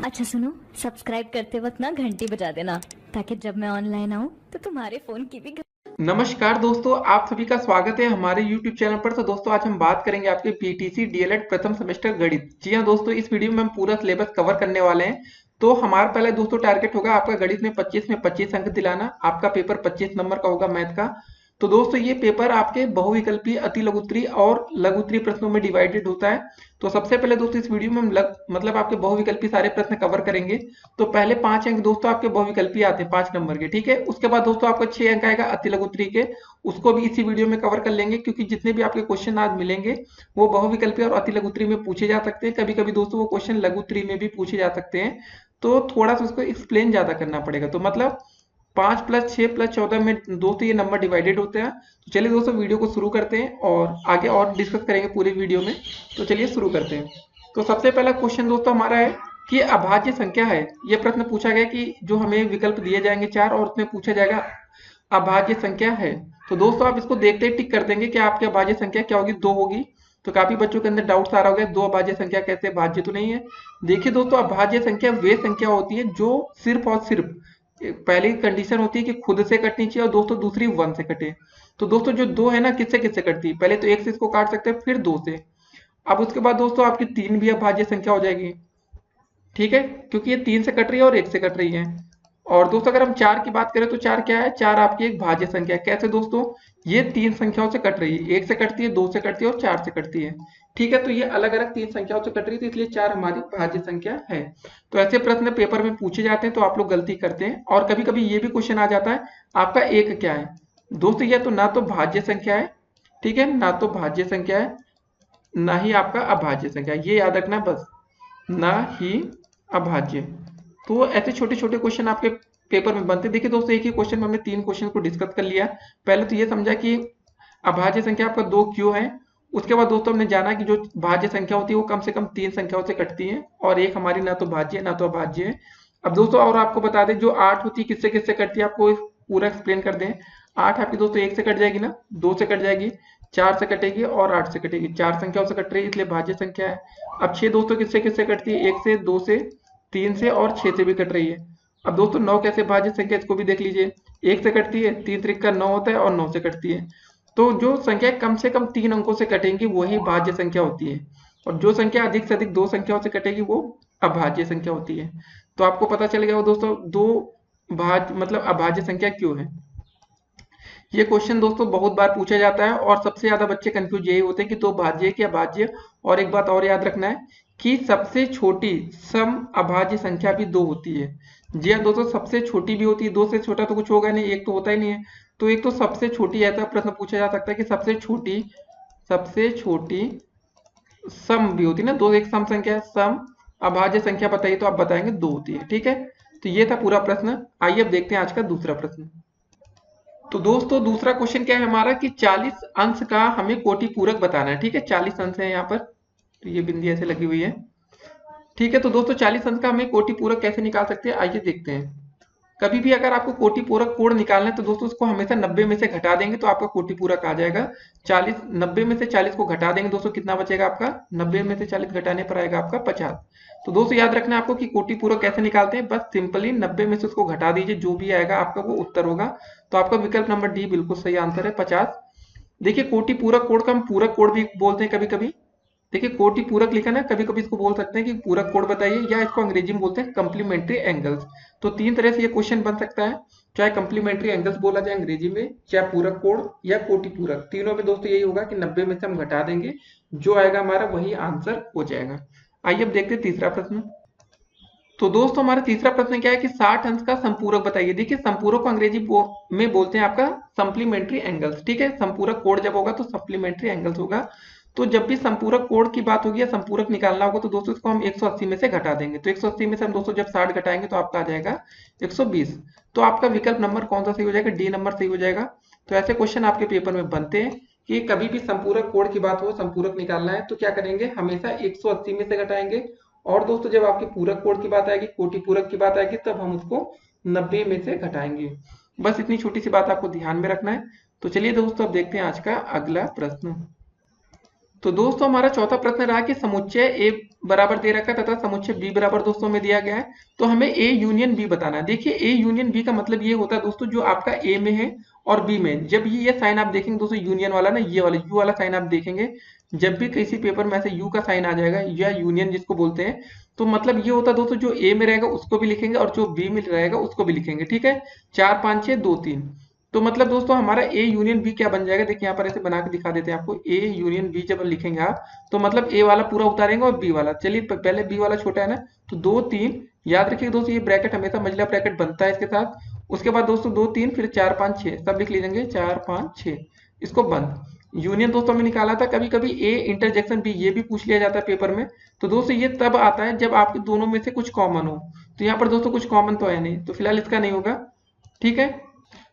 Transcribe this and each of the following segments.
अच्छा सुनो, सब्सक्राइब करते वक्त ना घंटी बजा देना ताकि जब मैं ऑनलाइन आऊँ तो तुम्हारे फोन की भी नमस्कार दोस्तों, आप सभी का स्वागत है हमारे YouTube चैनल पर। तो दोस्तों आज हम बात करेंगे आपके पीटीसी डीएलएड प्रथम सेमेस्टर गणित। जी हाँ दोस्तों, इस वीडियो में हम पूरा सिलेबस कवर करने वाले हैं। तो हमारा पहले दोस्तों टारगेट होगा आपका गणित में 25 अंक दिलाना। आपका पेपर 25 नंबर का होगा मैथ का। तो दोस्तों ये पेपर आपके बहुविकल्पीय, अति लघुत्तरीय और लघुत्तरीय प्रश्नों में डिवाइडेड होता है। तो सबसे पहले दोस्तों इस वीडियो में हम मतलब आपके बहुविकल्पीय सारे प्रश्न कवर करेंगे। तो पहले 5 अंक दोस्तों आपके बहुविकल्पीय आते हैं 5 नंबर के, ठीक है। उसके बाद दोस्तों आपका 6 अंक आएगा अति लघुत्तरीय के। उसको भी इसी वीडियो में कवर कर लेंगे, क्योंकि जितने भी आपके क्वेश्चन आज मिलेंगे वो बहुविकल्पीय और अति लघुत्तरीय में पूछे जा सकते हैं। कभी कभी दोस्तों वो क्वेश्चन लघुत्तरीय में भी पूछे जा सकते हैं। तो थोड़ा सा उसको एक्सप्लेन ज्यादा करना पड़ेगा। तो मतलब 5 + 6 + 14 में दोस्तों ये नंबर डिवाइडेड होते हैं। तो चलिए दोस्तों वीडियो को शुरू करते हैं और आगे और डिस्कस करेंगे पूरे वीडियो में। तो चलिए शुरू करते हैं। तो सबसे पहला क्वेश्चन दोस्तों हमारा है कि अभाज्य संख्या है। यह प्रश्न पूछा गया कि जो हमें विकल्प दिए जाएंगे 4 और उसमें पूछा जाएगा अभाज्य संख्या है। तो दोस्तों आप इसको देखते ही टिक कर देंगे कि आपकी अभाज्य संख्या क्या होगी, 2 होगी। तो काफी बच्चों के अंदर डाउट्स आ रहा होगा, 2 अभाज्य संख्या कैसे, भाज्य तो नहीं है। देखिए दोस्तों, अभाज्य संख्या वे संख्या होती है जो सिर्फ और सिर्फ पहली कंडीशन होती है कि खुद से कटनी चाहिए और दोस्तों दूसरी 1 से कटे। तो दोस्तों जो 2 है ना, किससे किससे कटती है, पहले तो 1 से इसको काट सकते हैं, फिर 2 से। अब उसके बाद दोस्तों आपकी 3 भी अभाज्य संख्या हो जाएगी, ठीक है, क्योंकि ये 3 से कट रही है और 1 से कट रही है। और दोस्तों अगर हम 4 की बात करें तो 4 क्या है, 4 आपकी एक भाज्य संख्या है। कैसे दोस्तों, ये 3 संख्याओं से कट रही है, 1 से कटती है, 2 से कटती है और 4 से कटती है, ठीक है। तो ये अलग अलग 3 संख्याओं से कट रही है, तो इसलिए 4 हमारी भाज्य संख्या है। तो ऐसे प्रश्न पेपर में पूछे जाते हैं, तो आप लोग गलती करते हैं। और कभी कभी ये भी क्वेश्चन आ जाता है, आपका एक क्या है। दोस्तों यह तो ना तो भाज्य संख्या है, ठीक है, ना तो भाज्य संख्या है, ना ही आपका अभाज्य संख्या, ये याद रखना बस, ना ही अभाज्य। तो ऐसे छोटे छोटे क्वेश्चन आपके पेपर में बनते। देखिए दोस्तों, एक ही क्वेश्चन में हमने 3 क्वेश्चन को डिस्कस कर लिया। पहले तो ये समझा कि अभाज्य संख्या आपका 2 क्यों है। उसके बाद दोस्तों हमने जाना कि जो भाज्य संख्या होती है वो कम से कम 3 संख्याओं से कटती है और एक हमारी ना तो भाज्य है ना तो अभाज्य है। अब दोस्तों और आपको बता दें, जो 8 होती है किससे किससे कटती है, आपको पूरा एक्सप्लेन कर दें। 8 आपकी दोस्तों 1 से कट जाएगी ना, 2 से कट जाएगी, 4 से कटेगी और 8 से कटेगी। 4 संख्याओं से कट रही है इसलिए भाज्य संख्या है। अब 6 दोस्तों किससे किससे कटती है, 1 से, 2 से, 3 से और 6 से भी कट रही है। अब दोस्तों 9 कैसे भाज्य संख्या, इसको भी देख लीजिए। 1 से कटती है, 3 त्रिक का 9 होता है और 9 से कटती है। तो जो संख्या कम से कम 3 अंकों से कटेंगी वही भाज्य संख्या होती है, और जो संख्या अधिक से अधिक 2 संख्याओं से कटेगी वो अभाज्य संख्या होती है। तो आपको पता चल गया वो दोस्तों, दो भाज्य मतलब अभाज्य संख्या क्यों है। ये क्वेश्चन दोस्तों बहुत बार पूछा जाता है और सबसे ज्यादा बच्चे कंफ्यूज यही होते हैं कि दो भाज्य कि अभाज्य। और एक बात और याद रखना है कि सबसे छोटी सम अभाज्य संख्या भी 2 होती है। जी हाँ दोस्तों, सबसे छोटी भी होती है, 2 से छोटा तो कुछ होगा नहीं, एक तो होता ही नहीं है। तो एक तो सबसे छोटी, ऐसा प्रश्न पूछा जा सकता है कि सबसे छोटी सम भी होती है ना, दो एक सम संख्या है, सम अभाज्य संख्या बताइए, तो आप बताएंगे 2 होती है, ठीक है। तो ये था पूरा प्रश्न। आइए अब देखते हैं आज का दूसरा प्रश्न। तो दोस्तों दूसरा क्वेश्चन क्या है हमारा कि 40 अंश का हमें कोटि पूरक बताना है, ठीक है। 40 अंश है यहाँ पर, तो ये बिंदी ऐसे लगी हुई है, ठीक है। तो दोस्तों 40 अंश का हमें कोटि पूरक कैसे निकाल सकते हैं, आइए देखते हैं। कभी भी अगर आपको कोटि पूरक कोण निकालना है तो दोस्तों उसको हमेशा 90 में से घटा देंगे तो आपका कोटि पूरक आ जाएगा। 40, 90 में से 40 को घटा देंगे दोस्तों, कितना बचेगा आपका, 90 में से 40 घटाने पर आएगा आपका 50। तो दोस्तों याद रखना है आपको कि कोटि पूरक कैसे निकालते हैं, बस सिंपली 90 में से उसको घटा दीजिए, जो भी आएगा आपका वो उत्तर होगा। तो आपका विकल्प नंबर डी बिल्कुल सही आंसर है, 50। देखिए कोटि पूरक कोण का हम पूरक कोण भी बोलते हैं कभी कभी। देखिए कोटि पूरक लिखा ना, कभी कभी इसको बोल सकते हैं कि पूरक कोण बताइए, या इसको अंग्रेजी में बोलते हैं कम्प्लीमेंट्री एंगल्स। तो 3 तरह से ये क्वेश्चन बन सकता है, चाहे कम्प्लीमेंट्री एंगल्स बोला जाए अंग्रेजी में, चाहे पूरक कोण या कोटि पूरक, तीनों में दोस्तों यही होगा कि 90 में से हम घटा देंगे, जो आएगा हमारा वही आंसर हो जाएगा। आइए अब देखते हैं तीसरा प्रश्न। तो दोस्तों हमारा तीसरा प्रश्न क्या है कि 60 अंश का संपूरक बताइए। देखिए संपूरक को अंग्रेजी में बोलते हैं आपका सप्लीमेंट्री एंगल्स, ठीक है। संपूरक कोण जब होगा तो सप्लीमेंट्री एंगल्स होगा। तो जब भी संपूरक कोण की बात होगी या संपूरक निकालना होगा तो दोस्तों इसको हम 180 में से घटा देंगे। तो 180 में से हम दोस्तों जब 60 घटाएंगे तो आपका आ जाएगा 120। तो आपका विकल्प नंबर कौन सा सही हो जाएगा, डी नंबर सही हो जाएगा। तो ऐसे क्वेश्चन आपके पेपर में बनते हैं कि कभी भी संपूरक कोण की बात हो, संपूरक निकालना है तो क्या करेंगे, हमेशा 180 में से घटाएंगे। और दोस्तों जब आपकी पूरक कोण की बात आएगी, कोटि पूरक की बात आएगी, तब हम उसको 90 में से घटाएंगे। बस इतनी छोटी सी बात आपको ध्यान में रखना है। तो चलिए दोस्तों अब देखते हैं आज का अगला प्रश्न। तो दोस्तों हमारा चौथा प्रश्न रहा कि समुच्चय ए बराबर दे रखा है तथा समुच्चय बी बराबर दोस्तों में दिया गया है, तो हमें ए यूनियन बी बताना है। देखिए ए यूनियन बी का मतलब ये होता है दोस्तों, जो आपका ए में है और बी में, जब ये साइन आप देखेंगे दोस्तों यूनियन वाला ना, ये वाला यू वाला साइन आप देखेंगे, जब भी किसी पेपर में ऐसे यू का साइन आ जाएगा या यूनियन जिसको बोलते हैं, तो मतलब ये होता है दोस्तों जो ए में रहेगा उसको भी लिखेंगे और जो बी में रहेगा उसको भी लिखेंगे। ठीक है, 4 5 6 2 3, तो मतलब दोस्तों हमारा ए यूनियन बी क्या बन जाएगा, देखिए यहाँ पर ऐसे बना के दिखा देते हैं आपको। ए यूनियन बी जब लिखेंगे आप, तो मतलब ए वाला पूरा उतारेंगे और बी वाला, चलिए पहले बी वाला छोटा है ना, तो 2 3, याद रखिए दोस्तों ये ब्रैकेट हमेशा मंझला ब्रैकेट बनता है इसके साथ। उसके बाद दोस्तों 2 3 फिर 4 5 6 सब लिख लीजिए, 4 5 6, इसको बंद। यूनियन दोस्तों हमने निकाला था, कभी कभी ए इंटरजेक्शन बी ये भी पूछ लिया जाता है पेपर में, तो दोस्तों ये तब आता है जब आपके दोनों में से कुछ कॉमन हो। तो यहाँ पर दोस्तों कुछ कॉमन तो है नहीं, तो फिलहाल इसका नहीं होगा। ठीक है,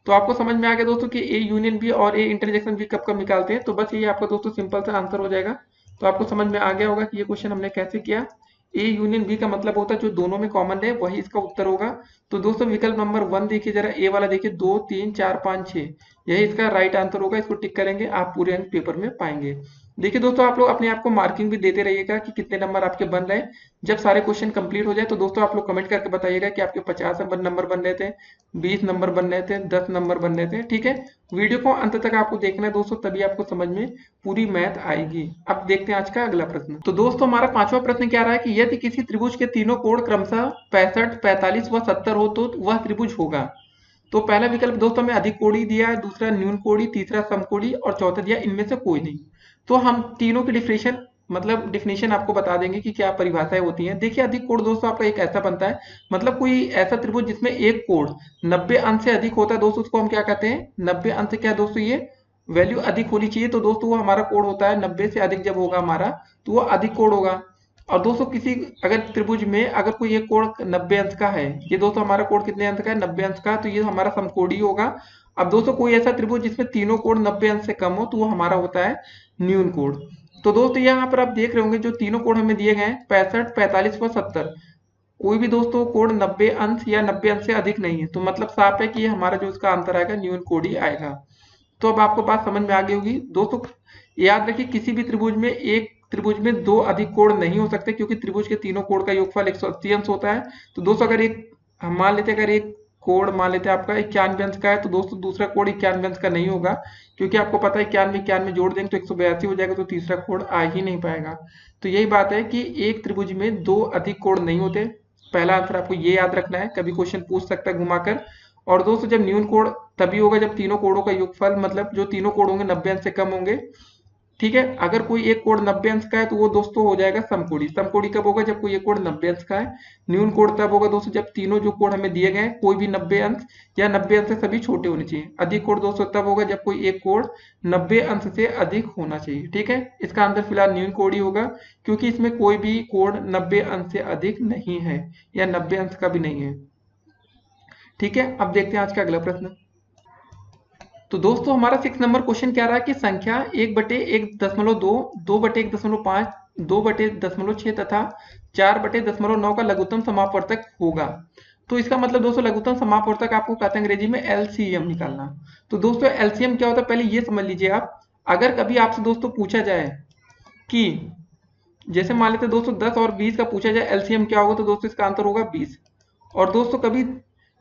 तो आपको समझ में आ गया दोस्तों कि ए यूनियन बी और ए इंटरजेक्शन बी कब कब निकालते हैं, तो बस ये आपका दोस्तों सिंपल सा आंसर हो जाएगा। तो आपको समझ में आ गया होगा कि ये क्वेश्चन हमने कैसे किया। ए यूनियन बी का मतलब होता है जो दोनों में कॉमन है वही इसका उत्तर होगा। तो दोस्तों विकल्प नंबर 1 देखिए जरा, ए वाला देखिए, 2 3 4 5 6, यही इसका राइट आंसर होगा। इसको टिक करेंगे, आप पूरे अंक पेपर में पाएंगे। देखिए दोस्तों आप लोग अपने आप को मार्किंग भी देते रहिएगा कि कितने नंबर आपके बन रहे हैं। जब सारे क्वेश्चन कंप्लीट हो जाए तो दोस्तों आप लोग कमेंट करके बताइएगा कि आपके 50 नंबर बन रहे थे, 20 नंबर बन रहे थे, 10 नंबर बन रहे थे। ठीक है, वीडियो को अंत तक आपको देखना है दोस्तों, तभी आपको समझ में पूरी मैथ आएगी। अब देखते हैं आज का अगला प्रश्न। तो दोस्तों हमारा 5वां प्रश्न क्या रहा है कि यदि किसी त्रिभुज के तीनों कोण क्रमशः 65 45 व 70 हो तो वह त्रिभुज होगा। तो पहला विकल्प दोस्तों हमें अधिक कोणीय दिया है, दूसरा न्यून कोणीय, तीसरा समकोणीय और चौथा दिया इनमें से कोई नहीं। तो हम तीनों की डिफिनेशन आपको बता देंगे कि क्या परिभाषाएं होती हैं। देखिए अधिक कोण दोस्तों आपका एक ऐसा बनता है, मतलब कोई ऐसा त्रिभुज जिसमें एक कोण 90 अंश से अधिक होता है दोस्तों, उसको हम क्या कहते हैं, 90 अंश से, क्या दोस्तों ये वैल्यू अधिक होनी चाहिए, तो दोस्तों वो हमारा कोण होता है। 90 से अधिक जब होगा हमारा, तो वो अधिक कोण होगा। और दोस्तों किसी अगर त्रिभुज में अगर कोई एक कोण 90 अंश का है, ये दोस्तों हमारा कोण कितने अंश का है, 90 अंश का, तो ये हमारा समकोणीय होगा। अब दोस्तों कोई ऐसा त्रिभुज जिसमें तीनों कोण 90 अंश से कम हो, तो वो हमारा होता है न्यून कोण। तो दोस्तों यहाँ पर आप देख रहे होंगे जो तीनों कोण हमें दिए गए हैं 65 45 व 70, कोई भी दोस्तों कोण 90 अंश या 90 अंश से अधिक नहीं है, तो मतलब साफ है कि ये हमारा जो इसका आंसर आएगा न्यून कोणीय आएगा। तो अब आपको बात समझ में आ गई होगी दोस्तों। याद रखिए किसी भी त्रिभुज में एक त्रिभुज में दो अधिक कोण नहीं हो सकते, क्योंकि त्रिभुज के तीनों कोण का योगफल 180 अंश होता है। तो दोस्तों अगर एक हम मान लेते हैं, अगर एक कोण मान लेते हैं आपका 91 अंश का है, तो दोस्तों दूसरा कोण 91 अंश का नहीं होगा, क्योंकि आपको पता है 91 जोड़ देंगे तो 182 हो जाएगा, तो तीसरा कोण आ ही नहीं पाएगा। तो यही बात है कि एक त्रिभुज में दो अधिक कोण नहीं होते। पहला आंसर आपको ये याद रखना है, कभी क्वेश्चन पूछ सकता है घुमाकर। और दोस्तों जब न्यून कोण तभी होगा जब तीनों कोणों का योगफल, मतलब जो तीनों कोण होंगे 90 अंश से कम होंगे। ठीक है, अगर कोई एक कोण 90 अंश का है तो वो दोस्तों हो जाएगा समकोणीय। समकोणीय कब होगा, जब कोई एक कोण 90 अंश का है। न्यून कोण तब होगा दोस्तों जब तीनों जो कोण हमें दिए गए हैं कोई भी 90 अंश या 90 अंश से सभी छोटे होने चाहिए। अधिक कोण दोस्तों तब होगा जब कोई एक कोण 90 अंश से अधिक होना चाहिए। ठीक है, इसका आंसर फिलहाल न्यून कोणीय होगा, क्योंकि इसमें कोई भी कोण 90 अंश से अधिक नहीं है या 90 अंश का भी नहीं है। ठीक है, अब देखते हैं आज का अगला प्रश्न। तो दोस्तों हमारा 6 नंबर क्वेश्चन क्या रहा है कि संख्या 1/1.2, 2/1.5, 2/6 तथा 4/9 का लघुत्तम समापवर्तक होगा। तो इसका मतलब दोस्तों लघुत्तम समापवर्तक आपको कहते हैं अंग्रेजी में एलसीएम निकालना। तो दोस्तों एलसीएम क्या होता है पहले ये समझ लीजिए आप। अगर कभी आपसे दोस्तों पूछा जाए कि जैसे मान लेते दोस्तों 10 और 20 का पूछा जाए एलसीएम क्या होगा, तो दोस्तों इसका आंसर होगा 20। और दोस्तों कभी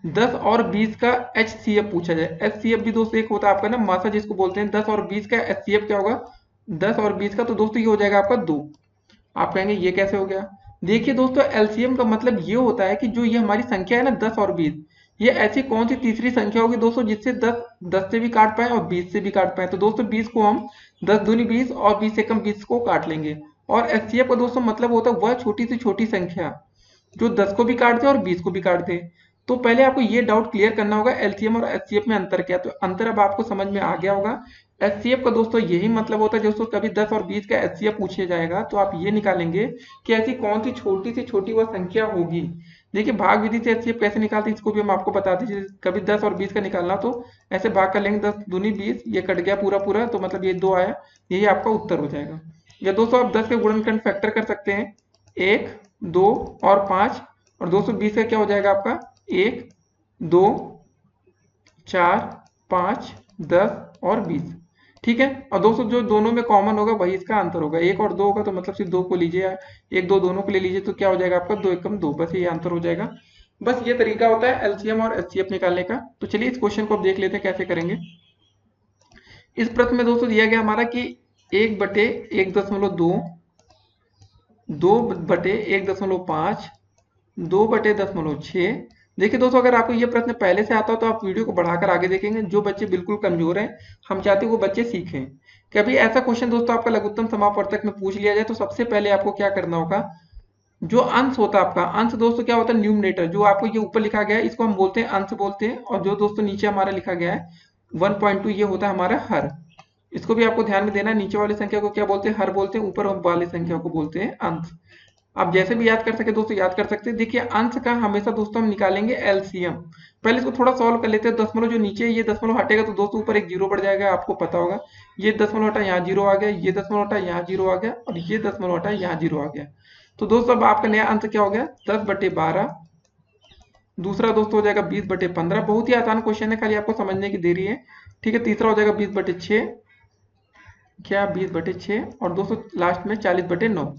10 और 20 का एचसीएफ पूछा जाए, एचसीएफ भी दोस्तों एक होता है आपका ना मासा जिसको बोलते हैं, 10 और 20 का एचसीएफ क्या होगा, 10 और 20 का, तो दोस्तों ये हो जाएगा आपका 2। आप कहेंगे ये कैसे हो गया। देखिए दोस्तों एलसीएम का मतलब ये होता है कि जो ये हमारी संख्या है ना 10 और 20, ये ऐसी कौन सी तीसरी संख्या होगी दोस्तों जिससे 10 से भी काट पाए और 20 से भी काट पाए। तो दोस्तों 20 को हम 10 दूनी 20 और 20 से कम 20 को काट लेंगे। और एचसीएफ का दोस्तों मतलब होता है वह छोटी से छोटी संख्या जो 10 को भी काट दे और 20 को भी काट दे। तो पहले आपको ये डाउट क्लियर करना होगा एलसीएम और एचसीएफ में अंतर क्या है। तो अंतर अब आपको समझ में आ गया होगा। एचसीएफ का दोस्तों यही मतलब होता है दोस्तों कभी 10 और 20 का एचसीएफ पूछे जाएगा तो आप ये निकालेंगे कि ऐसी कौन सी छोटी वह संख्या होगी। देखिए भाग विधि से एचसीएफ कैसे निकालते हैं इसको भी हम आपको बता दीजिए। कभी 10 और 20 का निकालना तो ऐसे भाग कर लेंगे, 10 दूनी 20, ये कट गया पूरा पूरा, तो मतलब ये 2 आया, यही आपका उत्तर हो जाएगा। या दोस्तों आप 10 के गुणनखंड फैक्टर कर सकते हैं, 1 2 और 5, और 220 का क्या हो जाएगा आपका 1 2 4 5 10 और 20। ठीक है। और दोस्तों जो दोनों में कॉमन होगा वही इसका आंसर होगा। 1 और 2 होगा तो मतलब सिर्फ 2 को लीजिए, 1 2 दोनों को ले लीजिए तो क्या हो जाएगा आपका 2 एकम 2, बस ये आंसर हो जाएगा। बस ये तरीका होता है एलसीएम और एचसीएफ निकालने का। तो चलिए इस क्वेश्चन को अब देख लेते हैं कैसे करेंगे। इस प्रश्न में दोस्तों दिया गया हमारा कि 1/1.2, 2/1.5, 2/10.6। देखिए दोस्तों, अगर आपको ये प्रश्न पहले से आता हो तो आप वीडियो को बढ़ाकर आगे देखेंगे। जो बच्चे बिल्कुल कमजोर हैं, हम चाहते हैं वो बच्चे सीखें। कभी ऐसा क्वेश्चन दोस्तों आपका लघुत्तम समापवर्तक में पूछ लिया जाए तो सबसे पहले आपको क्या करना होगा, जो अंश होता है आपका, अंश दोस्तों क्या होता है, न्यूमरेटर। जो आपको ये ऊपर लिखा गया है इसको हम बोलते हैं अंश बोलते हैं, और जो दोस्तों नीचे हमारा लिखा गया है 1.2 ये होता है हमारा हर। इसको भी आपको ध्यान में देना है, नीचे वाली संख्या को क्या बोलते हैं, हर बोलते हैं, ऊपर वाली संख्या को बोलते हैं अंश। आप जैसे भी याद कर सके दोस्तों याद कर सकते हैं। देखिए अंश का हमेशा दोस्तों हम निकालेंगे एलसीएम। पहले इसको थोड़ा सॉल्व कर लेते हैं। दशमलव जो नीचे ये दशमलव हटेगा तो दोस्तों ऊपर एक जीरो बढ़ जाएगा, आपको पता होगा। ये दशमलव हटा यहाँ जीरो आ गया, ये दशमलव हटा यहाँ जीरो आ गया, और ये दशमलव हटा यहाँ जीरो आ गया। तो दोस्तों अब आपका नया अंश क्या हो गया, 10/12। दूसरा दोस्तों हो जाएगा 20/15। बहुत ही आसान क्वेश्चन है, खाली आपको समझने की देरी है। ठीक है, तीसरा हो जाएगा 20/6, क्या 20/6, और दोस्तों लास्ट में 40/9।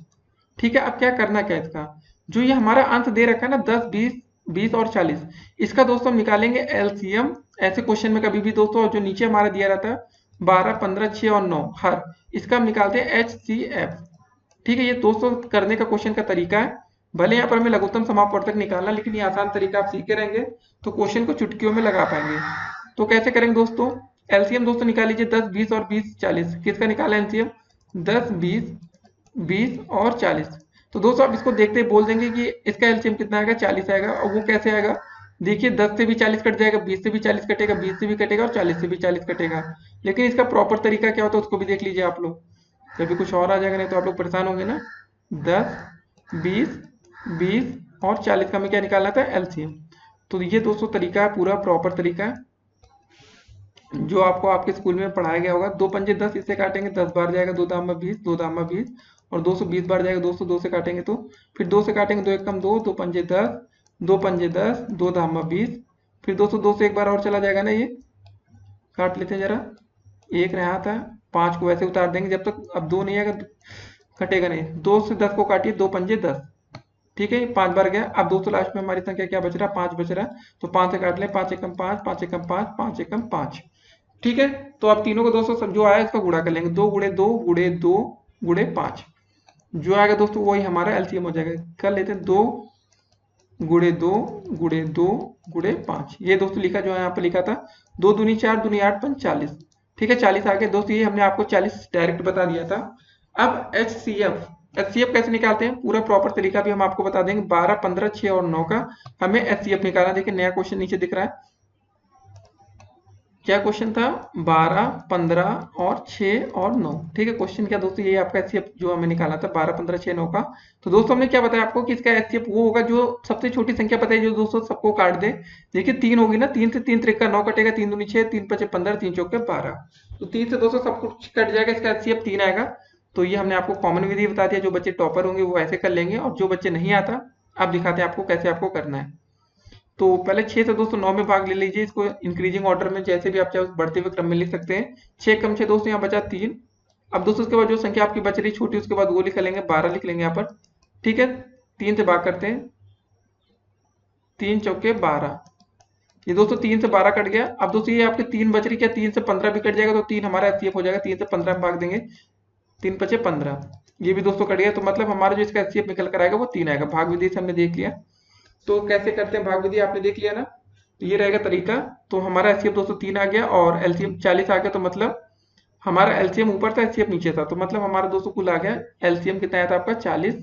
ठीक है, अब क्या करना क्या इसका, जो ये हमारा अंश दे रखा है ना 10 20 20 और 40, इसका दोस्तों हम निकालेंगे एलसीएम। ऐसे क्वेश्चन में कभी भी दोस्तों जो नीचे हमारा दिया रहता है 12 15 6 और 9 हर, इसका हम निकालते हैं एचसीएफ। ठीक है, ये दोस्तों करने का क्वेश्चन का तरीका है। भले यहाँ पर हमें लघुत्तम समापवर्तक निकालना, लेकिन ये आसान तरीका आप सीखे रहेंगे तो क्वेश्चन को चुटकियों में लगा पाएंगे। तो कैसे करेंगे दोस्तों, एलसीएम दोस्तों निकाल लीजिए 10 20 और 20 40। किसका निकाला एलसीएम, 10 20 20 और 40। तो दोस्तों आप इसको देखते ही बोल देंगे कि इसका एलसीएम कितना आएगा, 40 आएगा। और वो कैसे आएगा, देखिए 10 से भी 40 कट जाएगा, 20 से भी 40 कटेगा, 20 से भी कटेगा और 40 से भी 40 कटेगा। लेकिन इसका प्रॉपर तरीका क्या होता है उसको भी देख लीजिए आप लोग, कभी कुछ और आ जाएगा, नहीं तो आप लोग परेशान होंगे ना। 10 20 20 और 40 का हमें क्या निकालना था, एलसीएम। तो ये दोस्तों तरीका है, पूरा प्रॉपर तरीका है जो आपको आपके स्कूल में पढ़ाया गया होगा। 2 पंजे 10, इससे काटेंगे 10 बार जाएगा, 2 दामा 20, 2 दामा 20, और 220 बार जाएगा, 200 2 से काटेंगे तो फिर 2 से काटेंगे, 2 एकम 2, 2 पंजे 10, 2 पंजे 10, 2 दामा 20, फिर 202 से एक बार और चला जाएगा ना, ये काट लेते हैं जरा, एक रहा था, 5 को वैसे उतार देंगे जब तक अब 2 नहीं आएगा, कटेगा नहीं। 2 से 10 को काटिए, 2 पंजे 10। ठीक है, 5 बार गया। अब दोस्तों लास्ट में हमारी संख्या क्या बच रहा है, 5 बच रहा है। तो 5 से काट ले, 5 एकम 5, 5 एकम 5, 5 एकम 5। ठीक है, तो आप तीनों को दोस्तों जो आया इसका गुणा कर लेंगे, 2 गुणे 2 गुणे 2 गुणे 5, जो आएगा दोस्तों वही हमारा एलसीएम हो जाएगा। कर लेते हैं 2 गुणे 2 गुणे 2 गुणे 5। ये दोस्तों लिखा जो है यहाँ पे लिखा था 2 दूनी 4 दूनी 8 5 40। ठीक है, 40 आ गया दोस्तों, ये हमने आपको 40 डायरेक्ट बता दिया था। अब एचसीएफ, एचसीएफ कैसे निकालते हैं पूरा प्रॉपर तरीका भी हम आपको बता देंगे। 12 15 6 और 9 का हमें एचसीएफ निकालना। देखिए नया क्वेश्चन नीचे दिख रहा है, क्या क्वेश्चन था, 12 15 और 6 और 9। ठीक है, क्वेश्चन क्या दोस्तों, ये आपका एचसीएफ जो हमें निकाला था 12 15 6 9 का। तो दोस्तों हमने क्या बताया आपको कि इसका एचसीएफ वो होगा जो सबसे छोटी संख्या बताई जो दोस्तों सबको काट दे। देखिए 3 होगी ना, 3 से 3 त्रिका 9 कटेगा, 3 दूनी 6, 3 पचे 15, 3 चौके 12। तो 3 से दोस्तों सब कुछ कट जाएगा, इसका एचसीएफ 3 आएगा। तो ये हमने आपको कॉमन विधि बता दिया, जो बच्चे टॉपर होंगे वो ऐसे कर लेंगे, और जो बच्चे नहीं आता आप दिखाते हैं आपको कैसे आपको करना है। तो पहले 6 से दोस्तों 9 में भाग ले लीजिए, इसको इंक्रीजिंग ऑर्डर में जैसे भी आप चाहे बढ़ते हुए क्रम में लिख सकते हैं। 6 कम 6 दोस्तों यहाँ बचा 3। अब दोस्तों उसके बाद जो संख्या आपकी बच रही छोटी उसके बाद वो लिख लेंगे, 12 लिख लेंगे यहाँ पर। ठीक है, 3 से भाग करते हैं, 3 चौके 12। ये दोस्तों 3 से 12 कट गया। अब दोस्तों ये आपके 3 बच रही, क्या 3 से 15 भी कट जाएगा तो 3 हमारा एचसीएफ हो जाएगा। 3 से 15 में भाग देंगे, 3 पचे 15, ये भी दोस्तों कट गया। तो मतलब हमारा जो इसका एचसीएफ निकल कर आएगा वो 3 आएगा। भाग विधि से हमने देख लिया, तो कैसे करते हैं भाग विधि आपने देख लिया ना, तो ये रहेगा तरीका। तो हमारा एचसीएफ दोस्तों 3 आ गया और एलसीएम 40 आ गया। तो मतलब हमारा एलसीएम ऊपर था, एचसीएफ नीचे था। तो मतलब हमारा दोस्तों कुल आ गया एलसीएम कितना आया था आपका 40,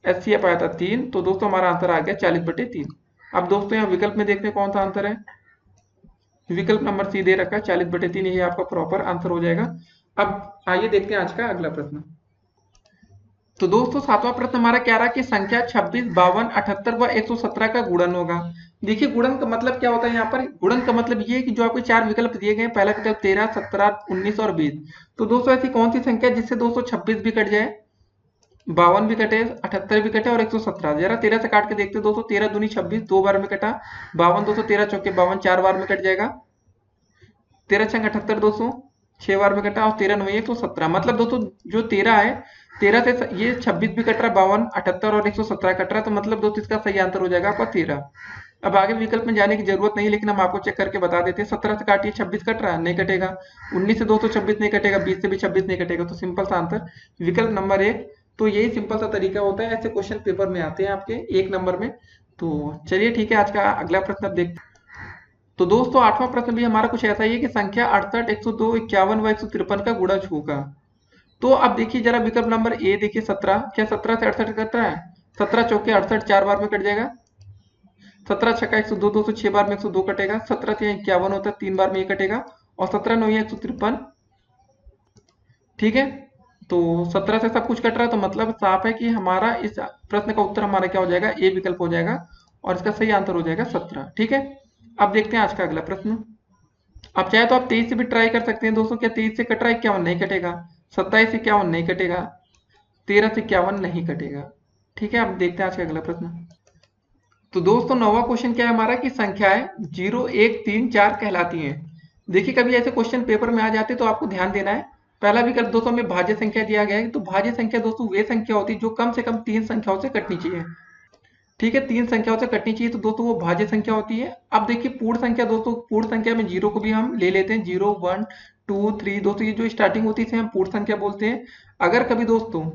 एचसीएफ आया था 3। तो दोस्तों हमारा आंसर आ गया 40/3। अब दोस्तों यहाँ विकल्प में देखते हैं कौन सा आंसर है। विकल्प नंबर सी दे रखा है 40/3, यही आपका प्रॉपर आंसर हो जाएगा। अब आइए देखते हैं आज का अगला प्रश्न। तो दोस्तों 7वां प्रश्न हमारा क्या रहा कि संख्या 26 52 78 व 117 का गुणन होगा। देखिए गुणन का मतलब क्या होता है, यहाँ पर गुणन का मतलब ये है कि जो आपको 4 विकल्प दिए गए, पहला विकल्प 13 17 19 और 20। तो दोस्तों ऐसी कौन सी संख्या जिससे दोस्तों 26 भी कट जाए, 52 भी कटे, 78 भी कटे और 117। जरा 13 से काट के देखते हैं दोस्तों, 13 दूनी 26 2 बार में कटा, 52 दोस्तों 13 चौके 52 4 बार में कट जाएगा, 13 छंग 78 दोस्तों 6 बार में कटा, और 13 9 117। मतलब दोस्तों जो 13 है, 13 से ये 26 भी कट रहा है, 52 78 और 117 कट रहा है, तो मतलब दोस्तों इसका सही आंसर हो जाएगा आपका 13। अब आगे विकल्प में जाने की जरूरत नहीं, लेकिन हम आपको चेक करके बता देते हैं। 17 से काटिए, 26 कट रहा है, नहीं कटेगा। 19 से दोस्तों 26 नहीं कटेगा, 20 से भी 26 नहीं कटेगा, तो सिंपल सा आंसर विकल्प नंबर 1। तो यही सिंपल सा तरीका होता है, ऐसे क्वेश्चन पेपर में आते हैं आपके 1 नंबर में। तो चलिए ठीक है, आज का अगला प्रश्न अब देखते हैं। तो दोस्तों 8वां प्रश्न भी हमारा कुछ ऐसा ही है कि संख्या 68 102 51 व 153 का गुणज होगा। तो अब देखिए जरा विकल्प नंबर ए देखिए, 17, क्या 17 से 68 कट रहा है? 17 चौके 68, 4 बार में कट जाएगा। 17 छक्का 102, 206 बार में 102 कटेगा। 17 तिया 51 होता है, 3 बार में ये कटेगा। और 17 9 153। ठीक है, तो 17 से सब कुछ कट रहा है, तो मतलब साफ है कि हमारा इस प्रश्न का उत्तर हमारा क्या हो जाएगा, ए विकल्प हो जाएगा, और इसका सही आंसर हो जाएगा 17। ठीक है, अब देखते हैं आज का अगला प्रश्न। आप चाहे तो आप 23 से भी ट्राई कर सकते हैं दोस्तों। क्या 23 से कट रहा है? 51 नहीं कटेगा। 27 से 51 नहीं कटेगा। 13 से 51 नहीं कटेगा। ठीक है, अब देखते हैं आज का अगला प्रश्न। तो दोस्तों 9वां क्वेश्चन क्या है हमारा कि संख्याएं 0 1 3 4 कहलाती हैं। देखिए कभी ऐसे क्वेश्चन पेपर में आ जाते हैं तो आपको ध्यान देना है। पहला विकल्प दोस्तों में भाज्य संख्या दिया गया है, तो भाज्य संख्या दोस्तों वे संख्या होती है जो कम से कम 3 संख्याओं से कटनी चाहिए। ठीक है, 3 संख्याओं से कटनी चाहिए, तो दोस्तों वो भाज्य संख्या होती है। अब देखिए पूर्ण संख्या, दोस्तों पूर्ण संख्या में 0 को भी हम ले लेते हैं, 0 1 2 3। दोस्तों ये जो स्टार्टिंग होती है इसे हम पूर्ण संख्या बोलते हैं। अगर कभी दोस्तों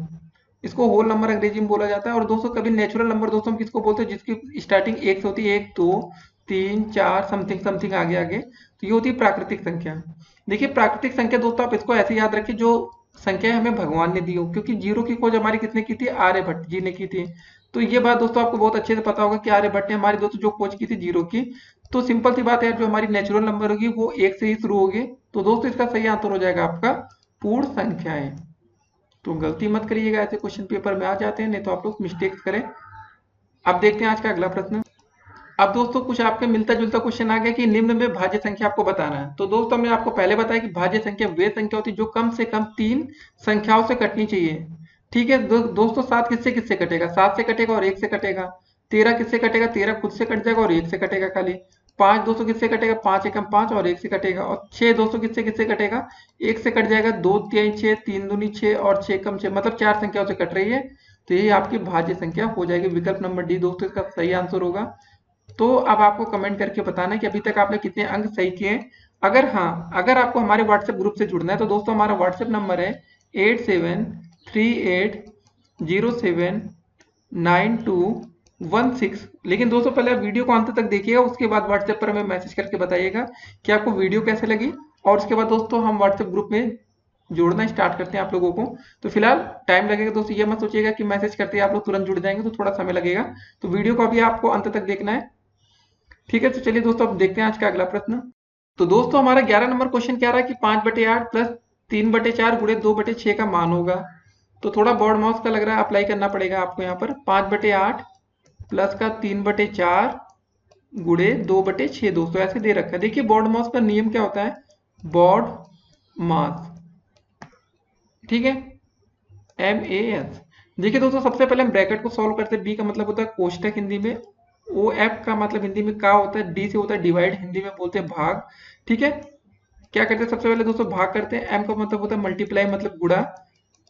इसको होल नंबर अंग्रेजी में बोला जाता है। और दोस्तों कभी नेचुरल नंबर दोस्तों हम किसको बोलते हैं, जिसकी स्टार्टिंग 1 से होती है, 1 2 3 4 समथिंग समथिंग आगे आगे, तो ये होती है प्राकृतिक संख्या। देखिए प्राकृतिक संख्या दोस्तों आप इसको ऐसे याद रखिए, जो संख्या हमें भगवान ने दी हो, क्योंकि 0 की खोज हमारी किसने की थी, आर्यभट्ट जी ने की थी। तो ये बात दोस्तों आपको बहुत अच्छे से पता होगा कि आर्यभट्ट ने हमारी दोस्तों जो खोज की थी 0 की। तो सिंपल सी बात है, जो हमारी नेचुरल नंबर होगी वो 1 से ही शुरू होगी। तो दोस्तों इसका सही आंसर हो जाएगा आपका पूर्ण संख्याएं। तो गलती मत करिएगा, ऐसे क्वेश्चन पेपर में आ जाते हैं, नहीं तो आप लोग मिस्टेक्स करें। अब देखते हैं आज का अगला प्रश्न। अब दोस्तों कुछ आपके मिलता जुलता क्वेश्चन आ गया कि निम्न में भाज्य संख्या आपको बताना है। तो दोस्तों हमने आपको पहले बताया कि भाज्य संख्या वे संख्या होती है जो कम से कम 3 संख्याओं से कटनी चाहिए। ठीक है, दोस्तों 7 किससे किससे कटेगा, 7 से कटेगा और 1 से कटेगा। 13 किससे कटेगा, 13 खुद से कट जाएगा और 1 से कटेगा खाली। 5 दोस्तों किससे कटेगा, 5 एकम 5 और 1 से कटेगा। और 6 दोस्तों किससे किससे कटेगा, 1 से कट जाएगा। 2 तिहाई 6, 3 दूनी 6 और 6 कम 6, मतलब 4 संख्याओं से कट रही है। तो ये आपकी भाज्य संख्या हो जाएगी। विकल्प नंबर डी दोस्तों इसका सही आंसर होगा। तो अब आपको कमेंट करके बताना है कि अभी तक आपने कितने अंक सही किए। अगर हाँ, अगर आपको हमारे व्हाट्सएप ग्रुप से जुड़ना है तो दोस्तों हमारा व्हाट्सएप नंबर है 8738079216। लेकिन दोस्तों पहले आप वीडियो को अंत तक देखिएगा, उसके बाद व्हाट्सएप पर हमें मैसेज करके बताइएगा कि आपको वीडियो कैसे लगी। और उसके बाद दोस्तों हम व्हाट्सएप ग्रुप में जोड़ना स्टार्ट करते हैं आप लोगों को। तो फिलहाल टाइम लगेगा दोस्तों, ये मत सोचिएगा कि मैसेज करते ही आप लोग तुरंत जुड़ जाएंगे, तो थोड़ा समय लगेगा। तो वीडियो को अभी आपको अंत तक देखना है। ठीक है, तो चलिए दोस्तों अब देखते हैं आज का अगला प्रश्न। तो दोस्तों हमारा 11 नंबर क्वेश्चन क्या रहा है कि 5/8 प्लस 3/4 गुणे 2/6 का मान होगा। तो थोड़ा बोर्ड माउस का लग रहा है, अप्लाई करना पड़ेगा आपको यहाँ पर। 5/8 प्लस का 3/4 गुणे 2/6 दोस्तों ऐसे दे रखा है। देखिए बोर्ड माउस का नियम क्या होता है, बोर्ड मास, ठीक है, MAS। देखिए दोस्तों सबसे पहले हम ब्रैकेट को सॉल्व करते हैं। बी का मतलब होता है कोष्टक हिंदी में, OF का मतलब हिंदी में का होता है, डी से होता है डिवाइड, हिंदी में बोलते हैं भाग। ठीक है, क्या करते हैं सबसे पहले दोस्तों भाग करते हैं। एम का मतलब होता है मल्टीप्लाई, मतलब गुणा।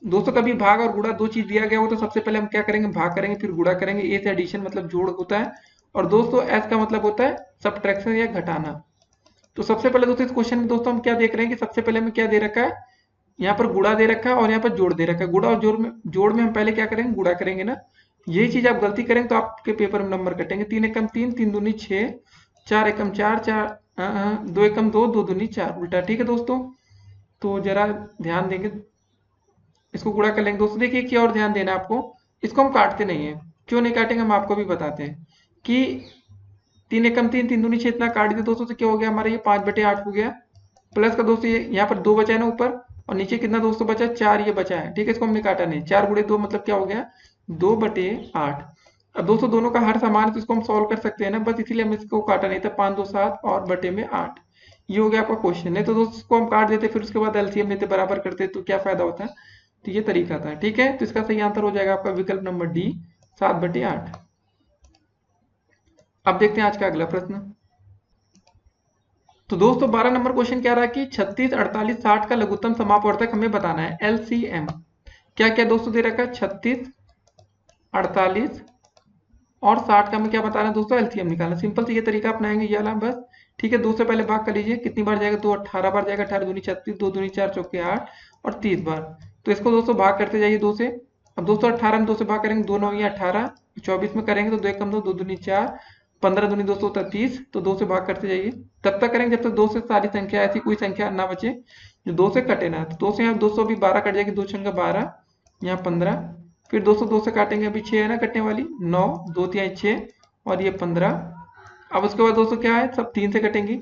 दोस्तों कभी भाग और गुणा दो चीज दिया गया हो तो सबसे पहले हम क्या करेंगे, भाग करेंगे फिर गुणा करेंगे। ए से एडिशन मतलब जोड़ होता है। और दोस्तों एस का मतलब होता है सब्ट्रैक्शन या घटाना। तो सबसे पहले दोस्तों इस क्वेश्चन में दोस्तों हम क्या देख रहे हैं कि सबसे पहले हमें क्या दे रखा है, यहाँ पर गुणा दे रखा है और यहाँ पर जोड़ दे रखा है। गुणा और जोड़ में हम पहले क्या करेंगे, गुणा करेंगे ना। यही चीज आप गलती करेंगे तो आपके पेपर में नंबर कटेंगे। 3 एकम 3, 3 दूनी 6, 4 एकम 4, 2 एकम 2, 2 दूनी 4 उल्टा। ठीक है दोस्तों, तो जरा ध्यान देंगे, इसको गुणा कर लेंगे। दोस्तों देखिए क्या और ध्यान देना है आपको, इसको हम काटते नहीं है। क्यों नहीं काटेंगे हम आपको भी बताते हैं कि 3 एकम 3, 3 दूनी 6 इतना काट दिया दोस्तों, तो क्या हो गया हमारा ये 5/8 हो गया। प्लस का दोस्तों ये यहाँ पर 2 बचा है ना ऊपर, और नीचे कितना दोस्तों बचा, 4 ये बचा है। ठीक है, इसको हमने काटा नहीं। 4 गुणे 2 मतलब क्या हो गया, 2/8। अब दोस्तों दोनों का हर समान है तो इसको हम सॉल्व कर सकते हैं ना, बस इसीलिए हम इसको काटा नहीं था। 5 2 7 और बटे में 8, ये हो गया आपका क्वेश्चन। नहीं तो दोस्तों इसको हम काट देते फिर उसके बाद एलसीएम लेते बराबर करते, तो क्या फायदा होता है। तो ये तरीका था। ठीक है, तो इसका सही आंसर हो जाएगा आपका विकल्प नंबर डी, 7/8। अब देखते हैं आज का अगला प्रश्न। तो दोस्तों 12 नंबर क्वेश्चन क्या रहा कि 36, 48, 60 का लघुत्तम समापवर्तक हमें बताना है, एलसीएम। क्या क्या दोस्तों दे रखा है, 36, 48 और 60 का हमें क्या बताना है दोस्तों, एलसीएम निकालना। सिंपल से ये तरीका अपनाएंगे ये वाला बस। ठीक है, 2 से पहले भाग कर लीजिए, कितनी बार जाएगा, 2 18 बार जाएगा, 18 दूनी 36, 2 दूनी 4 चौके 8 और 30 बार। तो इसको दोस्तों भाग करते जाइए 2 से। अब दोस्तों 18 में 2 से भाग करेंगे, 2 9 या 18, 24 में करेंगे तो 2 1 2, 2 दूनी 4, 15 दूनी दोस्तों होता है 30, तो 2 से भाग करते जाइए। तब तक करेंगे जब तक 2 से सारी संख्या, ऐसी कोई संख्या ना बचे जो 2 से कटे ना। तो 2 से यहाँ 200 भी 12 कट जाएगी, 2 छंगा 12, यहाँ 15, फिर 202 से काटेंगे, अभी 6 है ना कटने वाली, 9, 2 तिहाई 6 और ये 15। अब उसके बाद दोस्तों क्या है, सब 3 से कटेंगी।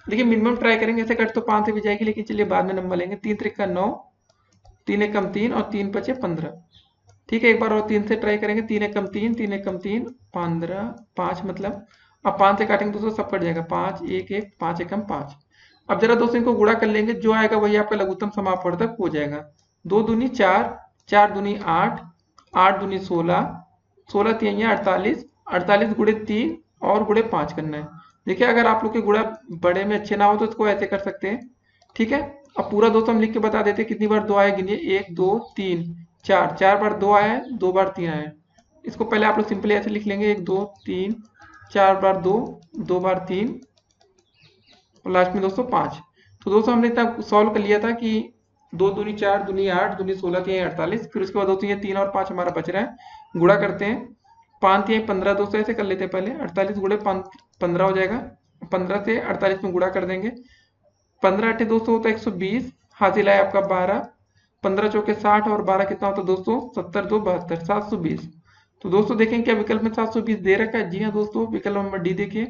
देखिए मिनिमम ट्राई करेंगे, ऐसे कट तो 5 से भी जाएगी, लेकिन चलिए बाद में नंबर लेंगे। 3 त्रिक का 9, 3 एकम 3 और 3 पचे 15। ठीक है, एक बार और 3 से ट्राई करेंगे, 3 एकम 3, 3 एकम 3, 15, 5 मतलब। अब 5 से काटेंगे दोस्तों सब कट जाएगा, 5 1 1, 5 एकम 5। अब जरा दोस्तों इनको गुणा कर लेंगे, जो आएगा वही आपका लघुत्तम समापवर्तक हो जाएगा। 2 दूनी 4, 4 दूनी 8, 8 दूनी 16, 16 तिहाई 48, 48 गुणे 3 और गुणे 5 करना है। देखिए अगर आप लोग के गुणा बड़े में अच्छे ना हो तो इसको ऐसे कर सकते हैं। ठीक है, अब पूरा दोस्तों हम लिख के बता देते हैं कितनी बार 2 आया, गिनिए, 1 2 3 4, 4 बार 2 आया है, 2 बार 3 आया है। इसको पहले आप लोग सिंपली ऐसे लिख लेंगे, 1 2 3, 4 बार 2, 2 बार 3 और लास्ट में दोस्तों 5। तो दोस्तों हमने इतना सॉल्व कर लिया था कि 2 दूनी 4 दूनी 8 दूनी 16 तिहाई 48। फिर उसके बाद दोस्तों ये 3 और 5 हमारा बच रहा है, गुणा करते हैं। 5 तिहाई 15 दोस्तों ऐसे कर लेते हैं पहले, 48 गुणे 15 हो जाएगा, 15 से 48 में गुणा कर देंगे। 15 8 दोस्तों होता है 120, हासिल है आपका 12, 15 चौके 60 और 12 कितना होता है दोस्तों, 70 2 72, 720। तो दोस्तों देखें क्या विकल्प में 720 दे रखा है, जी हाँ दोस्तों, विकल्प नंबर डी देखिए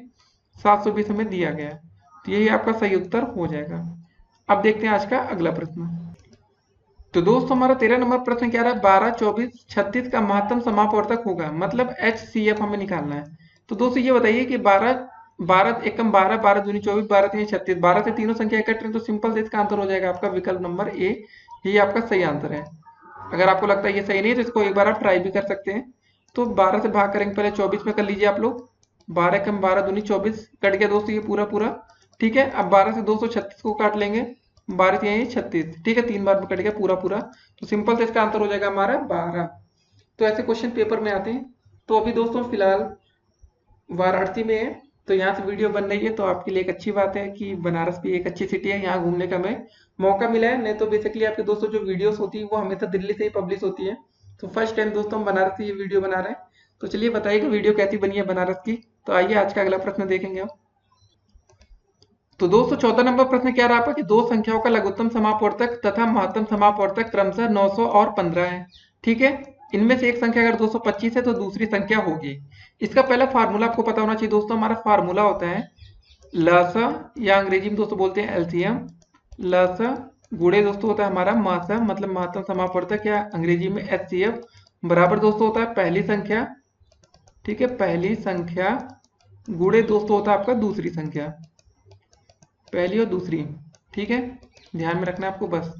720 हमें दिया गया है। तो यही आपका सही उत्तर हो जाएगा। अब देखते हैं आज का अगला प्रश्न। तो दोस्तों हमारा 13 नंबर प्रश्न क्या रहा है, 12 24 36 का महत्तम समापवर्तक होगा, मतलब HCF हमें निकालना है। तो दोस्तों ये बताइए कि 12 12 एकम 12, 12 दूनी 24, 12 तीन 36, 12 से तीनों संख्या कट रही है, तो सिंपल से इसका आंसर हो जाएगा आपका विकल्प नंबर ए, यही आपका सही आंसर है। अगर आपको लगता है ये सही नहीं है तो इसको एक बार आप ट्राई भी कर सकते हैं। तो 12 से भाग करेंगे, पहले 24 में कर लीजिए आप लोग, 12 एकम 12 दूनी 24 कट गया दोस्तों ये पूरा पूरा। ठीक है, अब 12 से 236 को काट लेंगे, 12 तिहाई 36, ठीक है, 3 बार में कट गया पूरा पूरा। तो सिंपल से इसका आंसर हो जाएगा हमारा 12। तो ऐसे क्वेश्चन पेपर में आते हैं। तो अभी दोस्तों फिलहाल वाराणसी में है, तो यहाँ से वीडियो बन रही है, तो आपके लिए एक अच्छी बात है कि बनारस भी एक अच्छी सिटी है, यहाँ घूमने का हमें मौका मिला है। नहीं तो बेसिकली आपके दोस्तों जो वीडियोस होती है वो हमेशा दिल्ली से ही पब्लिश होती है। तो फर्स्ट टाइम दोस्तों हम बनारस से ये वीडियो बना रहे हैं। तो चलिए बताइएगा वीडियो कैसी बनी है बनारस की। तो आइए आज का अगला प्रश्न देखेंगे हम। तो दोस्तों 14 नंबर प्रश्न क्या रहा आपका कि दो संख्याओं का लघुत्तम समापवर्तक तथा महत्तम समापवर्तक क्रमशः 900 और 15 है। ठीक है, इनमें से एक संख्या अगर 225 है तो दूसरी संख्या होगी। इसका पहला फार्मूला आपको पता होना चाहिए दोस्तों। हमारा फार्मूला होता है लसा, या अंग्रेजी में दोस्तों बोलते हैं एलसीएम। लसा गुणे दोस्तों होता है हमारा मासा, मतलब महत्तम समापवर्तक, या अंग्रेजी में एचसीएफ, बराबर दोस्तों होता है पहली संख्या। ठीक है, पहली संख्या गुणे दोस्तों होता है आपका दूसरी संख्या, पहली और दूसरी। ठीक है, ध्यान में रखना है आपको बस।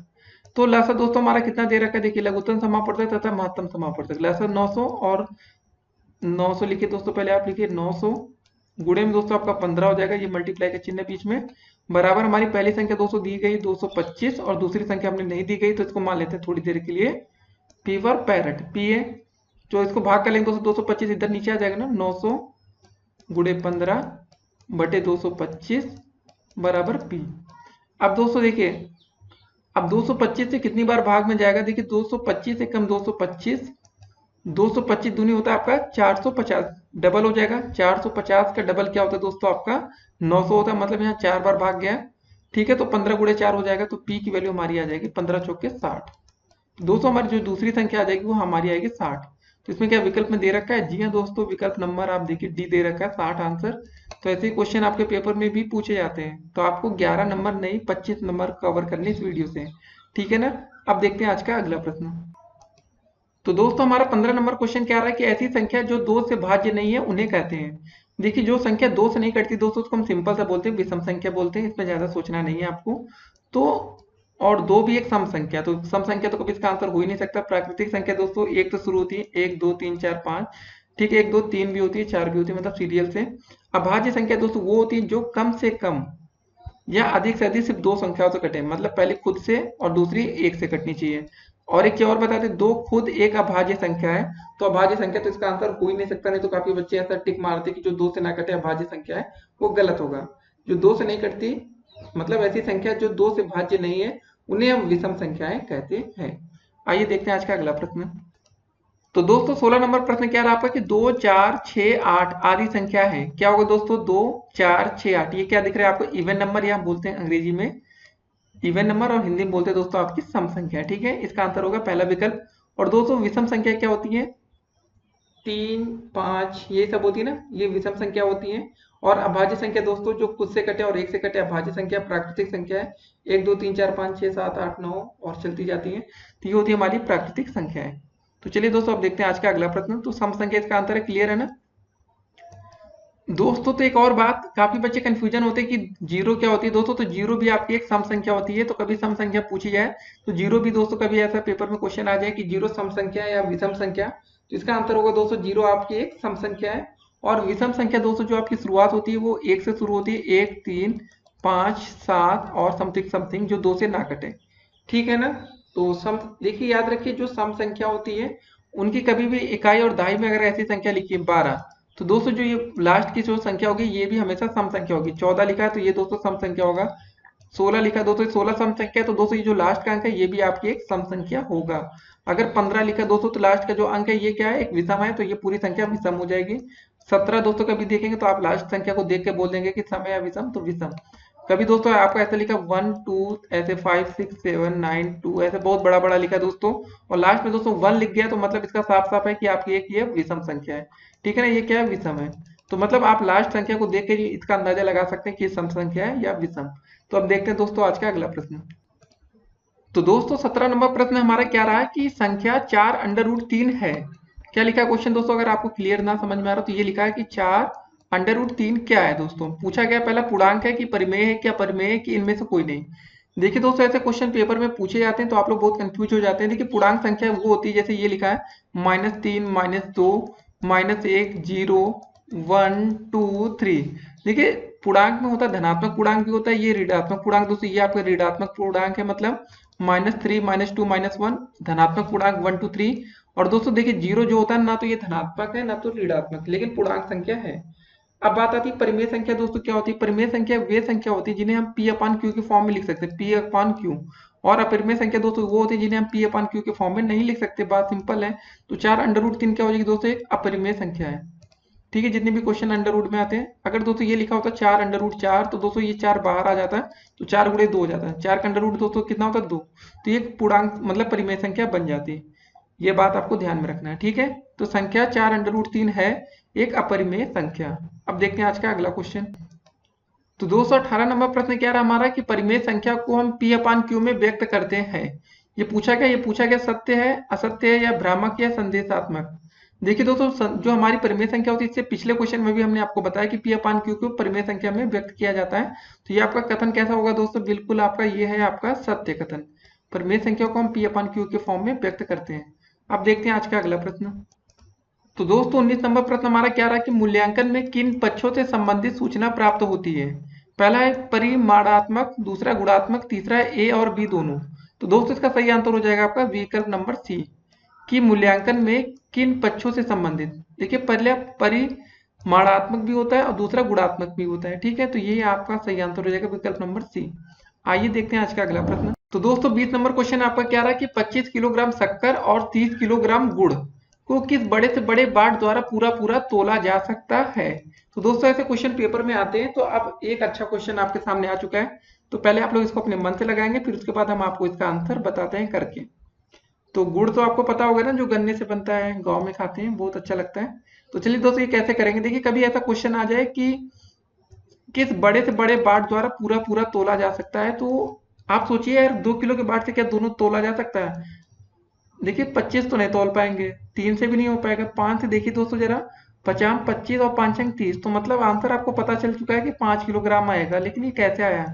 तो लसा दोस्तों हमारा कितना दे रखा है, देखिए लघुत्तम समापवर्तक तथा महत्तम समापवर्तक। लसा 900 और 900 लिखिए दोस्तों, पहले आप लिखिए 900 गुणे में दोस्तों आपका 15 हो जाएगा, ये मल्टीप्लाई का चिन्ह बीच में, बराबर हमारी पहली संख्या 200 दी गई 225 और दूसरी संख्या हमने नहीं दी गई, तो इसको मान लेते हैं थोड़ी देर के लिए पी फॉर पैरट, पी है। जो इसको भाग कर लेंगे दोस्तों 225 इधर नीचे आ जाएगा ना, 900 गुणे 15 बटे 225 बराबर पी। अब दोस्तों देखिए, अब 225 से कितनी बार भाग में जाएगा, देखिए 225 से कम 225, 225 दूनी होता है आपका 450, डबल हो जाएगा। 450 का डबल क्या होता है दोस्तों आपका 900 होता है, मतलब यहाँ 4 बार भाग गया। ठीक है, तो 15 गुणे 4 हो जाएगा, तो पी की वैल्यू हमारी आ जाएगी 15 चौके 60। दोस्तों हमारी जो दूसरी संख्या आ जाएगी वो हमारी आएगी 60। तो इसमें क्या विकल्प में दे रखा है, जी हाँ दोस्तों, विकल्प नंबर आप देखिए डी दे रखा है 60 आंसर। तो ऐसे क्वेश्चन आपके पेपर में भी पूछे जाते हैं, तो आपको 11 नंबर नहीं 25 नंबर कवर करने इस वीडियो से। ठीक है ना, अब देखते हैं आज का अगला प्रश्न। तो दोस्तों हमारा 15 नंबर क्वेश्चन क्या आ रहा है कि ऐसी संख्या जो 2 से भाज्य नहीं है उन्हें कहते हैं। देखिए जो संख्या 2 से नहीं कटती दोस्तों उसको हम सिंपल सा बोलते हैं, विषम संख्या बोलते हैं, इसमें ज्यादा सोचना नहीं है आपको। तो और 2 भी एक सम संख्या, तो सम संख्या तो कभी इसका आंसर हो ही नहीं सकता। प्राकृतिक संख्या दोस्तों 1 तो शुरू होती है, 1 2 3 4 5, ठीक है, 1 2 3 भी होती है, 4 भी होती है, मतलब सीरियल से। अभाज्य संख्या दोस्तों वो होती है जो कम से कम या अधिक से अधिक सिर्फ दो संख्याओं से कटे, मतलब पहले खुद से और दूसरी एक से कटनी चाहिए। और एक क्या और बताते, दो खुद एक अभाज्य संख्या है, तो अभाज्य संख्या तो इसका आंसर हो ही नहीं सकता, नहीं तो काफी बच्चे ऐसा टिक मारते कि जो दो से ना कटे अभाज्य संख्या है, वो गलत होगा। जो दो से नहीं कटती, मतलब ऐसी संख्या जो दो से भाज्य नहीं है, उन्हें हम विषम संख्याएं कहते हैं। आइए देखते हैं आज का अगला प्रश्न। तो दोस्तों 16 नंबर प्रश्न क्या रहा आपका कि 2, 4, 6, 8 आदि संख्या है। क्या होगा दोस्तों, 2, 4, 6, 8, ये क्या दिख रहा है आपको, इवन नंबर, या हम बोलते हैं अंग्रेजी में इवन नंबर और हिंदी में बोलते हैं दोस्तों आपकी सम संख्या। ठीक है, इसका आंसर होगा पहला विकल्प। और दोस्तों विषम संख्या क्या होती है, 3, 5 ये सब होती है ना, ये विषम संख्या होती है। और अभाज्य संख्या दोस्तों जो खुद से कटे और एक से कटे अभाज्य संख्या प्राकृतिक संख्या है, 1, 2, 3, 4, 5, 6, 7, 8, 9 और चलती जाती है, तो ये होती है हमारी प्राकृतिक संख्या है। तो चलिए दोस्तों अब देखते हैं आज का अगला प्रश्न। तो सम संख्या इसका आंसर है, क्लियर है ना दोस्तों। तो एक और बात, काफी बच्चे कंफ्यूजन होते हैं कि जीरो क्या होती है दोस्तों। तो जीरो भी आपकी एक सम संख्या होती है, तो कभी सम संख्या पूछी जाए तो जीरो भी दोस्तों कभी ऐसा पेपर में क्वेश्चन आ जाए कि जीरो सम संख्या है या विषम संख्या, तो इसका आंसर होगा दोस्तों जीरो आपकी एक सम संख्या है। और विषम संख्या दोस्तों जो आपकी शुरुआत होती है वो एक से शुरू होती है, 1, 3, 5, 7 और समथिंग समथिंग, जो दो से ना कटे। ठीक है ना। तो सम देखिए, याद रखिए जो सम संख्या होती है उनकी कभी भी इकाई और दहाई में अगर ऐसी संख्या लिखी है 12, तो दोस्तों जो ये लास्ट की जो संख्या होगी ये भी हमेशा सम संख्या होगी। 14 लिखा है तो ये दोस्तों सम संख्या होगा, 16 लिखा है दोस्तों 16 सम संख्या है, तो दोस्तों ये जो लास्ट का अंक है ये भी आपकी एक सम संख्या होगा। अगर 15 लिखा है दोस्तों तो लास्ट का जो अंक है ये क्या है, एक विषम है, तो ये पूरी संख्या विषम हो जाएगी। 17 दोस्तों कभी देखेंगे तो आप लास्ट संख्या को देख के बोल देंगे कि सम है या विषम, तो विषम। कभी दोस्तों आपको ऐसा लिखा 1, 2 ऐसे 5, 6, 7, 9, 2 ऐसे बहुत बड़ा बड़ा लिखा दोस्तों, और लास्ट में दोस्तों 1 लिख गया, तो मतलब इसका साफ साफ है कि आपकी एक ये विषम संख्या है। ठीक है ना, ये क्या है, विषम है। तो मतलब आप लास्ट संख्या को देख के इसका अंदाजा लगा सकते हैं कि ये सम संख्या है या विषम। तो अब देखते हैं दोस्तों आज का अगला प्रश्न। तो दोस्तों 17 नंबर प्रश्न हमारा क्या रहा है कि संख्या 4 अंडर रूट 3 है। क्या लिखा है क्वेश्चन दोस्तों, अगर आपको क्लियर ना समझ में आ रहा तो ये लिखा है कि 4 अंडर रूट 3 क्या है दोस्तों। पूछा गया पहला पूर्णांक है कि परिमेय है, क्या परिमेय है कि इनमें से कोई नहीं। देखिए दोस्तों ऐसे क्वेश्चन पेपर में पूछे जाते हैं तो आप लोग बहुत कंफ्यूज हो जाते हैं। देखिए पूर्णांक संख्या वो होती है जैसे ये लिखा है -3, -2, -1, 0, 1, 2, 3। देखिए पूर्णांक में होता है धनात्मक पूर्णांक भी होता है, ये ऋणात्मक पूर्णांक दोस्तों, ये आपका ऋणात्मक पूर्णांक है, मतलब -3, -2, -1 धनात्मक पूर्णांक 1, 2, 3। और दोस्तों देखिए जीरो जो होता है ना तो ये धनात्मक है ना तो ऋणात्मक, लेकिन पूर्णांक संख्या है। अब बात आती है परिमेय संख्या दोस्तों, क्या होती है परिमेय संख्या, वे संख्या होती है जिन्हें हम पी अपान क्यू के फॉर्म में लिख सकते हैं, पी अपान क्यू। और अपरिमेय संख्या दोस्तों वो होती है जिन्हें हम पी अपान क्यू के फॉर्म में नहीं लिख सकते, बात सिंपल है। तो 4 अंडर रूट 3 क्या हो जाएगी दोस्तों, एक अपरिमेय संख्या है। ठीक है, जितने भी क्वेश्चन अंडर रूट में आते हैं, अगर दोस्तों ये लिखा होता है 4 अंडर रूट 4, तो दोस्तों ये 4 बाहर आ जाता है, तो 4 गुणे 2 हो जाता है, 4 का अंडर रूट दोस्तों कितना होता है 2, तो ये पूर्णांक मतलब परिमेय संख्या बन जाती है। ये बात आपको ध्यान में रखना है। ठीक है, तो संख्या 4 अंडर रूट 3 है एक अपरिमेय संख्या। अब देखते हैं आज का अगला क्वेश्चन। तो 218 नंबर प्रश्न क्या रहा हमारा कि परिमेय संख्या को हम पी अपान क्यू में व्यक्त करते हैं। ये पूछा गया सत्य है, असत्य है, या भ्रामक या संदेशात्मक। देखिए दोस्तों जो हमारी परिमेय संख्या होती है, इससे पिछले क्वेश्चन में भी हमने आपको बताया कि पी अपान क्यू को परिमेय संख्या में व्यक्त किया जाता है। तो ये आपका कथन कैसा होगा दोस्तों, बिल्कुल आपका ये है आपका सत्य कथन। परिमेय संख्या को हम पी अपान क्यू के फॉर्म में व्यक्त करते हैं। अब देखते हैं आज का अगला प्रश्न। तो दोस्तों 19 नंबर प्रश्न हमारा क्या रहा कि मूल्यांकन में किन पक्षों से संबंधित सूचना प्राप्त होती है। पहला है परिमाणात्मक, दूसरा गुणात्मक, तीसरा है ए और बी दोनों। तो दोस्तों इसका सही आंसर हो जाएगा आपका विकल्प नंबर सी, कि मूल्यांकन में किन पक्षों से संबंधित। देखिए पहले परिमाणात्मक भी होता है और दूसरा गुणात्मक भी होता है। ठीक है, तो ये आपका सही आंसर हो जाएगा विकल्प नंबर सी। आइए देखते हैं आज का अगला प्रश्न। तो दोस्तों 20 नंबर क्वेश्चन आपका क्या रहा कि 25 किलोग्राम शक्कर और 30 किलोग्राम गुड़ को किस बड़े से बड़े बाट द्वारा पूरा पूरा तोला जा सकता है। तो दोस्तों ऐसे क्वेश्चन पेपर में आते हैं, तो अब एक अच्छा क्वेश्चन आपके सामने आ चुका है, तो पहले आप लोग इसको अपने मन से लगाएंगे, फिर उसके बाद हम आपको इसका आंसर बताते हैं करके। तो गुड़ तो आपको पता होगा ना, जो गन्ने से बनता है, गाँव में खाते हैं, बहुत अच्छा लगता है। तो चलिए दोस्तों ये कैसे करेंगे, देखिए कभी ऐसा क्वेश्चन आ जाए कि किस बड़े से बड़े बाट द्वारा पूरा पूरा तोला जा सकता है, तो आप सोचिए यार 2 किलो के बाट से क्या दोनों तोला जा सकता है। देखिए 25 तो नहीं तोल पाएंगे, 3 से भी नहीं हो पाएगा, 5 से देखिए दोस्तों जरा, 50, 25 और 5 30, तो मतलब आंसर आपको पता चल चुका है कि 5 किलोग्राम आएगा। लेकिन ये कैसे आया,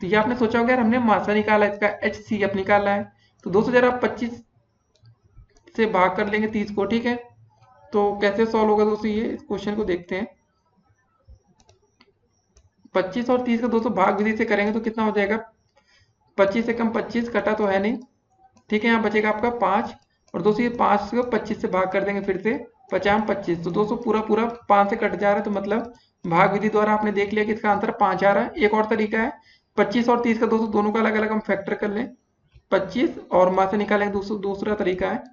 तो ये आपने सोचा होगा यार हमने मात्रा निकाला, इसका HCF निकाला है। तो दोस्तों जरा 25 से भाग कर लेंगे 30 को। ठीक है, तो कैसे सॉल्व होगा दोस्तों, ये इस क्वेश्चन को देखते हैं। 25 और 30 का दोस्तों भाग विधि से करेंगे तो कितना हो जाएगा, 25 से कम 25 कटा तो है नहीं, ठीक है। यहाँ बचेगा आपका 5, और दोस्तों ये 5 को 25 से भाग कर देंगे फिर से, 50 25, तो दोस्तों पूरा पूरा 5 से कट जा रहा है, तो मतलब भाग विधि द्वारा आपने देख लिया कि इसका आंसर 5 आ रहा है। एक और तरीका है, 25 और 30 का दोस्तों दोनों का अलग अलग हम फैक्टर कर लें, 25 और माँ से निकालेंगे। दूसरा तरीका है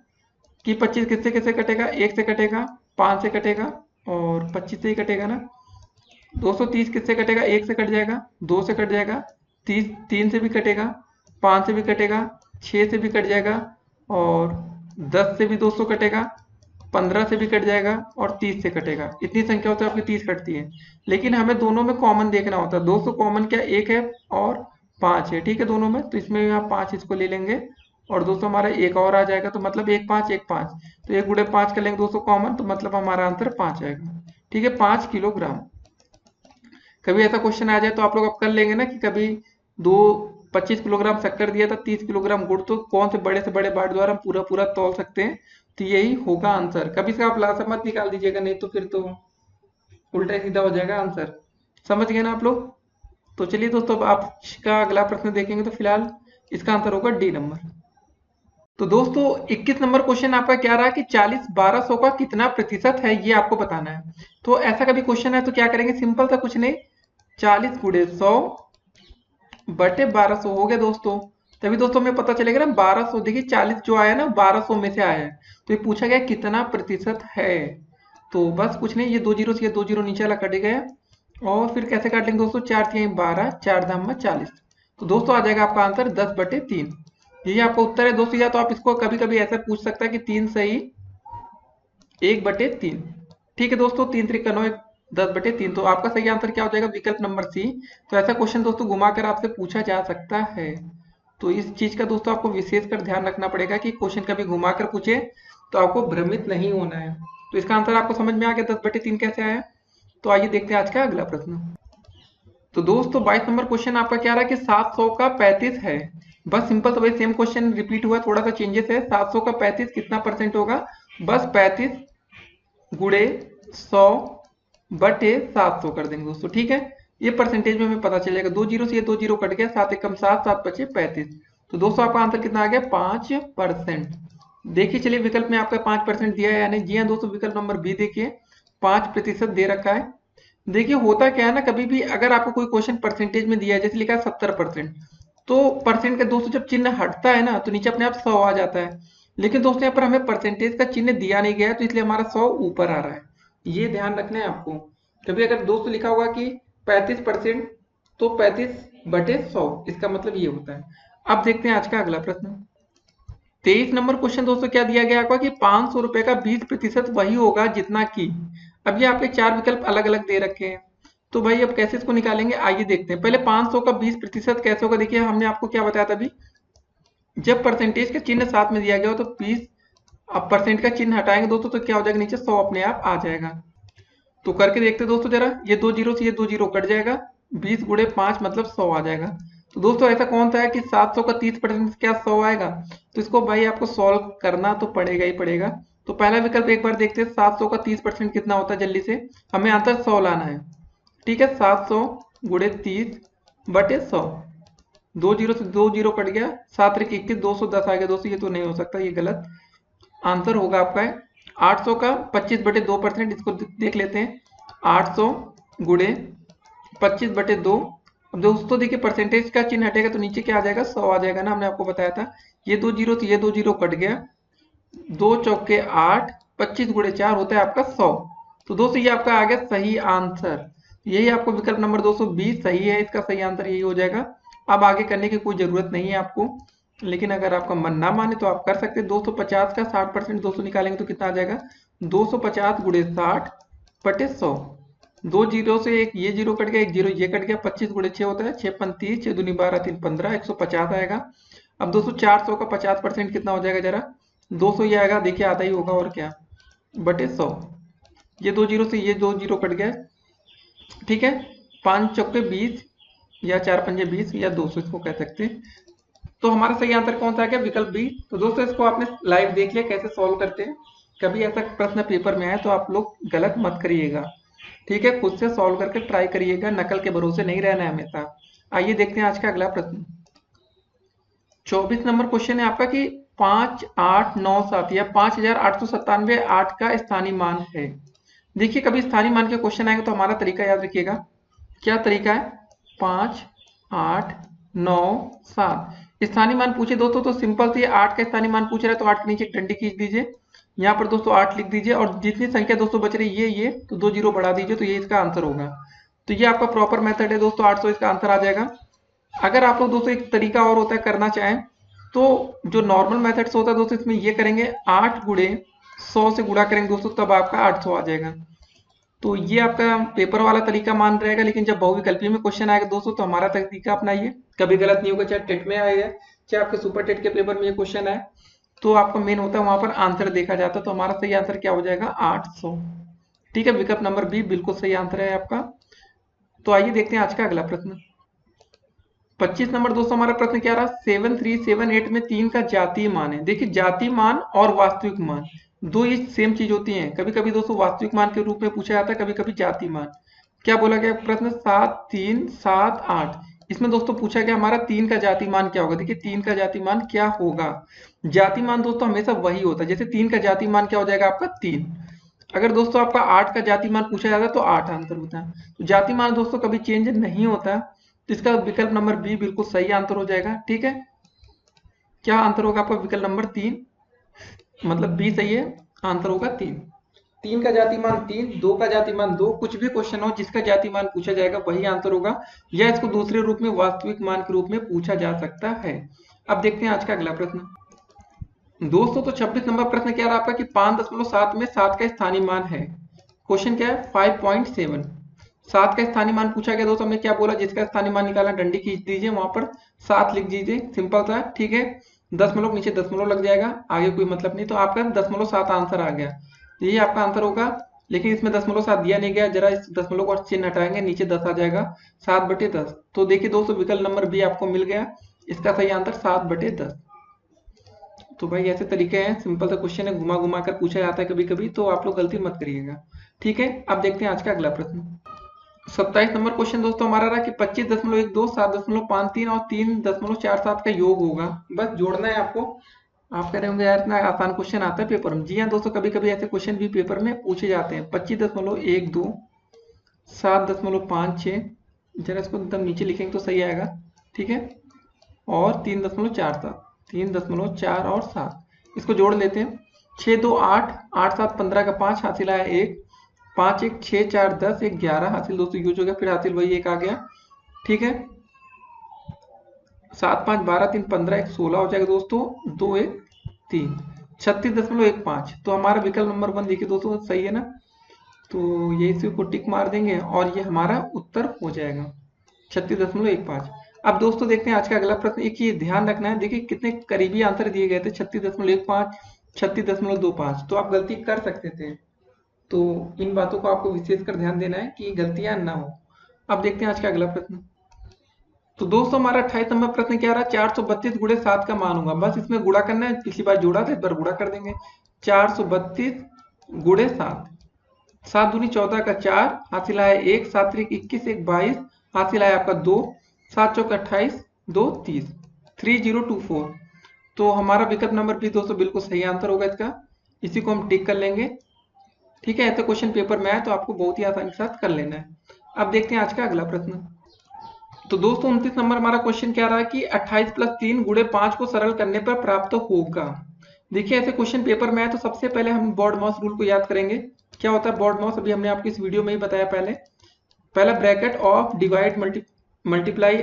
कि 25 किससे किससे कटेगा, 1 से कटेगा, 5 से कटेगा और 25 से ही कटेगा ना। 230 किससे कटेगा, 1 से कट जाएगा, 2 से कट जाएगा, 30 3 से भी कटेगा, 5 से भी कटेगा, 6 से भी कट जाएगा और 10 से भी 200 कटेगा, 15 से भी कट जाएगा और 30 से कटेगा। इतनी संख्या होती है आपकी 30 कटती है, लेकिन हमें दोनों में कॉमन देखना होता है। 200 कॉमन क्या, 1 है और 5 है, ठीक है दोनों में, तो इसमें आप 5 इसको ले लेंगे और दोस्तों हमारा एक और आ जाएगा, तो मतलब 1 5 1 5, तो 1 गुणे 5 कर लेंगे दोस्तों कॉमन, तो मतलब हमारा आंसर 5 आएगा, ठीक है, 5 किलोग्राम। कभी ऐसा क्वेश्चन आ जाए तो आप लोग अब कर लेंगे ना कि कभी दो 25 किलोग्राम शक्कर दिया था, 30 किलोग्राम गुड़, तो कौन से बड़े बाट द्वारा हम पूरा पूरा तौल सकते हैं, तो यही होगा आंसर। कभी से आप लासा मत निकाल दीजिएगा, नहीं तो फिर तो उल्टा ही सीधा हो जाएगा आंसर। समझ गए ना आप लोग। तो चलिए दोस्तों अब आपका अगला प्रश्न देखेंगे, तो फिलहाल इसका आंसर होगा डी नंबर। तो दोस्तों 21 नंबर क्वेश्चन आपका क्या रहा कि 40 1200 का कितना प्रतिशत है, ये आपको बताना है। तो ऐसा कभी क्वेश्चन है तो क्या करेंगे, सिंपल था, कुछ नहीं, 40 गुणे 100 बटे 1200 हो गया दोस्तों। तभी दोस्तों हमें पता चलेगा ना 1200, देखिए 40 जो आया ना 1200 में से आया है, तो ये पूछा गया कितना प्रतिशत है। तो बस कुछ नहीं, ये 2 जीरो से ये 2 जीरो नीचे वाला कट गया, और फिर कैसे काट लेंगे दोस्तों, 4 3 12, 4 दाम में 40, तो दोस्तों आ जाएगा आपका आंसर 10/3। यही आपका उत्तर है दोस्तों। या तो आप इसको कभी कभी ऐसा पूछ सकता है कि 3 सही 1/3, ठीक है दोस्तों, 3 त्रिक 9 10/3, तो आपका सही आंसर क्या हो जाएगा, विकल्प नंबर सी। तो ऐसा क्वेश्चन दोस्तों घुमाकर आपसे पूछा जा सकता है, तो इस चीज का दोस्तों आपको विशेषकर ध्यान रखना पड़ेगा कि क्वेश्चन कभी घुमाकर पूछे तो आपको भ्रमित नहीं होना है। तो इसका आंसर आपको समझ में आ गया 10/3 कैसे आया। तो आइए देखते हैं आज का अगला प्रश्न। तो दोस्तों 22 नंबर क्वेश्चन आपका क्या रहा है कि 700 का 35 है। बस सिंपल तो वही सेम क्वेश्चन रिपीट हुआ, थोड़ा सा चेंजेस है। 700 का 35 कितना परसेंट होगा, बस 35 गुणे 100 बटे 700 कर देंगे दोस्तों, ठीक है। ये परसेंटेज में हमें पता चलेगा, 2 जीरो से ये 2 जीरो कट गया, 7 एकम 7 7 बचे 35, तो दोस्तों आपका आंसर कितना आ गया, 5%। देखिए चलिए विकल्प में आपका 5% दिया है या नहीं। जी हाँ दोस्तों, विकल्प नंबर बी देखिए 5% दे रखा है। देखिए होता क्या है ना, कभी भी अगर आपको कोई क्वेश्चन परसेंटेज में दिया है, जैसे लिखा है 70%, तो परसेंट का दोस्तों जब चिन्ह हटता है ना तो नीचे अपने आप 100 आ जाता है। लेकिन दोस्तों यहाँ पर हमें परसेंटेज का चिन्ह दिया नहीं गया है, तो इसलिए हमारा 100 ऊपर आ रहा है, ये ध्यान रखना है आपको। कभी अगर दोस्तों लिखा होगा कि 35%, तो 35/100, इसका मतलब ये होता है। अब देखते हैं आज का अगला प्रश्न। 23 नंबर क्वेश्चन दोस्तों क्या दिया गया आपका कि 500 रुपए का 20% वही होगा जितना कि। अब ये आपके 4 विकल्प अलग अलग दे रखे हैं, तो भाई अब कैसे इसको निकालेंगे, आइए देखते हैं। पहले 500 का 20% कैसे होगा, देखिए हमने आपको क्या बताया था अभी, जब परसेंटेज का चिन्ह साथ में दिया गया हो तो 20, अब परसेंट का चिन्ह हटाएंगे दोस्तों तो क्या हो जाएगा, नीचे 100 अपने आप आ जाएगा। तो करके देखते दोस्तों जरा, ये 2 जीरो से ये 2 जीरो कट जाएगा, 20 गुणे 5 मतलब 100 आ जाएगा। तो दोस्तों ऐसा कौन सा है कि 700 का 30% क्या 100 आएगा, तो इसको भाई आपको सॉल्व करना तो पड़ेगा ही पड़ेगा। तो पहला विकल्प एक बार देखते हैं, 700 का 30% कितना होता है, जल्दी से हमें आंसर 100 लाना है, ठीक है। 700 गुणे 30/100, 2 जीरो से 2 जीरो कट गया, 7 3 21, 210 आ गया दोस्तों, ये तो नहीं हो सकता, ये गलत आंसर होगा आपका है। 800 का 25/2%, इसको देख लेते हैं, 800 गुणे 25/2। अब दोस्तों देखिए परसेंटेज का चिन्ह हटेगा तो नीचे क्या आ जाएगा, 100 आ जाएगा ना, हमने आपको बताया था। ये 2 जीरो तो ये 2 जीरो कट गया, 2 चौके 8, 25 गुणे 4 होता है आपका 100। तो दोस्तों ये आपका आ गया सही आंसर, यही आपको विकल्प नंबर 220 सही है, इसका सही आंसर यही हो जाएगा। अब आगे करने की कोई जरूरत नहीं है आपको, लेकिन अगर आपका मन ना माने तो आप कर सकते हैं। 250 का 60% 200 निकालेंगे तो कितना आ जाएगा, 250 गुणे 60/100। 2 जीरो से एक ये जीरो कट गया, एक जीरो ये कट गया, 25 गुणे 6 होता है 6 5 30, 6 दूनी 12 3 15, 150 आएगा। अब दोस्तों 400 का 50% कितना हो जाएगा, जरा 200 ही आएगा, देखिए आता ही होगा और क्या, बटे 100। ये 2 जीरो से ये 2 जीरो कट गया, ठीक है, 5 चौके 20 या 4 पंजे 20 या 200 इसको कह सकते हैं। तो हमारा सही आंसर कौन सा आ गया, विकल्प बी। तो दोस्तों इसको आपने लाइव देख लिया कैसे सॉल्व करते हैं, कभी ऐसा प्रश्न पेपर में आए तो आप लोग गलत मत करिएगा। ठीक है, खुद से सॉल्व करके ट्राई करिएगा, नकल के भरोसे नहीं रहना है हमेशा। आइए देखते हैं आज का अगला प्रश्न। 24 नंबर क्वेश्चन है आपका कि 5897 या 5897 8 का स्थानीय मान है। देखिए, कभी स्थानीय मान के क्वेश्चन आएंगे तो हमारा तरीका याद रखिएगा। क्या तरीका है? 5 8 9 7 स्थानीय मान पूछे दोस्तों तो सिंपल से 8 का स्थानीय मान पूछ रहा है तो 8 के नीचे एक डंडी खींच दीजिए, यहाँ पर दोस्तों 8 लिख दीजिए और जितनी संख्या दोस्तों बच रही है ये तो 2 जीरो बढ़ा दीजिए, तो ये इसका आंसर होगा। तो ये आपका प्रॉपर मेथड है दोस्तों, 800 इसका आंसर आ जाएगा। अगर आप लोग दोस्तों एक तरीका और होता है करना चाहें तो जो नॉर्मल मेथड्स होता है दोस्तों इसमें ये करेंगे 8 गुणे 100 से गुणा करेंगे दोस्तों, तब आपका 800 आ जाएगा। तो ये आपका पेपर वाला तरीका मान रहेगा, लेकिन जब बहुविकल्पी में क्वेश्चन आएगा दोस्तों तो हमारा तरीका अपनाइए, कभी गलत नहीं होगा। चाहे टेट में आएगा चाहे आपके सुपर टेट के पेपर में ये क्वेश्चन आए तो आपका मेन होता है वहां पर आंसर देखा जाता है। तो हमारा सही आंसर क्या हो जाएगा? 800। ठीक है, विकल्प नंबर बी बिल्कुल सही आंसर है आपका। तो आइए देखते हैं आज का अगला प्रश्न। 25 नंबर दोस्तों हमारा प्रश्न क्या रहा? 7378 में 3 का जातीय मान है। देखिए, जातीय मान और वास्तविक मान दो ये सेम चीज होती हैं। कभी कभी दोस्तों वास्तविक मान के रूप में पूछा जाता है, कभी कभी जातीय मान। क्या बोला गया प्रश्न? 7 3 7 8। इसमें दोस्तों पूछा गया हमारा 3 का जातीय मान क्या होगा। देखिए, 3 का जातीय मान क्या होगा? जातीय मान दोस्तों हमेशा वही होता है, जैसे 3 का जातीय मान क्या हो जाएगा आपका? 3। अगर दोस्तों आपका 8 का जातीय मान पूछा जाता है तो 8 आंसर होता है। तो जातीय मान दोस्तों कभी चेंज नहीं होता, तो इसका विकल्प नंबर बी बिल्कुल सही आंसर हो जाएगा। ठीक है, क्या आंसर होगा आपका? विकल्प नंबर 3, मतलब बी सही है, आंसर होगा 3। 3 का जाति मान 3, 2 का जाति मान 2, कुछ भी क्वेश्चन हो जिसका जाति मान पूछा जाएगा वही आंसर होगा, या इसको दूसरे रूप में वास्तविक मान के रूप में पूछा जा सकता है। अब देखते हैं आज का अगला प्रश्न दोस्तों। तो 26 नंबर प्रश्न क्या रहा आपका कि 5.7 में 7 का स्थानीय मान है। क्वेश्चन क्या है? 5.7 7 का स्थानीय मान पूछा गया दोस्तों। हमने क्या बोला? जिसका स्थानीय मान निकाला डंडी खींच दीजिए, वहां पर 7 लिख दीजिए, सिंपल सा। ठीक है, दशमलव नीचे दशमलव लग जाएगा, आगे कोई मतलब नहीं। तो आपका 0.7 आंसर आ गया, यही आपका आंसर होगा। लेकिन इसमें 0.7 दिया नहीं गया, जरा इस दशमलव को चिन्ह हटाएंगे, नीचे 10 आ जाएगा, 7/10। तो देखिए दोस्तों, विकल्प नंबर बी आपको मिल गया, इसका सही आंसर 7/10। तो भाई ऐसे तरीके हैं, सिंपल सा क्वेश्चन है, घुमा घुमा कर पूछा जाता है कभी कभी, तो आप लोग गलती मत करिएगा। ठीक है, अब देखते हैं आज का अगला प्रश्न। 27 नंबर क्वेश्चन दोस्तों हमारा रहा कि 25.12 7.53 और 3.47 का योग होगा। बस जोड़ना है आपको। आप कह रहे होंगे यार इतना आसान क्वेश्चन आता है पेपर में। जी हाँ दोस्तों, कभी कभी ऐसे क्वेश्चन भी पेपर में पूछे जाते हैं। 25.12 7.56, जरा इसको एकदम नीचे लिखेंगे तो सही आएगा। ठीक है, और 3.47 3.4 और 7, इसको जोड़ लेते हैं। 6 2 8 8 7 15 का 5 हासिल आया 1, 5 1 6 4 10 1 11 हासिल दोस्तों यूज हो गया, फिर हासिल वही 1 आ गया। ठीक है, 7 5 12 3 15 1 16 हो जाएगा दोस्तों, 2 1 3 36.15। तो हमारा विकल्प नंबर 1 देखिए दोस्तों सही है ना, तो ये इसी को टिक मार देंगे और ये हमारा उत्तर हो जाएगा 36.15। अब दोस्तों देखते हैं आज का अगला प्रश्न। एक ये ध्यान रखना है, देखिए कितने करीबी आंसर दिए गए थे, 36.15 36.25। तो आप गलती कर सकते थे, तो इन बातों को आपको विशेषकर ध्यान देना है कि गलतियां ना हो। अब देखते हैं आज का अगला प्रश्न। तो दोस्तों हमारा 28 नंबर प्रश्न क्या रहा? 432 गुणे 7 का मान होगा। बस इसमें गुणा करना है, पिछली बार जोड़ा था इस बार गुणा कर देंगे। 432 गुणे 7, 7 दूनी 14 का 4 हासिल आया 1, 7 3 21 1 22 हासिल आया आपका 2, 7 चौक 28 2 30 3024। तो हमारा विकल्प नंबर बी दोस्तों बिल्कुल सही आंसर होगा इसका, इसी को हम टिक कर लेंगे। ठीक है, ऐसे क्वेश्चन पेपर में आए तो आपको बहुत ही आसानी के साथ कर लेना है। अब देखते हैं आज का अगला प्रश्न। तो दोस्तों 29 नंबर हमारा क्वेश्चन क्या रहा कि 28 + 3 गुणे 5 को सरल करने पर प्राप्त होगा। देखिए ऐसे क्वेश्चन पेपर में आए तो सबसे पहले हम बॉड मॉस रूल को याद करेंगे। क्या होता है बॉड मॉस? अभी हमने आपको इस वीडियो में ही बताया। पहला bracket of divide multiply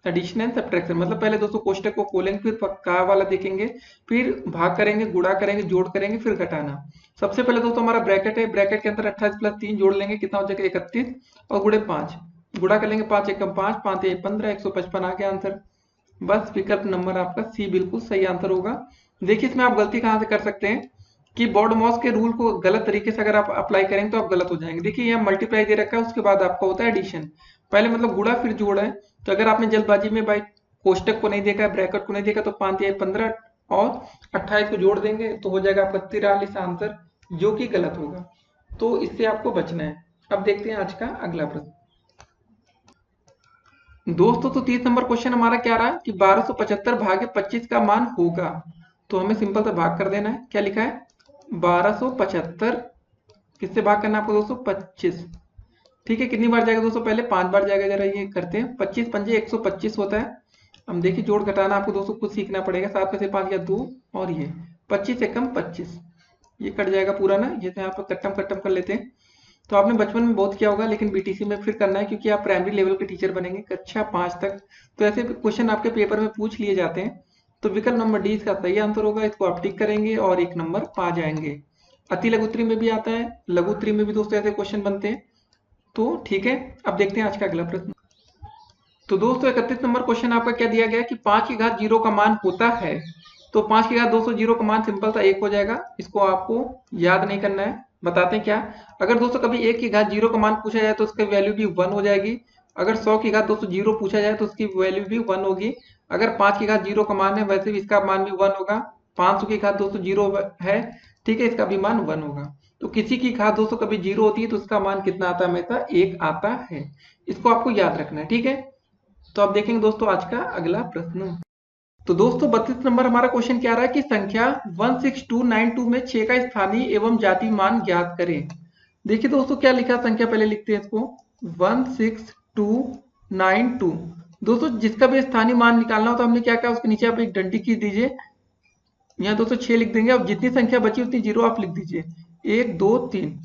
addition and subtraction, मतलब पहले दोस्तों कोष्टक को खोलेंगे, फिर पक्का वाला देखेंगे, फिर भाग करेंगे, गुणा करेंगे, जोड़ करेंगे, फिर घटाना। सबसे पहले दोस्तों हमारा ब्रैकेट है, ब्रैकेट के अंदर 28 + 3 जोड़ लेंगे, कितना हो जाएगा 31, और गुणे 5 गुणा कर लेंगे, 5 एकम 5 5 1 15 155 आ गया आंसर। बस विकल्प नंबर आपका सी बिल्कुल सही आंसर होगा। देखिए इसमें आप गलती कहाँ से कर सकते हैं कि बॉड मॉस के रूल को गलत तरीके से अगर आप अप्लाई करेंगे तो आप गलत हो जाएंगे। देखिए यहाँ मल्टीप्लाई दे रखा है, उसके बाद आपका होता है एडिशन, पहले मतलब गुणा फिर जोड़ है। तो अगर आपने जल्दबाजी में भाई कोष्टक को नहीं देखा है, ब्रैकेट को नहीं देखा, तो 5 या 15 और 28 को जोड़ देंगे तो हो जाएगा आपका 43 आंसर, जो कि गलत होगा। तो इससे आपको बचना है। अब देखते हैं आज का अगला प्रश्न। दोस्तों तो 30 नंबर क्वेश्चन हमारा क्या रहा कि 1275 भागे 25 का मान होगा। तो हमें सिंपल सा भाग कर देना है। क्या लिखा है? 1275 किससे भाग करना है आपको दोस्तों? 25। ठीक है, कितनी बार जाएगा दोस्तों? पहले 5 बार जाएगा। जरा ये करते हैं। 25 पंजे 125 होता है। हम देखिए जोड़ घटाना आपको दोस्तों खुद सीखना पड़ेगा। 7 में से 5 या 2 और ये 25 एकम 25, ये कट जाएगा पूरा ना। ये तो यहाँ पर कट्टम कट्टम कर लेते हैं। तो आपने बचपन में बहुत किया होगा, लेकिन बीटीसी में फिर करना है क्योंकि आप प्राइमरी लेवल के टीचर बनेंगे कक्षा 5 तक। तो ऐसे क्वेश्चन आपके पेपर में पूछ लिए जाते हैं। तो विकल्प नंबर डी इसका सही आंसर होगा। इसको आप टिक करेंगे और 1 नंबर पा जाएंगे। अति लघुत्तरी में भी आता है, लघुत्तरी में भी दोस्तों ऐसे क्वेश्चन बनते हैं। तो ठीक है, अब देखते हैं आज का अगला प्रश्न। तो दोस्तों 31 नंबर क्वेश्चन आपका क्या दिया गया है कि 5 की घात 0 का मान होता है। तो 5 की घात दोस्तों 0 का मान सिंपल सा 1 हो जाएगा। इसको आपको याद नहीं करना है। बताते हैं क्या। अगर दोस्तों कभी 1 की घात 0 का मान पूछा जाए तो उसकी वैल्यू भी 1 हो जाएगी। अगर 100 की घात दोस्तों 0 पूछा जाए तो उसकी वैल्यू भी 1 होगी। अगर 5 की घात 0 का मान है, वैसे भी इसका मान भी 1 होगा। 500 की घात दोस्तों 0 है, ठीक है, इसका भी मान 1 होगा। तो किसी की घात दोस्तों कभी 0 होती है तो उसका मान कितना आता है? हमेशा 1 आता है। इसको आपको याद रखना है, ठीक है। तो अब देखेंगे दोस्तों आज का अगला प्रश्न। तो दोस्तों 32 नंबर हमारा क्वेश्चन क्या रहा है कि संख्या 16292 में 6 का स्थानीय एवं जाति मान ज्ञात करें। देखिए दोस्तों क्या लिखा है संख्या, पहले लिखते हैं इसको। 16292 दोस्तों जिसका भी स्थानीय मान निकालना हो तो हमने क्या कहा, उसके नीचे आप एक डंडी खींच दीजिए। यहाँ दोस्तों 6 लिख देंगे। अब जितनी संख्या बची उतनी जीरो आप लिख दीजिए। 1 2 3।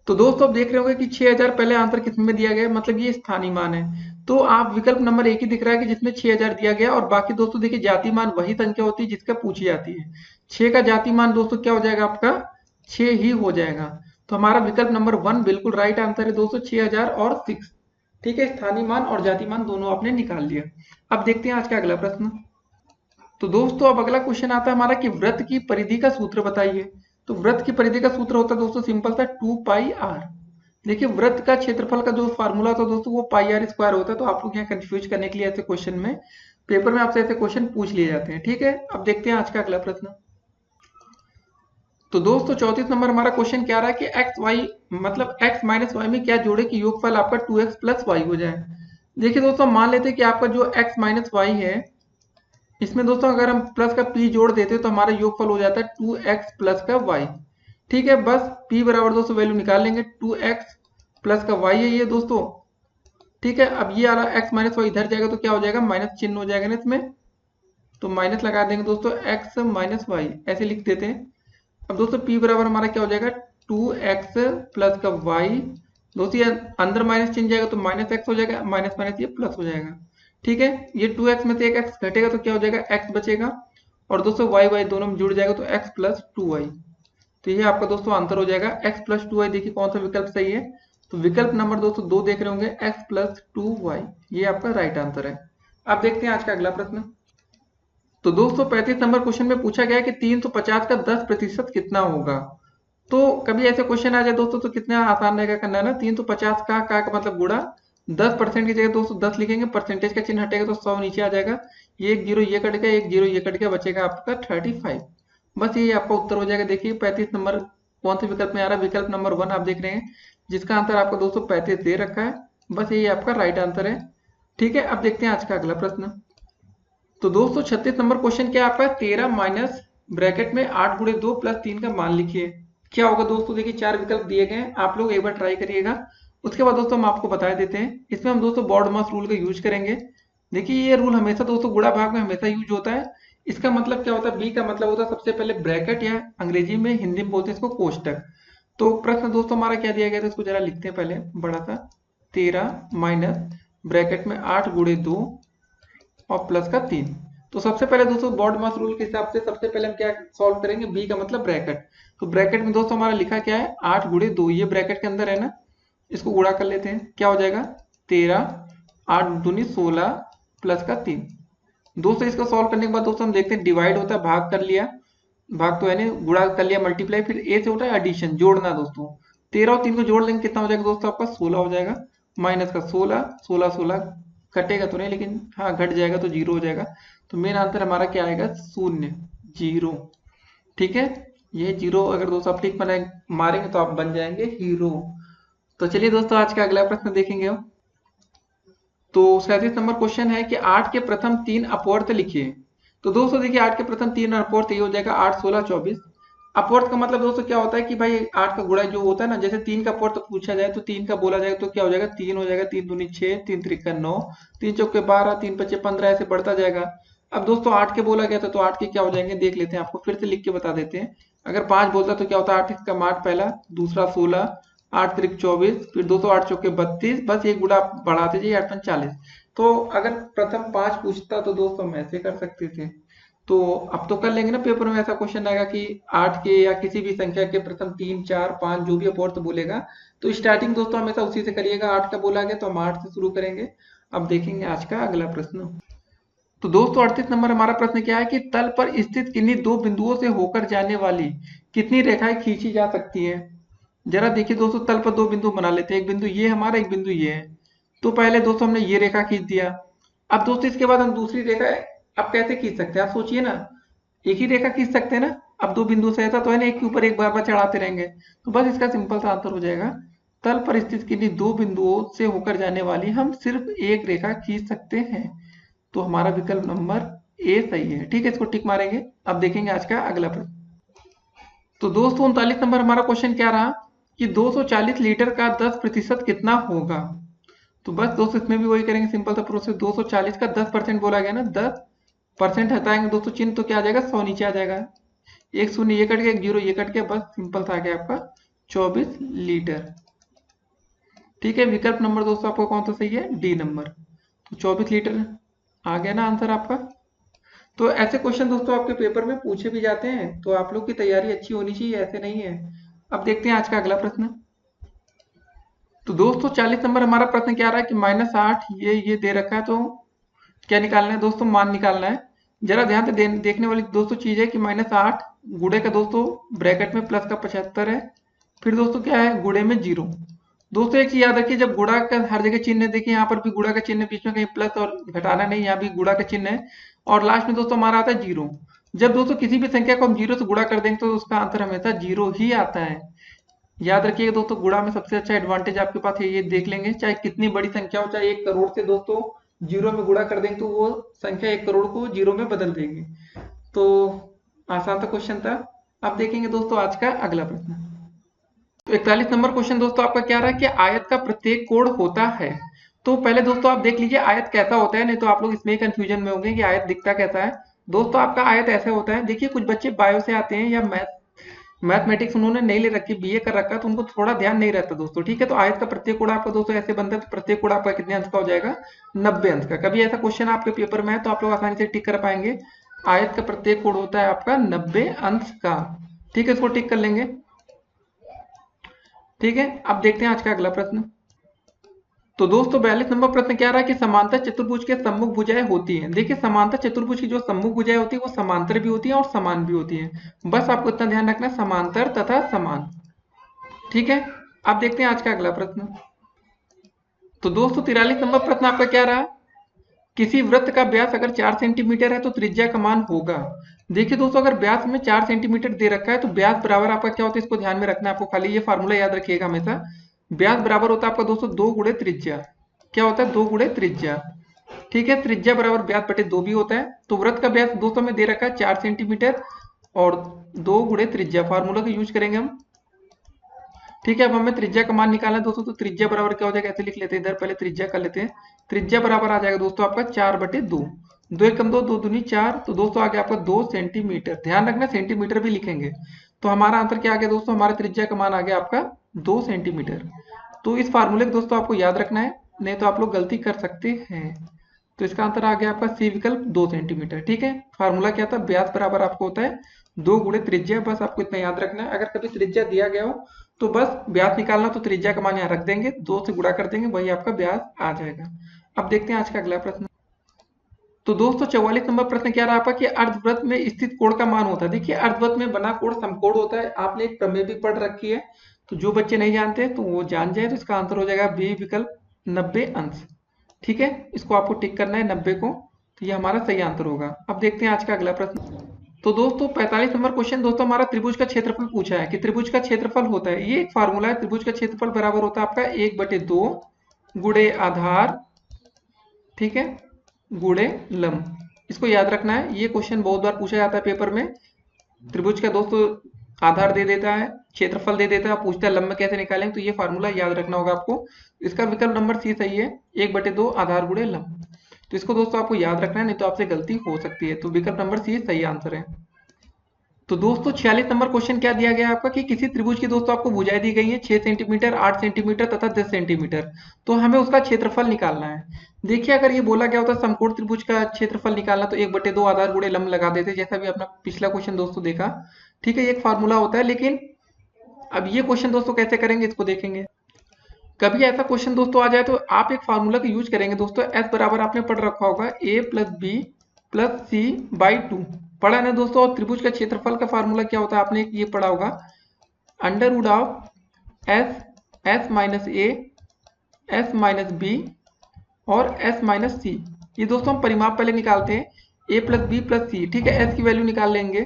तो दोस्तों आप देख रहे होंगे कि 6000 पहले आंसर किसमें दिया गया है, मतलब ये स्थानीय मान है। तो आप विकल्प नंबर एक ही दिख रहा है कि जिसमें 6000 दिया गया, और बाकी दोस्तों देखिए जाति मान वही संख्या होती है जिसका पूछी जाती है। 6 का जाति मान दोस्तों क्या हो जाएगा आपका? 6 ही हो जाएगा। तो हमारा विकल्प नंबर 1 बिल्कुल राइट आंसर है दोस्तों, 6000 और 6। ठीक है, स्थानीय मान और जाति मान दोनों आपने निकाल लिया। अब देखते हैं आज का अगला प्रश्न। तो दोस्तों अब अगला क्वेश्चन आता है हमारा कि वृत्त की परिधि का सूत्र बताइए। तो वृत्त की परिधि का सूत्र होता है दोस्तों सिंपल सा 2 पाई आर। देखिए वृत्त का क्षेत्रफल का जो फार्मूला होता है दोस्तों वो पाई आर स्क्वायर होता है। तो आप लोग यहाँ कंफ्यूज करने के लिए ऐसे क्वेश्चन में, पेपर में आपसे ऐसे क्वेश्चन पूछ लिए जाते हैं। ठीक है, अब देखते हैं आज का अगला प्रश्न। तो दोस्तों 34 नंबर हमारा क्वेश्चन क्या रहा है कि एक्स वाई मतलब एक्स माइनस वाई में क्या जोड़े कि योगफल आपका 2x प्लस वाई हो जाए। देखिए दोस्तों मान लेते हैं कि आपका जो एक्स माइनस वाई है, इसमें दोस्तों अगर हम प्लस का p जोड़ देते तो हमारा योगफल हो जाता है 2x प्लस का y। ठीक है, बस p बराबर दोस्तों वैल्यू निकाल लेंगे। 2x प्लस का y है ये दोस्तों। ठीक है, अब ये आ रहा x माइनस वाई इधर जाएगा तो क्या हो जाएगा? माइनस चिन्ह हो जाएगा ना इसमें। तो माइनस लगा देंगे दोस्तों, x माइनस वाई ऐसे लिख देते हैं। अब दोस्तों p बराबर हमारा क्या हो जाएगा? 2x प्लस का y। दोस्तों ये अंदर माइनस चिन्ह जाएगा तो माइनस एक्स हो जाएगा, माइनस माइनस ये प्लस हो जाएगा। ठीक है, ये 2x में से एक x घटेगा तो क्या हो जाएगा? x बचेगा। और दोस्तों y दोनों में जुड़ जाएगा तो x प्लस 2y। तो ये आपका दोस्तों आंसर हो जाएगा x प्लस 2y। देखिए कौन सा विकल्प सही है। तो विकल्प नंबर दोस्तों 2 देख रहे होंगे, x प्लस 2y, ये आपका राइट आंसर है। अब देखते हैं आज का अगला प्रश्न। तो दोस्तों 35 नंबर क्वेश्चन में पूछा गया है कि 350 का 10% कितना होगा। तो कभी ऐसे क्वेश्चन आ जाए दोस्तों तो कितना आसान रहेगा करना है ना। 350 का मतलब गुणा 10% की जगह दोस्तों 10 लिखेंगे, परसेंटेज का चिन्ह हटेगा तो 100 नीचे आ जाएगा। ये एक जीरो ये कट गया, एक जीरो ये कट गया, बचेगा आपका 35। बस ये आपका उत्तर हो जाएगा। देखिए 35 नंबर कौन से विकल्प में आ रहा है? विकल्प नंबर 1 आप देख रहे हैं, जिसका आंसर आपका दोस्तों 35 दे रखा है। बस यही आपका राइट आंसर है। ठीक है, अब देखते हैं आज का अगला प्रश्न। तो दोस्तों 36 नंबर क्वेश्चन क्या है आपका? 13 माइनस ब्रैकेट में 8 गुणे 2 प्लस 3 का मान लिखिए। क्या होगा दोस्तों? देखिए 4 विकल्प दिए गए हैं, आप लोग एक बार ट्राई करिएगा। उसके बाद दोस्तों हम आपको बता देते हैं। इसमें हम दोस्तों बॉड मास रूल का यूज करेंगे। देखिए ये रूल हमेशा दोस्तों गुणा भाग में हमेशा यूज होता है। इसका मतलब क्या होता है? बी का मतलब होता है सबसे पहले ब्रैकेट, या अंग्रेजी में हिंदी में बोलते हैं इसको कोष्टक। तो प्रश्न दोस्तों हमारा क्या दिया गया था, इसको जरा लिखते हैं पहले बड़ा सा। 13 माइनस ब्रैकेट में 8 गुणे 2 और प्लस का 3। तो सबसे पहले दोस्तों बॉड मास रूल के हिसाब से सबसे पहले हम क्या सॉल्व करेंगे? बी का मतलब ब्रैकेट। तो ब्रैकेट में दोस्तों हमारा लिखा क्या है? 8 गुणे 2, ये ब्रैकेट के अंदर है ना। इसको गुणा कर लेते हैं, क्या हो जाएगा? 13, 8 दूनी 16 प्लस का 3। दोस्तों इसको सॉल्व करने के बाद दोस्तों हम देखते हैं डिवाइड होता है, भाग कर लिया, भाग तो है नहीं, गुणा कर लिया, मल्टीप्लाई, फिर ए से होता है एडिशन, जोड़ना दोस्तों। 13 और 3 को जोड़ लेंगे कितना हो जाएगा दोस्तों? आपका 16 हो जाएगा। माइनस का 16, 16 16 कटेगा तो नहीं, लेकिन हाँ घट जाएगा तो जीरो हो जाएगा। तो मेन आंसर हमारा क्या आएगा? 0, 0। ठीक है, ये जीरो अगर दोस्तों आप टिक मारेंगे तो आप बन जाएंगे हीरो। तो चलिए दोस्तों आज का अगला प्रश्न देखेंगे हम। तो 37 नंबर क्वेश्चन है कि 8 के प्रथम 3 अपवर्त लिखिए। तो दोस्तों देखिए 8 के प्रथम 3 अपवर्त ये हो जाएगा 8, 16, 24। अपवर्त का मतलब दोस्तों क्या होता है कि भाई 8 का गुणा जो होता है ना, जैसे 3 का अपवर्त पूछा जाए तो 3 का बोला जाए तो क्या हो जाएगा, 3 हो जाएगा, 3 दूनी 6, 3 त्रिका 9, 3 चौके 12, 3 पच्चे 15, ऐसे बढ़ता जाएगा। अब दोस्तों 8 के बोला गया था तो 8 के क्या हो जाएंगे देख लेते हैं, आपको फिर से लिख के बता देते हैं। अगर 5 बोलता तो क्या होता है, 8 का 8 पहला, दूसरा 16, 8 त्रिक 24, फिर 208 चौके 32, बस एक गुणा बढ़ाते जाइए 8 पंच 40। तो अगर प्रथम 5 पूछता तो दोस्तों हम ऐसे कर सकते थे। तो अब तो कर लेंगे ना, पेपर में ऐसा क्वेश्चन आएगा कि 8 के या किसी भी संख्या के प्रथम 3, 4, 5 जो भी अपवर्त बोलेगा तो स्टार्टिंग दोस्तों हमेशा उसी से करिएगा। 8 का बोला गया तो हम 8 से शुरू करेंगे। अब देखेंगे आज का अगला प्रश्न। तो दोस्तों 38 नंबर हमारा प्रश्न क्या है कि तल पर स्थित किन्हीं दो बिंदुओं से होकर जाने वाली कितनी रेखाएं खींची जा सकती हैं। जरा देखिए दोस्तों, तल पर दो बिंदु बना लेते हैं, एक बिंदु ये हमारा, एक बिंदु ये है। तो पहले दोस्तों हमने ये रेखा खींच दिया। अब दोस्तों इसके बाद हम दूसरी रेखा अब कैसे खींच सकते हैं, आप सोचिए ना। एक ही रेखा खींच सकते हैं ना। अब दो बिंदु से ऐसा तो है ना एक के ऊपर एक बार बार चढ़ाते रहेंगे। तो बस इसका सिंपल सा आंसर हो जाएगा, तल पर स्थित किन्हीं दो बिंदुओं से होकर जाने वाली हम सिर्फ एक रेखा खींच सकते हैं। तो हमारा विकल्प नंबर ए सही है। ठीक है, इसको टिक मारेंगे। अब देखेंगे आज का अगला प्रश्न। तो दोस्तों 39 नंबर हमारा क्वेश्चन क्या रहा कि 240 लीटर का 10% कितना होगा। तो बस दोस्तों इसमें भी वही करेंगे, सिंपल सा प्रोसेस। 240 का 10% बोला गया ना, 10% हटाएंगे दोस्तों चिन्ह तो क्या आ जाएगा, 100 नीचे आ जाएगा। एक शून्य ये कट गया, एक जीरो ये कट गया, बस सिंपल सा आ गया आपका 24 लीटर। ठीक है, विकल्प नंबर दोस्तों आपका कौन सा सही है, डी नंबर। तो 24 लीटर आ गया ना आंसर आपका। तो ऐसे क्वेश्चन दोस्तों आपके पेपर में पूछे भी जाते हैं, तो आप लोग की तैयारी अच्छी होनी चाहिए, ऐसे नहीं है। अब देखते हैं आज का अगला प्रश्न। तो दोस्तों 40 नंबर हमारा प्रश्न क्या आ रहा है कि -8 ये दे रखा है, तो क्या निकालना है दोस्तों, मान निकालना है। जरा ध्यान से देखने वाली दोस्तों चीज है कि -8 गुणे का दोस्तों ब्रैकेट में प्लस का 75 है, फिर दोस्तों क्या है गुणे में 0। दोस्तों एक चीज याद रखिए, जब गुणा का हर जगह चिन्ह है, देखिए यहाँ पर भी गुणा का चिन्ह है, बीच में कहीं प्लस और घटाना नहीं, यहाँ भी गुणा का चिन्ह है, और लास्ट में दोस्तों हमारा आता है 0। जब दोस्तों किसी भी संख्या को हम 0 से गुणा कर देंगे तो उसका आंसर हमेशा 0 ही आता है। याद रखिएगा दोस्तों, गुणा में सबसे अच्छा एडवांटेज आपके पास है, ये देख लेंगे, चाहे कितनी बड़ी संख्या हो, चाहे 1 करोड़ से दोस्तों 0 में गुणा कर देंगे तो वो संख्या 1 करोड़ को 0 में बदल देंगे। तो आसान सा क्वेश्चन था। अब देखेंगे दोस्तों आज का अगला प्रश्न। तो 41 नंबर क्वेश्चन दोस्तों आपका क्या रहा है कि आयत का प्रत्येक कोण होता है। तो पहले दोस्तों आप देख लीजिए आयत कैसा होता है, नहीं तो आप लोग इसमें ही कंफ्यूजन में होंगे कि आयत दिखता कैसा है। दोस्तों आपका आयत ऐसे होता है, देखिए कुछ बच्चे बायो से आते हैं या मैथमेटिक्स उन्होंने नहीं ले रखी, बीए कर रखा, तो उनको थोड़ा ध्यान नहीं रहता दोस्तों। ठीक है, तो आयत का प्रत्येक कोण आपका दोस्तों ऐसे बनता है, तो प्रत्येक कोण आपका कितने अंश का हो जाएगा, 90 अंश का। कभी ऐसा क्वेश्चन आपके पेपर में है तो आप लोग आसानी से टिक कर पाएंगे, आयत का प्रत्येक कोण होता है आपका 90 अंश का। ठीक है, इसको टिक कर लेंगे। ठीक है, अब देखते हैं आज का अगला प्रश्न। तो दोस्तों 42 नंबर प्रश्न क्या रहा है कि समांतर चतुर्भुज के सम्मुख भुजाएं होती हैं। देखिए समांतर चतुर्भुज की जो सम्मुख भुजाएं होती है वो समांतर भी होती है और समान भी होती है। बस आपको इतना ध्यान रखना, समांतर तथा समान। ठीक है, अब देखते हैं आज का अगला प्रश्न। तो दोस्तों 43 नंबर प्रश्न आपका क्या रहा, किसी वृत्त का व्यास अगर 4 सेंटीमीटर है तो त्रिज्या का मान होगा। देखिए दोस्तों अगर व्यास में 4 सेंटीमीटर दे रखा है तो व्यास बराबर आपका क्या होता है, इसको ध्यान में रखना है आपको, खाली ये फार्मूला याद रखिएगा हमेशा। व्यास बराबर होता है आपका दोस्तों 2 गुणे त्रिज्या। क्या होता है, 2 गुणे त्रिज्या। ठीक है, त्रिज्या बराबर व्यास बटे 2 भी होता है। तो वृत्त का व्यास दोस्तों में दे रखा है 4 सेंटीमीटर और 2 गुणे त्रिज्या, फार्मूला का यूज करेंगे हम। ठीक है, अब हमें त्रिज्या का मान निकालना है दोस्तों, तो त्रिज्या बराबर क्या हो जाएगा, ऐसे लिख लेते हैं, इधर पहले त्रिज्या कर लेते हैं। त्रिज्या बराबर आ जाएगा दोस्तों आपका 4/2, 2 एकम 2, 2 दूनी 4, तो दोस्तों आ गया आपका 2 सेंटीमीटर। ध्यान रखना सेंटीमीटर भी लिखेंगे। तो हमारा आंसर क्या आ गया दोस्तों, हमारा त्रिज्या का मान आ गया आपका 2 सेंटीमीटर। तो इस फार्मूले को दोस्तों आपको याद रखना है, नहीं तो आप लोग गलती कर सकते हैं। तो इसका आंसर आ गया आपका सी विकल्प 2 सेंटीमीटर। ठीक है, फार्मूला क्या था, व्यास बराबर आपको होता है 2 गुणे त्रिज्या, बस आपको इतना याद रखना है। अगर कभी त्रिज्या दिया गया हो तो बस व्यास निकालना, तो त्रिज्या का मान यहाँ रख देंगे, 2 से गुणा कर देंगे, वही आपका व्यास आ जाएगा। अब देखते हैं आज का अगला प्रश्न। तो दोस्तों 44 नंबर प्रश्न क्या रहा आपका कि अर्धवृत्त में स्थित कोण का मान होता है। देखिए अर्धवृत्त में बना कोण समकोण होता है, आपने एक प्रमेय भी पढ़ रखी है, तो जो बच्चे नहीं जानते तो वो जान जाए। तो इसका आंसर हो जाएगा बी विकल्प 90 अंश। ठीक है, इसको आपको टिक करना है 90 को, तो ये हमारा सही आंसर होगा। अब देखते हैं आज का अगला प्रश्न। तो दोस्तों 45 नंबर क्वेश्चन दोस्तों हमारा त्रिभुज का क्षेत्रफल पूछा है कि त्रिभुज का क्षेत्रफल होता है, ये एक फार्मूला है, त्रिभुज का क्षेत्रफल बराबर होता है आपका 1/2 गुणे आधार, ठीक है, गुणे लंब। इसको याद रखना है, ये क्वेश्चन बहुत बार पूछा जाता है पेपर में। त्रिभुज का दोस्तों आधार दे देता है, क्षेत्रफल दे देता है, पूछता है लंब कैसे निकालेंगे, तो ये फार्मूला याद रखना होगा आपको। इसका विकल्प नंबर सी सही है, 1/2 आधार गुणे लंब। तो इसको दोस्तों आपको याद रखना है, नहीं तो आपसे गलती हो सकती है। तो विकल्प नंबर सी सही आंसर है। तो दोस्तों 46 नंबर क्वेश्चन क्या दिया गया है आपका कि किसी त्रिभुज की दोस्तों आपको भुजाएं दी गई है 6 सेंटीमीटर, 8 सेंटीमीटर तथा 10 सेंटीमीटर। तो हमें उसका क्षेत्रफल निकालना है। देखिए अगर ये बोला गया होता समकोण त्रिभुज का क्षेत्रफल निकालना, तो 1/2 आधार गुणे लंब लगा देते, जैसा भी अपना पिछला क्वेश्चन दोस्तों देखा। ठीक है, ये एक फार्मूला होता है, लेकिन अब ये क्वेश्चन दोस्तों कैसे करेंगे इसको देखेंगे। कभी ऐसा क्वेश्चन दोस्तों आ जाए तो आप एक फार्मूला का यूज करेंगे दोस्तों। एस बराबर आपने पढ़ रखा होगा a+b+c/2, पढ़ा है ना दोस्तों। और त्रिभुज का क्षेत्रफल का फार्मूला क्या होता है आपने ये पढ़ा होगा, under root of s -a s-b और s-c। ये दोस्तों हम परिमाप पहले निकालते हैं, a+b+c, ठीक है। s की वैल्यू निकाल लेंगे,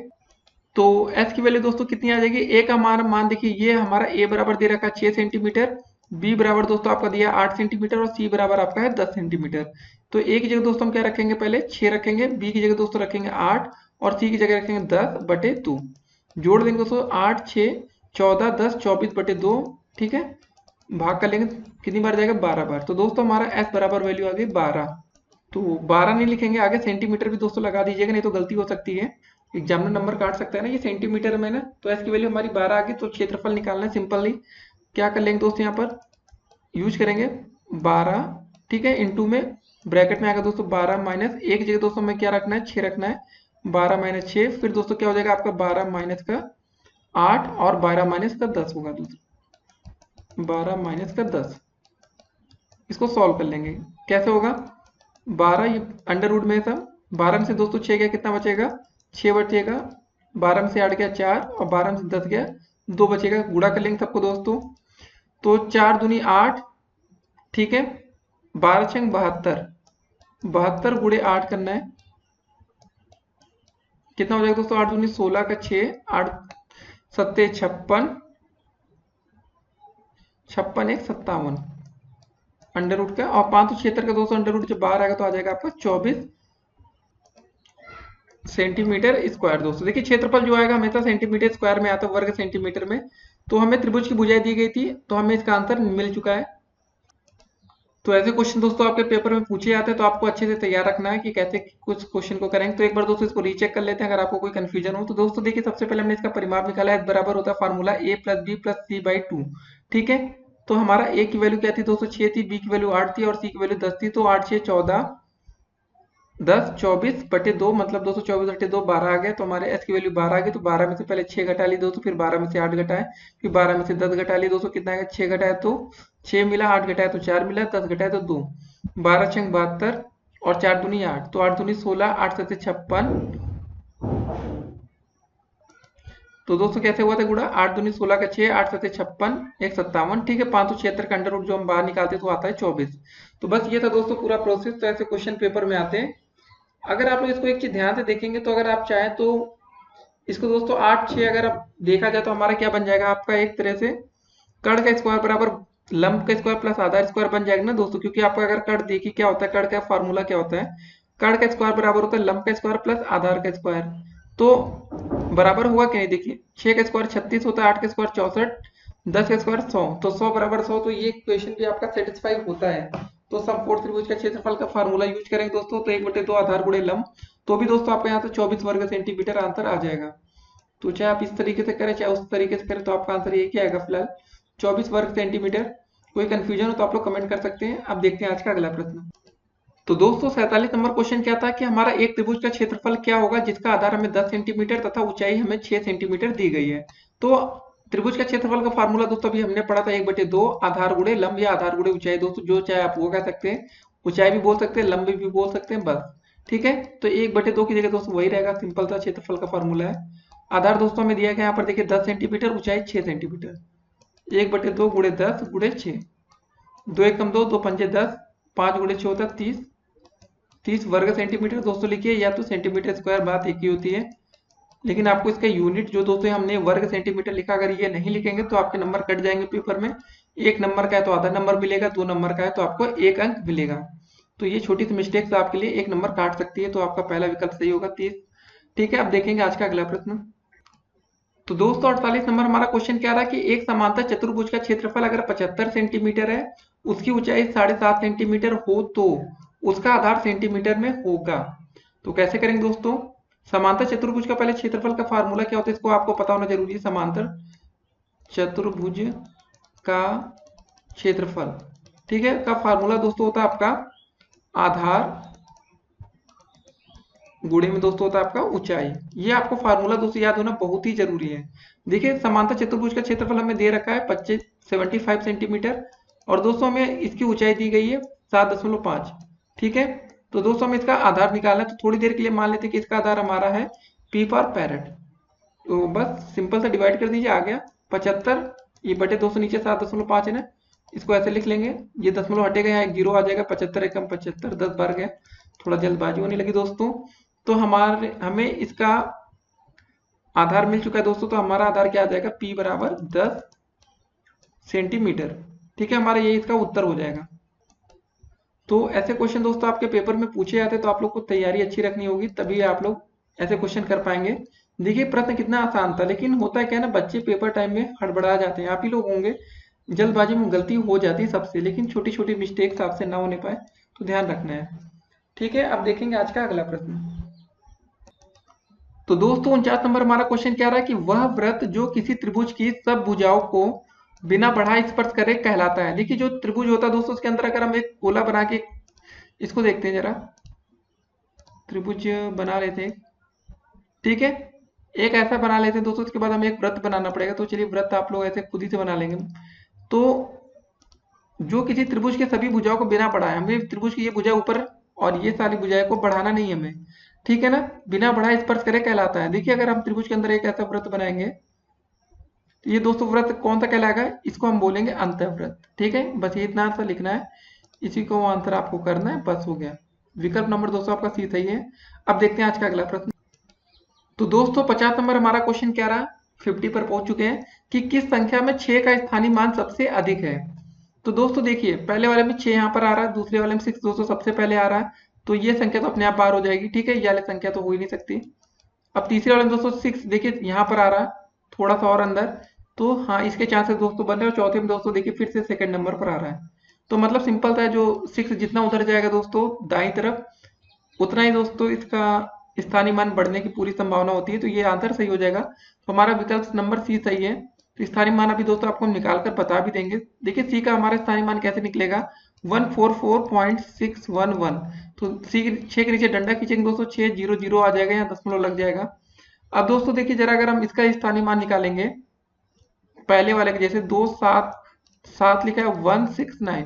तो s की वैल्यू दोस्तों कितनी आ जाएगी। a का हमारा मान देखिए, ये हमारा a बराबर दे रखा है 6 सेंटीमीटर, b बराबर दोस्तों आपका दिया 8 सेंटीमीटर और c बराबर आपका है 10 सेंटीमीटर। तो a की जगह दोस्तों हम क्या रखेंगे, पहले 6 रखेंगे, b की जगह दोस्तों रखेंगे 8 और c की जगह रखेंगे 10/2। जोड़ देंगे दोस्तों, 8 6 14 10 24/2, ठीक है। भाग कर लेंगे, कितनी बार जाएगा, 12 बार। तो दोस्तों हमारा s बराबर वैल्यू आ गई 12। तो 12 नहीं लिखेंगे, आगे सेंटीमीटर भी दोस्तों लगा दीजिएगा, नहीं तो गलती हो सकती है, एग्जामिनर नंबर काट सकता है ना। ये सेंटीमीटर में ना, तो एस की वैल्यू हमारी 12 आ गई। तो क्षेत्रफल निकालना है सिंपली, क्या कर लेंगे दोस्तों, यहाँ पर यूज करेंगे 12, ठीक है, इंटू में ब्रैकेट में आएगा दोस्तों 12 माइनस एक की जगह दोस्तों में क्या रखना है, 6 रखना है, 12 माइनस 6, फिर दोस्तों क्या हो जाएगा आपका 12 माइनस का 8 और 12 माइनस का 10 होगा दोस्तों, 12 माइनस का 10। इसको सॉल्व कर लेंगे, कैसे होगा, 12 ये अंडर रूट में सब, 12 में से दोस्तों 6 गया, कितना बचेगा, 6 बचेगा, 12 में से 8 गया 4 और 12 में से 10 गया 2 बचेगा। गुणा कर लेंगे सबको दोस्तों, तो 4 दूनी 8, ठीक है, 12 छंग 72, 72 गुणे 8 करना है, कितना हो जाएगा दोस्तों, 8 दूनी 16 का 6, 8 सत्ते 56, 56 1 57 अंडर रूट का, और 576 का दोस्तों अंडर रूट जब बाहर आएगा तो आ जाएगा आपका 24 सेंटीमीटर स्क्वायर। दोस्तों देखिए क्षेत्रफल जो आएगा हमेशा सेंटीमीटर स्क्वायर में आता है, वर्ग सेंटीमीटर में। तो हमें त्रिभुज की भुजाएं दी गई थी, तो हमें इसका आंसर मिल चुका है। तो ऐसे क्वेश्चन दोस्तों आपके पेपर में पूछे जाते हैं, तो आपको अच्छे से तैयार रखना है कि कैसे कुछ क्वेश्चन को करेंगे। तो एक बार दोस्तों इसको रीचेक कर लेते हैं अगर आपको कोई कंफ्यूजन हो तो। दोस्तों देखिए सबसे पहले हमने इसका परिमाप निकाला है, बराबर होता है फार्मूला a+b+c/2, ठीक है। तो हमारा a की वैल्यू क्या थी दोस्तों, 6 थी, b की वैल्यू 8 थी और c की वैल्यू 10 थी। तो 8 6 14 10 24/2, मतलब 224/2 12 आ गया। तो हमारे s की वैल्यू 12 आ गई। तो 12 में से पहले 6 घटा ली दोस्तों, फिर 12 में से 8 घटाए, फिर 12 में से 10 घटा ली दोस्तों, कितना आएगा, 6 घटाए तो 6 मिला, 8 घटाए तो 4 मिला, 10 घटाए तो 2, 12 छंग 72 और 4 दूनी 8, तो 8 दूनी 16, 8 सत्ते 56। तो दोस्तों कैसे हुआ था गुणा, 8 दूनी 16 का 6, 8 सत्ते 56 1 57, ठीक है। 576 का अंडर रूट जो हम बाहर निकालते तो आता है 24। तो बस ये था दोस्तों पूरा प्रोसेस। तो ऐसे क्वेश्चन पेपर में आते हैं। अगर आप लोग इसको एक चीज ध्यान से देखेंगे, तो अगर आप चाहें तो इसको दोस्तों 8 6 अगर आप देखा जाए तो हमारा क्या बन जाएगा आपका, एक तरह से कर्ण का स्क्वायर बराबर लंब का स्क्वायर प्लस आधार स्क्वायर बन जाएगा ना दोस्तों। क्योंकि आपका अगर कर्ण देखिए क्या होता है, कर्ण का फार्मूला क्या होता है, कर्ण का स्क्वायर बराबर होता है लंब का स्क्वायर प्लस आधार का स्क्वायर। तो बराबर हुआ क्या नहीं, देखिए 6 का स्क्वायर 36 होता है, 8 का स्क्वायर 64, 10 का स्क्वायर 100, तो 100 बराबर 100। तो ये क्वेश्चन भी आपका सेटिस्फाई होता है। तो समकोण त्रिभुज का क्षेत्रफल का फार्मूला यूज करेंगे दोस्तों, तो 1/2 आधार गुणे लंब, तो भी दोस्तों आपका यहाँ से 24 वर्ग सेंटीमीटर आंसर आ जाएगा। तो चाहे आप इस तरीके से करें चाहे उस तरीके से करें, तो आपका आंसर ये क्या आएगा, फिलहाल 24 वर्ग सेंटीमीटर। कोई कंफ्यूजन हो तो आप लोग कमेंट कर सकते हैं। अब देखते हैं आज का अगला प्रश्न। तो दोस्तों 47 नंबर क्वेश्चन क्या था कि हमारा एक त्रिभुज का क्षेत्रफल क्या होगा जिसका आधार हमें 10 सेंटीमीटर तथा ऊंचाई हमें 6 सेंटीमीटर दी गई है। तो त्रिभुज का क्षेत्रफल का फार्मूला दोस्तों अभी हमने पढ़ा था 1/2 आधार गुणे लंब या आधार गुणे ऊंचाई। दोस्तों जो चाहे आप वो कह सकते हैं, ऊंचाई भी बोल सकते हैं, लंब भी बोल सकते हैं, बस ठीक है। तो 1/2 की जगह दोस्तों वही रहेगा, सिंपल सा क्षेत्रफल का फार्मूला है। आधार दोस्तों हमें दिया गया यहाँ पर देखिए 10 सेंटीमीटर, ऊंचाई 6 सेंटीमीटर, 1/2 गुणे 10 गुणे 6, 2 1 कम 2, 2 पंजे 10, 5 गुणे 6 होता है 30 वर्ग सेंटीमीटर दोस्तों लिखिए, या तो सेंटीमीटर स्क्वायर बात एक ही होती है। लेकिन आपको इसका यूनिट जो दोस्तों हमने वर्ग सेंटीमीटर लिखा, अगर ये नहीं लिखेंगे तो आपके नंबर कट जाएंगे पेपर में। 1 नंबर का है तो आधा नंबर मिलेगा, 2 नंबर का है तो आपको 1 अंक मिलेगा। तो ये छोटी सी मिस्टेक्स आपके लिए 1 नंबर काट सकती है, तो आपका पहला विकल्प सही होगा 30। ठीक है, अब देखेंगे आज का अगला प्रश्न। तो दोस्तों 48 नंबर हमारा क्वेश्चन क्या रहा कि एक समांतर चतुर्भुज का क्षेत्रफल अगर 75 सेंटीमीटर है, उसकी ऊंचाई 7.5 सेंटीमीटर हो तो उसका आधार सेंटीमीटर में होगा। तो कैसे करेंगे दोस्तों? समांतर चतुर्भुज का पहले क्षेत्रफल का फार्मूला क्या होता है इसको आपको पता होना जरूरी है। समांतर चतुर्भुज का क्षेत्रफल, ठीक है, का फार्मूला दोस्तों होता है आपका आधार गुणे में दोस्तों होता है आपका ऊंचाई। ये आपको फार्मूला दोस्तों याद होना बहुत ही जरूरी है। देखिए समांतर चतुर्भुज का क्षेत्रफल हमें दे रखा है 75 सेंटीमीटर, और दोस्तों हमें इसकी ऊंचाई दी गई है 7.5। ठीक है, तो दोस्तों हमें इसका आधार निकालना है। तो थोड़ी देर के लिए मान लेते हैं कि इसका आधार हमारा है P फॉर पैरेट। तो बस सिंपल सा डिवाइड कर दीजिए, आ गया 75, ये बटे 200 नीचे 7.5 है ना, इसको ऐसे लिख लेंगे। ये दशमलव हटेगा, यहाँ एक जीरो आ जाएगा, 75 एकम 75, 10 बार गया। थोड़ा जल्दबाजी होने लगी दोस्तों। तो हमें इसका आधार मिल चुका है दोस्तों। तो हमारा आधार क्या आ जाएगा? P बराबर 10 सेंटीमीटर। ठीक है, हमारा ये इसका उत्तर हो जाएगा। तो ऐसे क्वेश्चन दोस्तों आपके पेपर में पूछे जाते हैं, तो आप लोग को तैयारी अच्छी रखनी होगी, तभी आप लोग ऐसे क्वेश्चन कर पाएंगे। देखिए प्रश्न कितना आसान था, लेकिन होता है क्या ना, बच्चे पेपर टाइम में हड़बड़ा जाते हैं। आप ही लोग होंगे, जल्दबाजी में गलती हो जाती है सबसे, लेकिन छोटी छोटी मिस्टेक्स आपसे ना होने पाए, तो ध्यान रखना है। ठीक है, अब देखेंगे आज का अगला प्रश्न। तो दोस्तों 49 नंबर हमारा क्वेश्चन क्या रहा है कि वह वृत्त जो किसी त्रिभुज की सब भुजाओं को बिना बढ़ाए स्पर्श करे कहलाता है। देखिए जो त्रिभुज होता है दोस्तों, उसके अंदर अगर हम एक गोला बना के इसको देखते हैं जरा, त्रिभुज बना लेते हैं। ठीक है, एक ऐसा बना लेते हैं दोस्तों, उसके बाद हमें एक वृत्त बनाना पड़ेगा। तो चलिए वृत्त आप लोग ऐसे खुद ही से बना लेंगे। तो जो किसी त्रिभुज के सभी भुजाओं को बिना बढ़ाए, हमें त्रिभुज की ये भुजा ऊपर और ये सारी भुजाएं को बढ़ाना नहीं है हमें, ठीक है ना, बिना बढ़ाए स्पर्श करे कहलाता है। देखिए अगर हम त्रिभुज के अंदर एक ऐसा वृत्त बनाएंगे, तो ये दोस्तों वृत्त कौन सा कहलाएगा? इसको हम बोलेंगे अंतःवृत्त। ठीक है, बस ये इतना सा लिखना है, इसी को आंसर आपको करना है, बस हो गया। विकल्प नंबर दोस्तों आपका सी सही है। अब देखते हैं आज का अगला प्रश्न। तो दोस्तों 50 नंबर हमारा क्वेश्चन क्या रहा, 50 पर पहुंच चुके हैं कि किस संख्या में 6 का स्थानीय मान सबसे अधिक है। तो दोस्तों देखिए पहले वाले में 6 यहाँ पर आ रहा है, दूसरे वाले में 6 दोस्तों सबसे पहले आ रहा है, तो ये संख्या तो अपने आप बाहर हो जाएगी। ठीक है, ये वाली संख्या तो हो ही नहीं सकती। अब तीसरे वाले में दोस्तों 6 देखिए यहाँ पर आ रहा है, थोड़ा सा और अंदर, तो हाँ इसके चांसेस दोस्तों बन रहे हैं। और चौथे में दोस्तों देखिए फिर से सेकंड नंबर पर आ रहा है। तो मतलब सिंपल था, जो 6 जितना उधर जाएगा दोस्तों दाईं तरफ, उतना ही दोस्तों इसका स्थानीय मान बढ़ने की पूरी संभावना होती है। तो ये आंसर सही हो जाएगा। तो हमारा विकल्प नंबर सी सही है। तो स्थानीय मान अभी दोस्तों आपको हम निकाल कर बता भी देंगे। देखिए सी का हमारा स्थानीय मान कैसे निकलेगा, 144.611। तो सी 6 के नीचे डंडा खींचेंगे दोस्तों, 600 आ जाएगा, यहाँ दशमलव लग जाएगा। अब दोस्तों देखिए जरा अगर हम इसका स्थानीय मान निकालेंगे, पहले वाले के जैसे 277 लिखा है 169।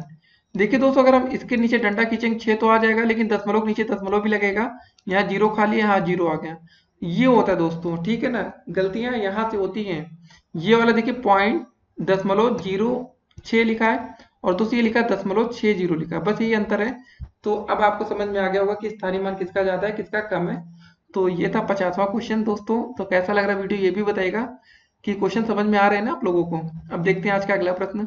देखिए दोस्तों अगर हम इसके नीचे डंडा खींचेंगे 6 तो आ जाएगा, लेकिन दशमलव के नीचे दशमलव भी लगेगा, यहाँ जीरो खाली, यहाँ जीरो आ गया। ये होता है दोस्तों, ठीक है ना, गलतियां यहाँ से होती हैं। ये वाला देखिए 0.06 लिखा है, और दोस्तों ये लिखा है 0.60 लिखा है, बस यही अंतर है। तो अब आपको समझ में आ गया होगा कि स्थानीय मान किसका ज्यादा है किसका कम है। तो ये था 50वां क्वेश्चन दोस्तों। तो कैसा लग रहा है वीडियो, ये भी बताइएगा कि क्वेश्चन समझ में आ रहे हैं ना आप लोगों को। अब देखते हैं आज का अगला प्रश्न।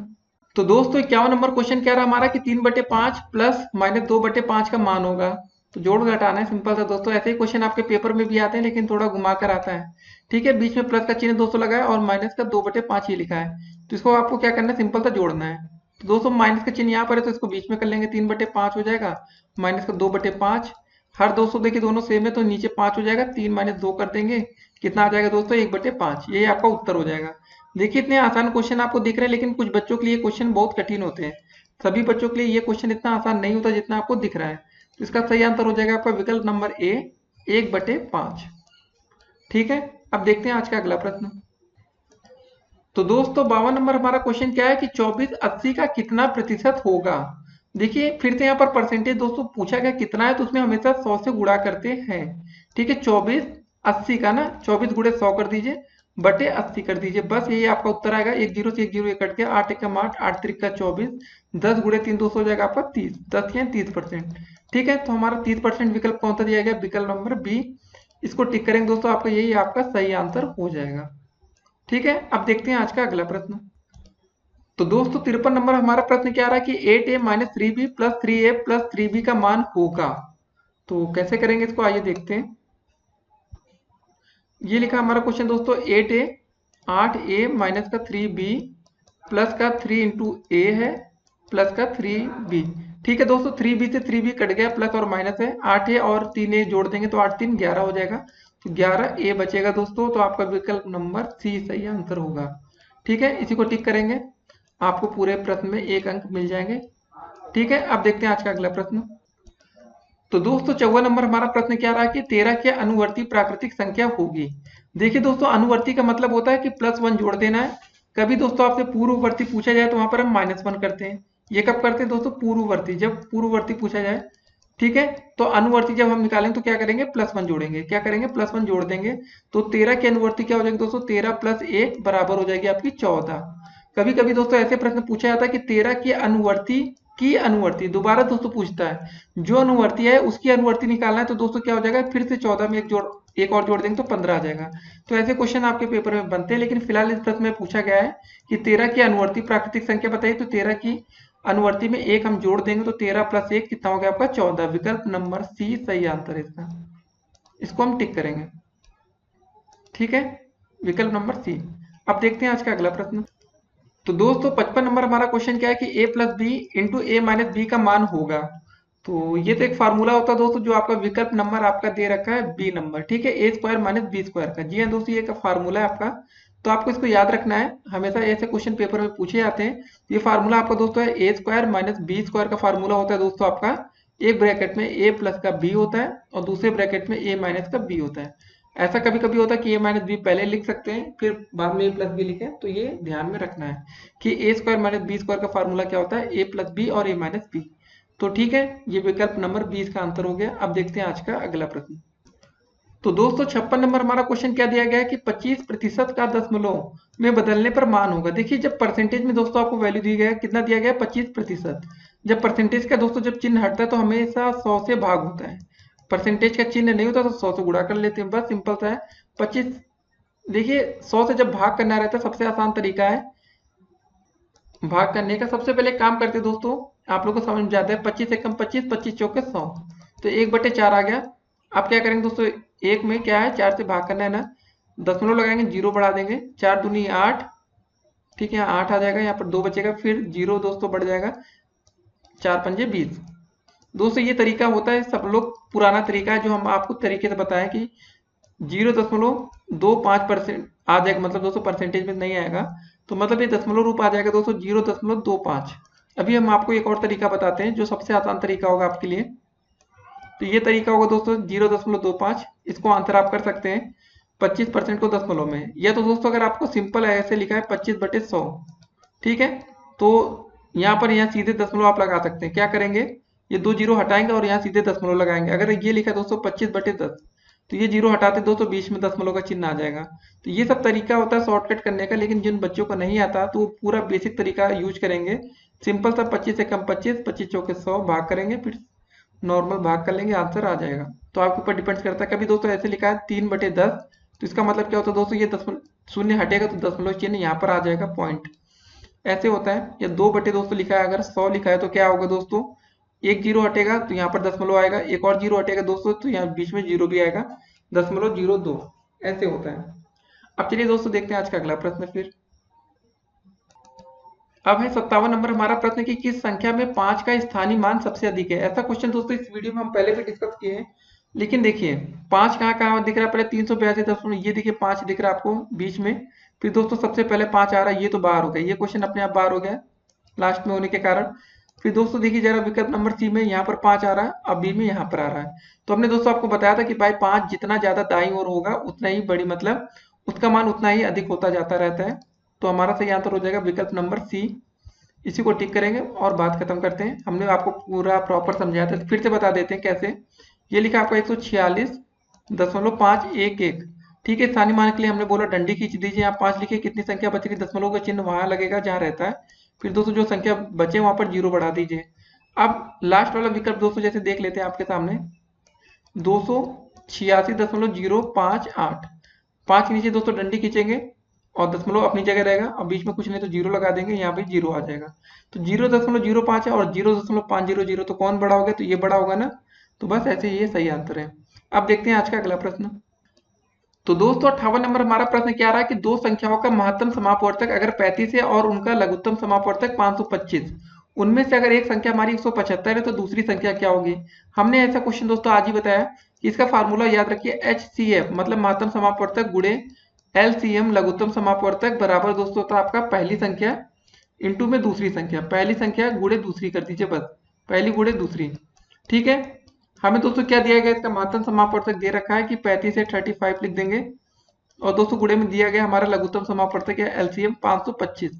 तो दोस्तों 51 नंबर क्वेश्चन क्या रहा हमारा कि 3/5 प्लस -2/5 का मान होगा। तो जोड़ घटाना है, सिंपल सा दोस्तों। ऐसे ही क्वेश्चन आपके पेपर में भी आते हैं, लेकिन थोड़ा घुमा कर आता है। ठीक है, बीच में प्लस का चिन्ह दोस्तों लगा है और माइनस का 2/5 ही लिखा है। तो इसको आपको क्या करना है, सिंपल सा जोड़ना है। तो दोस्तों माइनस का चिन्ह यहाँ पर है, तो इसको बीच में कर लेंगे, 3/5 हो जाएगा, माइनस का 2/5। हर दोस्तों देखिए दोनों सेम है, तो नीचे 5 हो जाएगा, 3 - 2 कर देंगे, कितना आ जाएगा दोस्तों 1/5। ये आपका उत्तर हो जाएगा। देखिए इतने आसान क्वेश्चन आपको दिख रहे हैं, लेकिन कुछ बच्चों के लिए क्वेश्चन बहुत कठिन होते हैं। सभी बच्चों के लिए ये क्वेश्चन इतना आसान नहीं होता जितना आपको दिख रहा है। तो इसका सही आंसर हो जाएगा आपका विकल्प नंबर ए, 1/5। ठीक है, अब देखते हैं आज का अगला प्रश्न। तो दोस्तों 52 नंबर हमारा क्वेश्चन क्या है कि 2480 का कितना प्रतिशत होगा। देखिए फिर से यहाँ पर परसेंटेज दोस्तों पूछा गया कितना है, तो उसमें हमेशा 100 से गुणा करते हैं। ठीक है, 2480 का ना 24 गुणे 100 कर दीजिए, बटे 80 कर दीजिए, बस यही आपका उत्तर आएगा। 1 0 से 1 0 कट गया, 8 एकम 8, 8 त्रिक 24, 10 गुणे 3 200 हो जाएगा आपका 30, 10 या 30%। ठीक है, तो हमारा 30% विकल्प कौन सा दिया गया, विकल्प नंबर बी, इसको टिक करेंगे दोस्तों, आपका यही आपका सही आंसर हो जाएगा। ठीक है, अब देखते हैं आज का अगला प्रश्न। तो दोस्तों 53 नंबर हमारा प्रश्न क्या रहा है कि 8a minus 3b plus 3a plus 3b का मान होगा। तो कैसे करेंगे इसको, आइए देखते हैं। ये लिखा हमारा क्वेश्चन दोस्तों 8a, 8a माइनस का 3b प्लस का 3 इंटू ए है प्लस का 3b। ठीक है दोस्तों, 3b से 3b कट गया, प्लस और माइनस है, 8a और 3a जोड़ देंगे तो 8 3 11 हो जाएगा, तो 11a बचेगा दोस्तों। तो आपका विकल्प नंबर सी सही आंसर होगा। ठीक है, इसी को टिक करेंगे, आपको पूरे प्रश्न में 1 अंक मिल जाएंगे। ठीक है, अब देखते हैं आज का अगला प्रश्न। तो दोस्तों 54 नंबर हमारा प्रश्न क्या रहा है कि 13 के अनुवर्ती प्राकृतिक संख्या होगी। देखिए दोस्तों, अनुवर्ती का मतलब होता है कि +1 जोड़ देना है। कभी दोस्तों आपसे पूर्ववर्ती पूछा जाए तो वहां पर हम -1 करते हैं। ये कब करते हैं दोस्तों, पूर्ववर्ती, जब पूर्ववर्ती पूछा जाए। ठीक है, तो अनुवर्ती जब हम निकालेंगे तो क्या करेंगे, +1 जोड़ेंगे। क्या करेंगे, +1 जोड़ देंगे। तो 13 के अनुवर्ती क्या हो जाएगी दोस्तों, 13 + 1 बराबर हो जाएगी आपकी 14। कभी कभी दोस्तों ऐसे प्रश्न पूछा जाता है कि 13 की अनुवर्ती दोबारा दोस्तों पूछता है, जो अनुवर्ती है उसकी अनुवर्ती निकालना है। तो दोस्तों क्या हो जाएगा, फिर से 14 में एक और जोड़ देंगे तो 15 आ जाएगा। तो ऐसे क्वेश्चन आपके पेपर में बनते हैं, लेकिन फिलहाल इस प्रश्न में पूछा गया है कि 13 की अनुवर्ती प्राकृतिक संख्या बताइए। तो 13 की अनुवर्ती में 1 हम जोड़ देंगे तो 13 + 1 कितना हो गया आपका 14। विकल्प नंबर सी सही आंसर है इसका, इसको हम टिक करेंगे। ठीक है, विकल्प नंबर सी। अब देखते हैं आज का अगला प्रश्न। तो दोस्तों 55 नंबर हमारा क्वेश्चन क्या है कि a plus B into A minus B का मान होगा। तो ये तो एक फार्मूला होता है दोस्तों, जो आपका विकल्प नंबर आपका दे रखा है बी नंबर। ठीक है, A square minus B square का। जी हाँ दोस्तों, ये का फार्मूला है आपका, तो आपको इसको याद रखना है, हमेशा ऐसे क्वेश्चन पेपर में पूछे जाते हैं। ये फार्मूला आपका दोस्तों है A square minus B square का फार्मूला होता है दोस्तों आपका। एक ब्रैकेट में ए प्लस का बी होता है और दूसरे ब्रैकेट में ए माइनस का बी होता है। ऐसा कभी कभी होता है कि ए माइनस बी पहले लिख सकते हैं, फिर बाद में ए प्लस बी लिखें, तो ये ध्यान में रखना है कि ए स्क्वायर माइनस बी स्क्वायर का फार्मूला क्या होता है, ए प्लस बी और ए माइनस बी। तो ठीक है, ये विकल्प नंबर 20 का आंसर हो गया। अब देखते हैं आज का अगला प्रश्न। तो दोस्तों 56 नंबर हमारा क्वेश्चन क्या दिया गया है कि 25% का दशमलव में बदलने पर मान होगा। देखिए, जब परसेंटेज में दोस्तों आपको वैल्यू दी गया है, कितना दिया गया है 25%। जब परसेंटेज का दोस्तों जब चिन्ह हटता है तो हमेशा 100 से भाग होता है। परसेंटेज का चिन्ह नहीं होता तो 100 से गुणा कर लेते हैं, बस सिंपल सा है। 25, देखिए 100 से जब भाग करना रहता है, सबसे आसान तरीका है भाग करने का। सबसे पहले काम करते हैं दोस्तों, आप लोग को समझ में जाता है, 25 एकम 25, 25 चौके 100, तो 1/4 आ गया। अब क्या करेंगे दोस्तों, एक में क्या है 4 से भाग करना है ना, दशमलव लगाएंगे, 0 बढ़ा देंगे, 4 दूनी 8। ठीक है, यहाँ 8 आ जाएगा, यहाँ पर 2 बचेगा, फिर 0 दोस्तों बढ़ जाएगा, 4 पंजे 20। दोस्तों ये तरीका होता है, सब लोग पुराना तरीका है, जो हम आपको तरीके से बताएं कि 0.25% आ जाएगा, मतलब दोस्तों परसेंटेज में नहीं आएगा, तो मतलब ये दशमलव रूप आ जाएगा दोस्तों 0.25। अभी हम आपको एक और तरीका बताते हैं जो सबसे आसान तरीका होगा आपके लिए। तो ये तरीका होगा दोस्तों 0.25, इसको आंसर आप कर सकते हैं 25% को दशमलव में। या तो दोस्तों अगर आपको सिंपल ऐसे लिखा है 25/100, ठीक है, तो यहाँ पर यहाँ सीधे दशमलव आप लगा सकते हैं। क्या करेंगे, ये 2 जीरो हटाएंगे और यहाँ सीधे दशमलव लगाएंगे। अगर ये लिखा है दोस्तों 25/10, तो ये 0 हटाते दोस्तों बीच में दशमलव का चिन्ह आ जाएगा। तो ये सब तरीका होता है शॉर्टकट करने का, लेकिन जिन बच्चों को नहीं आता तो वो पूरा बेसिक तरीका यूज करेंगे। सिंपल सा 25 से कम 25, 25 चौके 100 भाग करेंगे, फिर नॉर्मल भाग कर लेंगे, आंसर आ जाएगा। तो आपके ऊपर डिपेंड करता है। कभी दोस्तों ऐसे लिखा है 3/10, तो इसका मतलब क्या होता है दोस्तों, ये दशमलव शून्य हटेगा तो दशमलव चिन्ह यहाँ पर आ जाएगा, पॉइंट ऐसे होता है। या 2 दोस्तों लिखा है, अगर 100 लिखा है तो क्या होगा दोस्तों, एक जीरो हटेगा तो यहाँ पर दशमलव आएगा, एक और जीरो हटेगा दोस्तों तो यहाँ बीच में जीरो भी आएगा, 0.02 ऐसे होता है। अब चलिए दोस्तों देखते हैं आज का अगला प्रश्न फिर। अब है 57 नंबर हमारा प्रश्न कि किस संख्या में 5 का स्थानीय मान सबसे अधिक है। ऐसा क्वेश्चन दोस्तों इस वीडियो में हम पहले भी डिस्कस किए हैं, लेकिन देखिए 5 कहाँ कहाँ दिख रहा है, पहले 382 ये देखिए 5 दिख रहा है आपको बीच में, फिर दोस्तों सबसे पहले 5 आ रहा है, ये तो बाहर हो गया, ये क्वेश्चन अपने आप बाहर हो गया लास्ट में होने के कारण। फिर दोस्तों देखिए जरा विकल्प नंबर सी में यहाँ पर 5 आ रहा है, अब बी में यहाँ पर आ रहा है। तो हमने दोस्तों आपको बताया था कि भाई 5 जितना ज्यादा दाईं ओर होगा उतना ही बड़ी, मतलब उसका मान उतना ही अधिक होता जाता रहता है। तो हमारा सही आंसर हो जाएगा विकल्प नंबर सी। इसी को टिक करेंगे और बात खत्म करते हैं। हमने आपको पूरा प्रॉपर समझाया था, फिर से बता देते हैं कैसे। ये लिखा आपका 146.511, ठीक है। स्थानीय मान के लिए हमने बोला डंडी खींच दीजिए, आप 5 लिखिए, कितनी संख्या बच रही, दशमलव का चिन्ह वहां लगेगा जहां रहता है, फिर दोस्तों जो संख्या बचे वहां पर 0 बढ़ा दीजिए। अब लास्ट वाला विकल्प दोस्तों जैसे देख लेते हैं आपके सामने, 86.058। 5 के नीचे दोस्तों डंडी खींचेंगे और दशमलव अपनी जगह रहेगा और बीच में कुछ नहीं तो जीरो लगा देंगे, यहाँ पे जीरो आ जाएगा। तो 0.05 है और 0.500, तो कौन बड़ा हो गया? तो ये बड़ा होगा ना। तो बस ऐसे ही ये सही आंसर है। अब देखते हैं आज का अगला प्रश्न। तो दोस्तों 58 नंबर हमारा प्रश्न क्या रहा है कि दो संख्याओं का महत्तम समापवर्तक अगर 35 है और उनका लघुत्तम समापवर्तक 525, उनमें से अगर एक संख्या हमारी 175 है तो दूसरी संख्या क्या होगी? हमने ऐसा क्वेश्चन दोस्तों आज ही बताया कि इसका फार्मूला याद रखिए, HCF मतलब महत्तम समापवर्तक गुणे LCM लघुत्तम समापवर्तक बराबर दोस्तों होता है आपका पहली संख्या इंटू में दूसरी संख्या, पहली संख्या गुणे दूसरी कर दीजिए, बस पहली गुणे दूसरी। ठीक है, हमें दोस्तों क्या दिया गया? इसका महत्तम समापवर्तक दे रखा है कि 35 से 35 लिख देंगे और दोस्तों गुणे में दिया गया हमारा लघुत्तम समापवर्तक है LCM 525।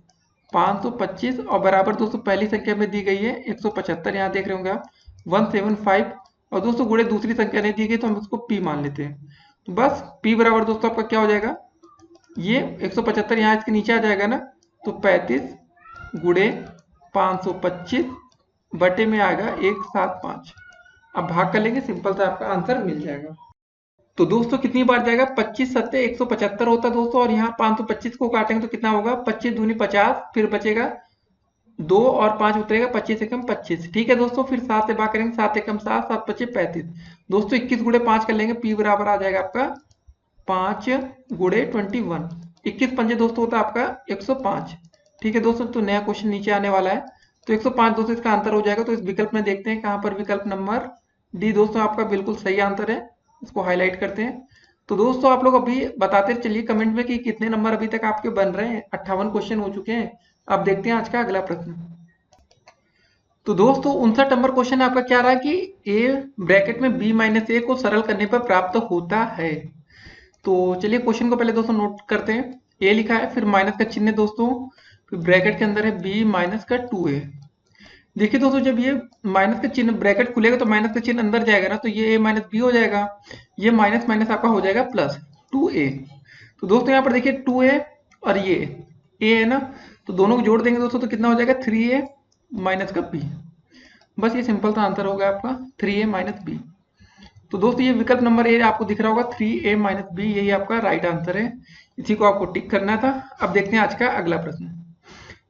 525 और बराबर दोस्तों पहली संख्या में दी गई है 175, यहाँ देख रहे होंगे आप 175, और दोस्तों गुणे दूसरी संख्या नहीं दी गई तो हम उसको P मान लेते हैं। तो बस P बराबर दोस्तों आपका क्या हो जाएगा? ये 175 यहाँ इसके नीचे आ जाएगा ना, तो 35 गुणे 525 बटे में आएगा 175। अब भाग कर लेंगे, सिंपल सा आपका आंसर मिल जाएगा। तो दोस्तों कितनी बार जाएगा? 25 सत्ते 175 होता है दोस्तों, और यहाँ 525 को काटेंगे तो कितना होगा? 25 दूनी 50, फिर बचेगा 2 और 5 उतरेगा, 25 एकम 25। ठीक है दोस्तों, फिर 7 से भाग करेंगे, 7 एकम 7, 7 पच्चीस 35। दोस्तों 21 गुणे 5 कर लेंगे, P बराबर आ जाएगा आपका 5 गुणे 21। 21 पंजे दोस्तों होता है आपका 105। ठीक है दोस्तों, तो नया क्वेश्चन नीचे आने वाला है। तो 105 दोस्तों इसका आंसर हो जाएगा। तो इस विकल्प में देखते हैं कहाँ पर विकल्प नंबर डी दोस्तों आपका बिल्कुल सही आंसर है। इसको हाईलाइट करते हैं। तो दोस्तों आप लोग अभी बताते चलिए कमेंट में कि कितने नंबर अभी तक आपके बन रहे हैं। 58 क्वेश्चन हो चुके हैं। अब देखते हैं आज का अगला प्रश्न। तो दोस्तों 59 नंबर क्वेश्चन आपका क्या रहा है कि ए ब्रैकेट में b माइनस ए को सरल करने पर प्राप्त होता है। तो चलिए क्वेश्चन को पहले दोस्तों नोट करते हैं। ए लिखा है, फिर माइनस का चिन्ह है दोस्तों, फिर ब्रैकेट के अंदर है b माइनस का 2a। देखिए दोस्तों जब ये माइनस का चिन्ह ब्रैकेट खुलेगा तो माइनस का चिन्ह अंदर जाएगा ना, तो ये a माइनस बी हो जाएगा। ये माइनस माइनस आपका हो जाएगा प्लस 2a। तो दोस्तों यहाँ पर देखिए 2a और ये a है ना, तो दोनों को जोड़ देंगे दोस्तों तो कितना हो जाएगा? 3a माइनस का b। बस ये सिंपल सा आंसर होगा आपका 3a माइनस b। तो दोस्तों ये विकल्प नंबर ए आपको दिख रहा होगा 3a माइनस बी, यही आपका राइट आंसर है। इसी को आपको टिक करना था। अब देखते हैं आज का अगला प्रश्न।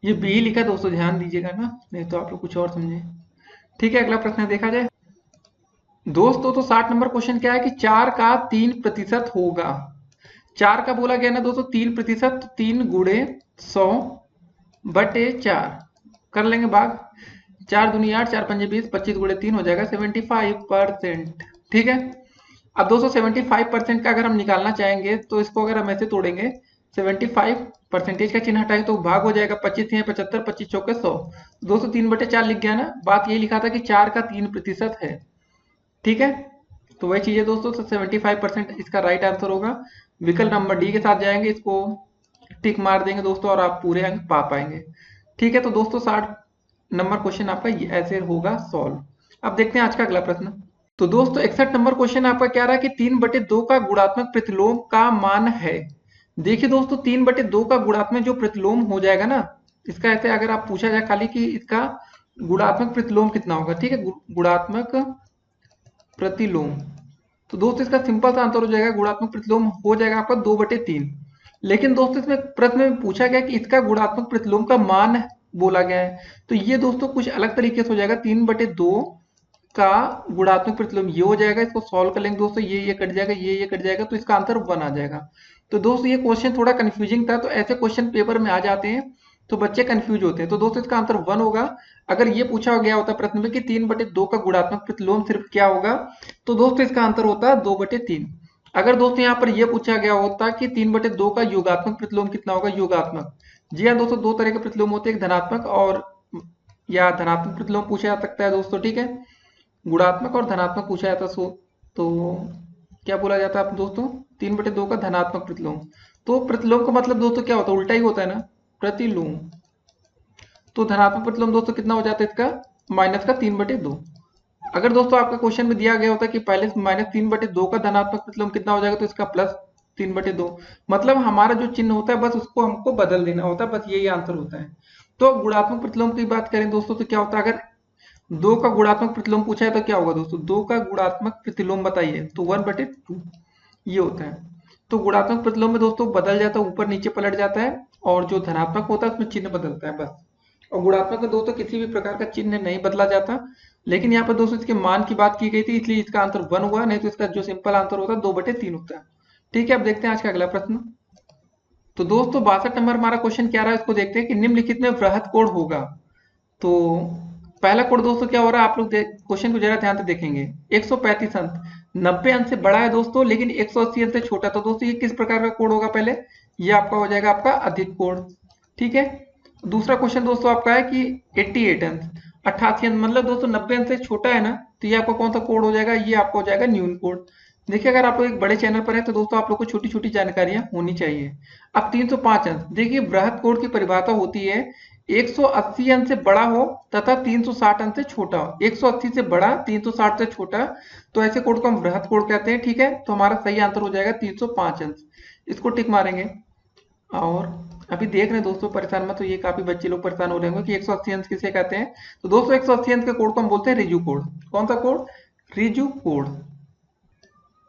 ये बी लिखा है दोस्तों, ध्यान दीजिएगा ना, नहीं तो आप लोग कुछ और समझे। ठीक है, अगला प्रश्न देखा जाए दोस्तों। तो 60 नंबर क्वेश्चन क्या है कि 4 का 3% होगा। 4 का बोला गया ना दोस्तों 3%, तो 3 गुणे 100 बटे 4 कर लेंगे भाग। 4 दूनी 8, 4 पंजे 20, 25 गुणे 3 हो जाएगा 75%। ठीक है, अब दोस्तों 75% का अगर हम निकालना चाहेंगे तो इसको अगर हम ऐसे तोड़ेंगे 75% का चिन्ह हटाएंगे तो भाग हो जाएगा। 25 है 75, 25 चौके 100। दोस्तों 3/4 लिख गया ना। बात ये लिखा था कि 4 का 3% है। ठीक है, तो वही चीज है दोस्तों, तो 75% इसका राइट आंसर होगा। विकल्प नंबर डी के साथ जाएंगे, इसको टिक मार देंगे दोस्तों और आप पूरे अंक पा पाएंगे। ठीक है, तो दोस्तों 60 नंबर क्वेश्चन आपका ऐसे होगा सॉल्व। अब देखते हैं आज का अगला प्रश्न। तो दोस्तों 61 नंबर क्वेश्चन आपका क्या रहा है कि 3/2 का गुणात्मक प्रतिलोम का मान है। देखिए दोस्तों 3/2 का गुणात्मक जो प्रतिलोम हो जाएगा ना, इसका ऐसे अगर आप पूछा जाए खाली कि इसका गुणात्मक प्रतिलोम कितना होगा। ठीक है, गुणात्मक प्रतिलोम, तो दोस्तों इसका सिंपल सा आंसर हो जाएगा, गुणात्मक प्रतिलोम हो जाएगा आपका 2/3। लेकिन दोस्तों इसमें प्रश्न में पूछा गया कि इसका गुणात्मक प्रतिलोम का मान बोला गया है, तो ये दोस्तों कुछ अलग तरीके से हो जाएगा। 3/2 का गुणात्मक प्रतिलोम ये हो जाएगा। इसको सॉल्व कर लेंगे दोस्तों, ये कट जाएगा, ये कट जाएगा, तो इसका आंसर 1 आ जाएगा। तो दोस्तों ये क्वेश्चन थोड़ा कंफ्यूजिंग था, तो ऐसे क्वेश्चन पेपर में आ जाते हैं तो बच्चे कंफ्यूज होते हैं। तो दोस्तों इसका आंसर 1 होगा। अगर ये पूछा गया होता प्रश्न में कि 3/2 का गुणात्मक प्रतिलोम सिर्फ क्या होगा, तो दोस्तों इसका आंसर होता 2/3। अगर दोस्तों यहाँ पर यह पूछा गया होता कि 3/2 का योगात्मक प्रतिलोम कितना होगा, योगात्मक, जी हाँ दोस्तों, 2 तरह के प्रतिलोम होते हैं, एक धनात्मक और या धनात्मक प्रतिलोम पूछा जा सकता है दोस्तों। ठीक है, गुणात्मक और धनात्मक पूछा जाता तो क्या बोला जाता है दोस्तों? 3/2 का धनात्मक प्रतिलोम। तो प्रतिलोम का मतलब दोस्तों क्या होता है? उल्टा ही होता है ना, प्रतिलोम। तो धनात्मक प्रतिलोम दोस्तों कितना हो जाता है इसका? माइनस का 3/2। अगर दोस्तों आपका क्वेश्चन में दिया गया होता कि पहले -3/2 का धनात्मक प्रतिलोम कितना हो जाएगा, तो इसका +3/2। मतलब हमारा जो चिन्ह होता है बस उसको हमको बदल देना होता है, बस यही आंसर होता है। तो गुणात्मक प्रतिलोम की बात करें दोस्तों तो क्या होता है, अगर 2 का गुणात्मक प्रतिलोम पूछा है तो क्या होगा दोस्तों, 2 का गुणात्मक प्रतिलोम बताइए, तो 1/2 ये होता है। तो गुणात्मक प्रतिलोम में दोस्तों बदल जाता है, ऊपर नीचे पलट जाता है, और जो धनात्मक होता है उसमें चिन्ह बदलता है बस। और गुणात्मक में दोस्तों किसी भी प्रकार का चिन्ह नहीं बदला जाता। लेकिन यहाँ पर दोस्तों इसके मान की बात की गई थी, इसलिए इसका आंसर 1 हुआ, नहीं तो इसका जो सिंपल आंसर होता है 2/3 होता है। ठीक है, अब देखते हैं आज का अगला प्रश्न। तो दोस्तों 62 नंबर हमारा क्वेश्चन क्या रहा है, इसको देखते हैं कि निम्नलिखित में वृहत कोण होगा। तो पहला कोण दोस्तों क्या हो रहा है, आप लोग क्वेश्चन को जरा ध्यान से देखेंगे। 135 अंक 90 अंक से बड़ा है दोस्तों, लेकिन 180 अंक से छोटा। तो दोस्तों ये किस प्रकार का कोण होगा, पहले ये आपका हो जाएगा आपका अधिक कोण। ठीक है, दूसरा क्वेश्चन दोस्तों आपका है कि 88 अंक 88 अंक, मतलब दोस्तों 90 अंक से छोटा है ना, तो ये आपका कौन सा कोण हो जाएगा, ये आपका हो जाएगा न्यून कोण। देखिए अगर आप लोग एक बड़े चैनल पर हैं तो दोस्तों आप लोग को छोटी छोटी जानकारियां होनी चाहिए। अब 305 अंक, देखिए वृहत कोण की परिभाषा होती है 180 अंक से बड़ा हो तथा 360 अंक से छोटा हो। 180 से बड़ा, 360 से छोटा, तो ऐसे कोण को हम वृहत कोण कहते हैं। ठीक है, तो हमारा सही आंसर हो जाएगा 305 अंक, इसको टिक मारेंगे। और अभी देख रहे हैं दोस्तों, परेशान मत, तो ये काफी बच्चे लोग परेशान हो रहे होंगे कि 180 अंश किसे कहते हैं। तो दोस्तों 180 अंश के कोण को हम बोलते हैं रिजु कोण। कौन सा कोण, रिजु कोण।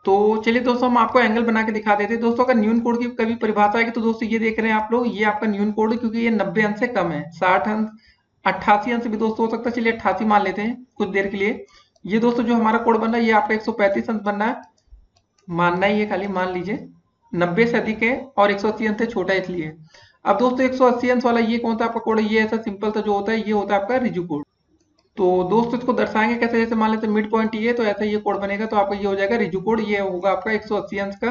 तो चलिए दोस्तों हम आपको एंगल बना के दिखा देते हैं। दोस्तों अगर न्यून कोण की कभी परिभाषा आएगी तो दोस्तों ये देख रहे हैं आप लोग, ये आपका न्यून कोण है, क्योंकि ये 90 अंश से कम है। 60 अंश 88 अंश भी दोस्तों हो सकता है, चलिए 88 मान लेते हैं कुछ देर के लिए। ये दोस्तों जो हमारा कोण बन रहा है ये आपका 135 अंश बन रहा है, मानना ही है, खाली मान लीजिए। 90 से अधिक है और 180 अंश से छोटा है इसलिए। अब दोस्तों 180 अंश वाला ये कौन सा आपका कोण है, ये ऐसा सिंपल सा जो होता है ये होता है आपका रिजु कोण। तो दोस्तों इसको दर्शाएंगे कैसे, जैसे मान लेते हैं मिड पॉइंट ये, तो ऐसा ये कोण बनेगा, तो आपका ये हो जाएगा रिजु कोण, ये होगा आपका 180 अंश का।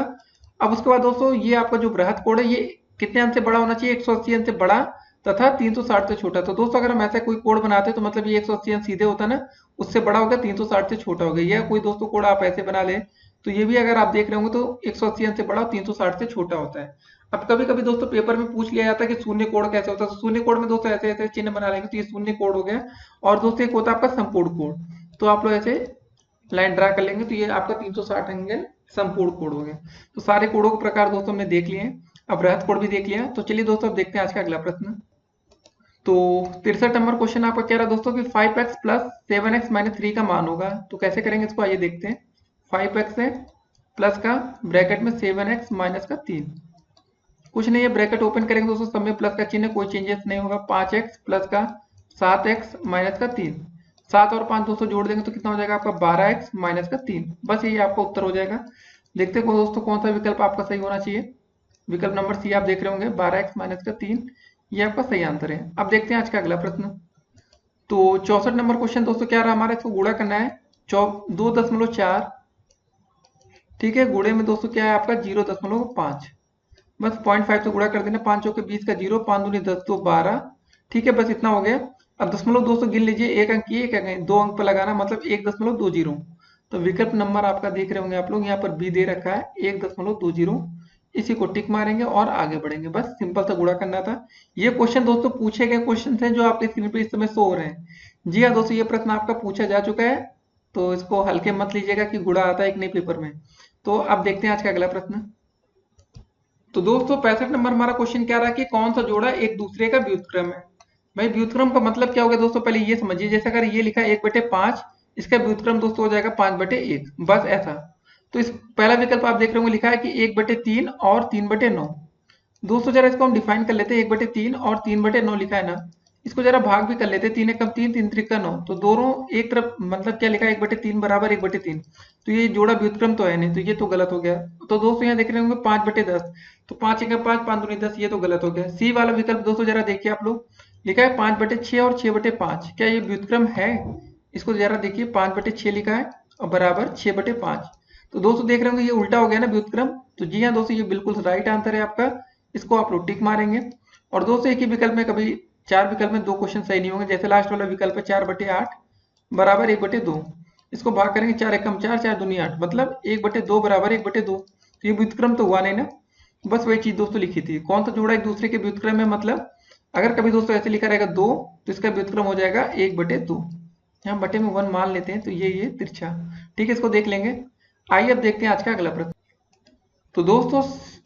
अब उसके बाद दोस्तों ये आपका जो बृहत कोण है ये कितने अंश से बड़ा होना चाहिए, 180 अंश से बड़ा तथा 360 से छोटा। तो दोस्तों अगर हम ऐसा कोई कोण बनाते हैं तो मतलब ये 180 अंश सीधे होता है ना, उससे बड़ा हो गया, 360 से छोटा हो गया। या कोई दोस्तों कोण आप ऐसे बना ले, तो ये भी अगर आप देख रहे होंगे तो 180 अंश से बड़ा और 360 से छोटा होता है। अब कभी कभी दोस्तों पेपर में पूछ लिया जाता है कि शून्य कोण कैसे होता है, तो शून्य कोण में दोस्तों ऐसे ऐसे चिन्ह बना लेंगे, तो ये शून्य कोण हो गया। और दोस्तों एक होता है आपका संपूर्ण कोण, तो आप लोग ऐसे लाइन ड्रा कर लेंगे, तो ये आपका 360 एंगल संपूर्ण कोण हो गया। तो सारे कोणों के प्रकार दोस्तों हमने देख लिए हैं, अब वृहत कोण भी देख लिया। तो चलिए दोस्तों अब देखते हैं आज का अगला प्रश्न। तो 63 नंबर क्वेश्चन आपका कह रहा है दोस्तों कि 5x प्लस 7x माइनस 3 का मान होगा। तो कैसे करेंगे इसको, आइए देखते हैं। 5x है प्लस का ब्रैकेट में 7x माइनस का 3, कुछ नहीं है, ब्रैकेट ओपन करेंगे दोस्तों, सब में प्लस का चिन्ह, कोई चेंजेस नहीं होगा। 5x प्लस का 7x माइनस का 3, 7 और 5 दोस्तों जोड़ देंगे तो कितना हो जाएगा आपका 12x माइनस का 3। बस यही आपका उत्तर हो जाएगा। देखते हैं दोस्तों कौन सा विकल्प आपका सही होना चाहिए। विकल्प नंबर सी आप देख रहे होंगे, 12x माइनस का 3, ये आपका सही आंसर है। अब देखते हैं आज का अगला प्रश्न। तो 64 नंबर क्वेश्चन दोस्तों क्या रहा हमारा, इसको गुणा करना है 2.4, ठीक है, गुणे में दोस्तों क्या है आपका 0.5, बस 0.5 से गुणा कर देना, 5 चौके 20 का 0, 5 दूनी 10 तो 12, ठीक है, बस इतना हो गया। अब दशमलव दोस्तों गिन लीजिए, एक अंक ये, एक अंक 2 अंक पर लगाना, मतलब 1.20। तो विकल्प नंबर आपका देख रहे होंगे आप लोग, यहाँ पर बी दे रखा है 1.20, इसी को टिक मारेंगे और आगे बढ़ेंगे। बस सिंपल सा गुणा करना था। ये क्वेश्चन दोस्तों पूछे गए क्वेश्चन थे जो आपके स्क्रीन पे इस समय शो हो रहे हैं। जी हाँ दोस्तों, ये प्रश्न आपका पूछा जा चुका है, तो इसको हल्के मत लीजिएगा कि गुणा आता है एक नए पेपर में। तो अब देखते हैं आज का अगला प्रश्न। तो दोस्तों 65 नंबर हमारा क्वेश्चन क्या रहा है कि कौन सा जोड़ा एक दूसरे का व्युत्क्रम है। भाई व्युत्क्रम का मतलब क्या हो गया दोस्तों, पहले ये समझिए, जैसे अगर ये लिखा है 1/5, इसका व्युत्क्रम दोस्तों हो जाएगा 5/1, बस ऐसा। तो इस पहला विकल्प आप देख रहे होंगे, लिखा है कि 1/3 और 3/9। दोस्तों जरा इसको हम डिफाइन कर लेते हैं, 1/3 और 3/9 लिखा है ना, इसको जरा भाग भी कर लेते हैं, 3 एकम 3, 3 त्रिका 9, तो दोनों एक तरफ, मतलब क्या लिखा है 1/3 बराबर 1/3, तो ये जोड़ा व्युत्क्रम तो है नहीं, तो ये तो गलत हो गया। तो दोस्तों यहाँ देख रहे होंगे 5/10, तो 5 एकम 5, 5 दूनी 10, ये तो गलत हो गया। सी वाला विकल्प दोस्तों जरा देखिए आप लोग, लिखा है 5/6 और 6/5, क्या ये व्युत्क्रम है? इसको जरा देखिए, 5/6 लिखा है और बराबर 6/5, तो दोस्तों देख रहे होंगे ये उल्टा हो गया ना व्युत्क्रम। तो जी हाँ दोस्तों, ये बिल्कुल राइट आंसर है आपका, इसको आप लोग टिक मारेंगे। और दोस्तों एक ही विकल्प में कभी 4 विकल्प में 2 क्वेश्चन सही नहीं होंगे, जैसे लास्ट वाला विकल्प है 4/8 बराबर 1/2, इसको भाग करेंगे 4 एकम 4, 4 दूनी 8, मतलब 1/2 बराबर 1/2, तो ये व्युत्क्रम तो हुआ नहीं ना। बस वही चीज दोस्तों लिखी थी, कौन सा जोड़ा एक दूसरे के व्युत्क्रम में, मतलब अगर कभी दोस्तों ऐसे लिखा रहेगा 2, तो इसका व्युत्क्रम हो जाएगा 1/2, यहाँ बटे में 1 मान लेते हैं, तो ये तिरछा, ठीक है, इसको देख लेंगे। आइए अब देखते हैं आज का अगला प्रश्न। तो दोस्तों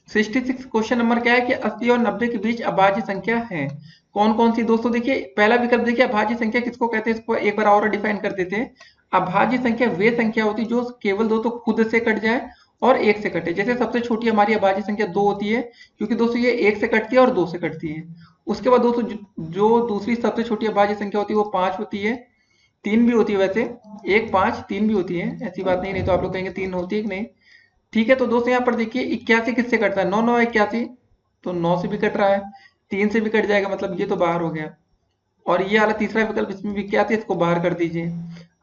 66 क्वेश्चन नंबर क्या है कि 80 और 90 के बीच अभाज्य संख्या है। कौन कौन सी दोस्तों? देखिए पहला विकल्प देखिए, अभाज्य संख्या किसको कहते हैं, इसको एक बार और डिफाइन कर देते हैं। अभाज्य संख्या वे संख्या होती है जो केवल दोस्तों खुद से कट जाए और एक से कटे। जैसे सबसे छोटी हमारी अभाज्य संख्या 2 होती है, क्योंकि दोस्तों ये एक से कटती है और 2 से कटती है। उसके बाद दोस्तों जो दूसरी सबसे छोटी अभाज्य संख्या होती है वो 5 होती है, 3 भी होती है वैसे, 1 5 3 भी होती है, ऐसी बात नहीं, नहीं तो आप लोग कहेंगे 3 होती है कि नहीं। ठीक है, तो दोस्तों यहाँ पर देखिए 81 किससे कटता है, 9 9 81, तो 9 से भी कट रहा है, 3 से भी कट जाएगा, मतलब ये तो बाहर हो गया। और ये वाला तीसरा विकल्प, इसमें भी क्या थी, इसको बाहर कर दीजिए।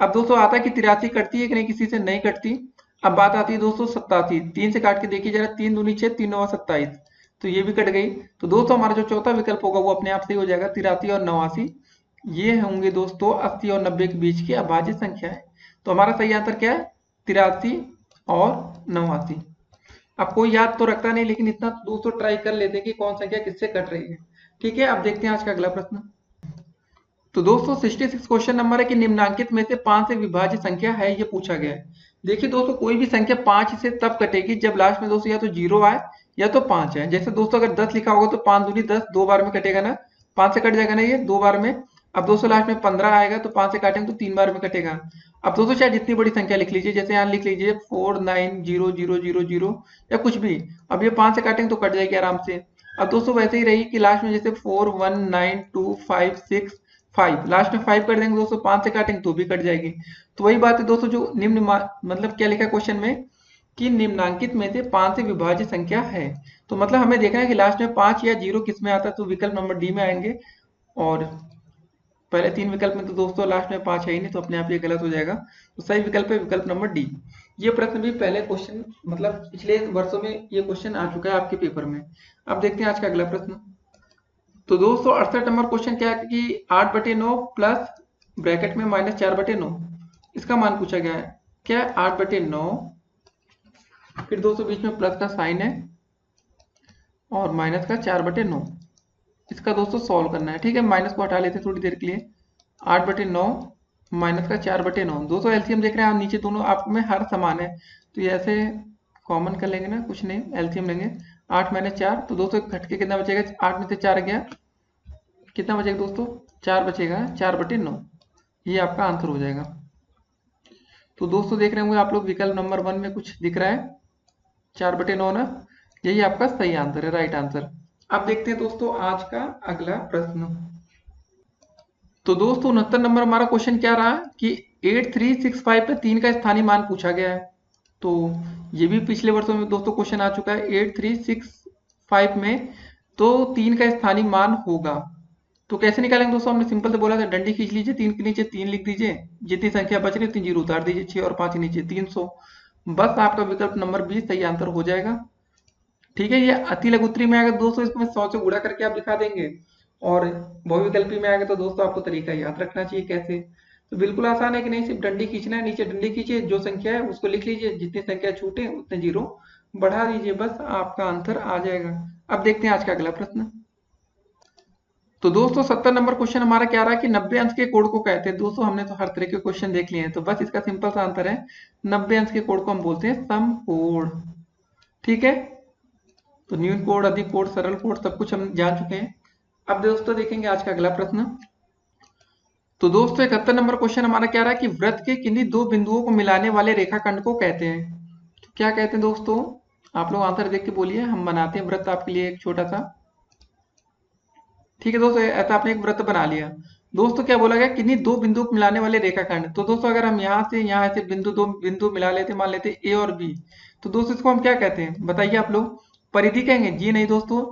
अब दोस्तों आता है कि 83 कटती है कि नहीं, किसी से नहीं कटती। अब बात आती है दोस्तों 87, 3 से काट के देखिए जरा, 3 दूनी 6, 3 9 27, तो ये भी कट गई। तो दोस्तों हमारा जो चौथा विकल्प होगा वो अपने आप से ही हो जाएगा, 83 और 89। ये होंगे दोस्तों 80 और 90 के बीच की अभाज्य संख्या है। तो हमारा सही आंसर क्या है, 83 और 89। अब कोई याद तो रखता नहीं, लेकिन इतना तो दोस्तों ट्राई कर लेते हैं कि कौन संख्या किससे कट रही है। ठीक है, अब देखते हैं आज का अगला प्रश्न। तो दोस्तों 66 क्वेश्चन नंबर है कि निम्नांकित में से 5 से विभाज्य संख्या है, ये पूछा गया है। देखिए दोस्तों कोई भी संख्या 5 से तब कटेगी जब लास्ट में दोस्तों या तो 0 आए या तो 5 है। जैसे दोस्तों अगर 10 लिखा होगा तो 5 दूनी 10, 2 बार में कटेगा ना, 5 से कट जाएगा ना ये 2 बार में। अब दोस्तों लास्ट में 15 आएगा तो 5 से काटेंगे तो 3 बार में कटेगा। अब दोस्तों चाहे जितनी बड़ी संख्या लिख लीजिए, जैसे यहाँ लिख लीजिए 490000 या कुछ भी, अब ये 5 से काटेंगे तो कट जाएगी आराम से। अब दोस्तों वैसे ही रही कि लास्ट में जैसे 419256 5, लास्ट में 5 कर देंगे दोस्तों, 5 से काटेंगे तो भी कट जाएगी। तो वही बात है दोस्तों, जो मतलब क्या लिखा है क्वेश्चन में कि निम्नांकित में से 5 से विभाज्य संख्या है। तो मतलब हमें देखना है कि लास्ट में 5 या 0 किस में आता है, तो विकल्प नंबर डी में आएंगे। और पहले 3 विकल्प में तो दोस्तों लास्ट में 5 है ही नहीं, तो अपने आप ये गलत हो जाएगा। तो सही विकल्प है विकल्प नंबर डी। ये प्रश्न भी पहले क्वेश्चन मतलब पिछले वर्षों में ये क्वेश्चन आ चुका है आपके पेपर में। अब देखते हैं आज का अगला प्रश्न। तो दोस्तों 68 नंबर क्वेश्चन क्या है कि 8/9 प्लस ब्रैकेट में -4/9, इसका मान पूछा गया है। क्या है 8/9, फिर दोस्तों बीच में प्लस का साइन है और माइनस का 4/9, इसका दोस्तों सॉल्व करना है। ठीक है, माइनस को हटा लेते हैं थोड़ी देर के लिए। 8/9 माइनस का 4/9, दोस्तों एलसीएम देख रहे हैं आप, नीचे दोनों आप में हर समान है, तो ये ऐसे कॉमन कर लेंगे ना, कुछ नहीं एलसीएम लेंगे। 8 - 4, तो दोस्तों घट के कितना बचेगा, 8 में से 4 गया, कितना बचेगा दोस्तों, 4 बचेगा, 4/9, ये आपका आंसर हो जाएगा। तो दोस्तों देख रहे होंगे आप लोग विकल्प नंबर 1 में कुछ दिख रहा है, 4/9 ना, यही आपका सही आंसर है, राइट आंसर। अब देखते हैं दोस्तों आज का अगला प्रश्न। तो दोस्तों 69 नंबर हमारा क्वेश्चन क्या रहा कि 8365 पे 3 का स्थानीय मान पूछा गया है। तो ये भी पिछले वर्षों में दोस्तों क्वेश्चन आ चुका है। 8365 में तो 3 का स्थानीय मान होगा, तो कैसे निकालेंगे दोस्तों, हमने सिंपल से बोला था, डंडी खींच लीजिए, 3 के नीचे 3 लिख दीजिए, जितनी संख्या बच रही है उतनी जीरो उतार दीजिए, 6 और 5 के नीचे 300, बस आपका विकल्प नंबर 20 सही आंसर हो जाएगा। ठीक है, ये अति लघुत्तरी में आएगा दोस्तों, इसमें 100 से गुणा करके आप दिखा देंगे, और बहुविकल्पी में आएगा तो दोस्तों आपको तरीका याद रखना चाहिए कैसे। तो बिल्कुल आसान है कि नहीं, सिर्फ डंडी खींचना है, नीचे डंडी खींचिए, जो संख्या है उसको लिख लीजिए, जितनी संख्या छूटे उतने जीरो बढ़ा दीजिए, बस आपका आंसर आ जाएगा। अब देखते हैं आज का अगला प्रश्न। तो दोस्तों 70 नंबर क्वेश्चन हमारा क्या रहा है कि 90 अंश के कोड को कहते हैं। दोस्तों हमने तो हर तरह के क्वेश्चन देख लिए हैं, तो बस इसका सिंपल सा आंसर है 90 अंश के कोड को हम बोलते हैं सम कोड। ठीक है, तो न्यून कोड, अधिक कोड, सरल कोड, सब कुछ हम जान चुके हैं। अब दोस्तों देखेंगे आज का अगला प्रश्न। तो दोस्तों 71 नंबर क्वेश्चन हमारा क्या रहा है कि वृत्त के किन्हीं दो बिंदुओं को मिलाने वाले रेखाखंड को कहते हैं। तो क्या कहते हैं दोस्तों, आप लोग आंसर देख के बोलिए, हम बनाते हैं वृत्त आपके लिए एक छोटा सा। ठीक है दोस्तों, ऐसा आपने एक वृत्त बना लिया। दोस्तों क्या बोला गया, किन्हीं दो बिंदु को मिलाने वाले रेखाखंड। तो दोस्तों अगर हम यहाँ से यहाँ ऐसे दो बिंदु मिला लेते, मान लेते ए और बी, तो दोस्तों इसको हम क्या कहते हैं बताइए आप लोग, परिधि कहेंगे? जी नहीं दोस्तों।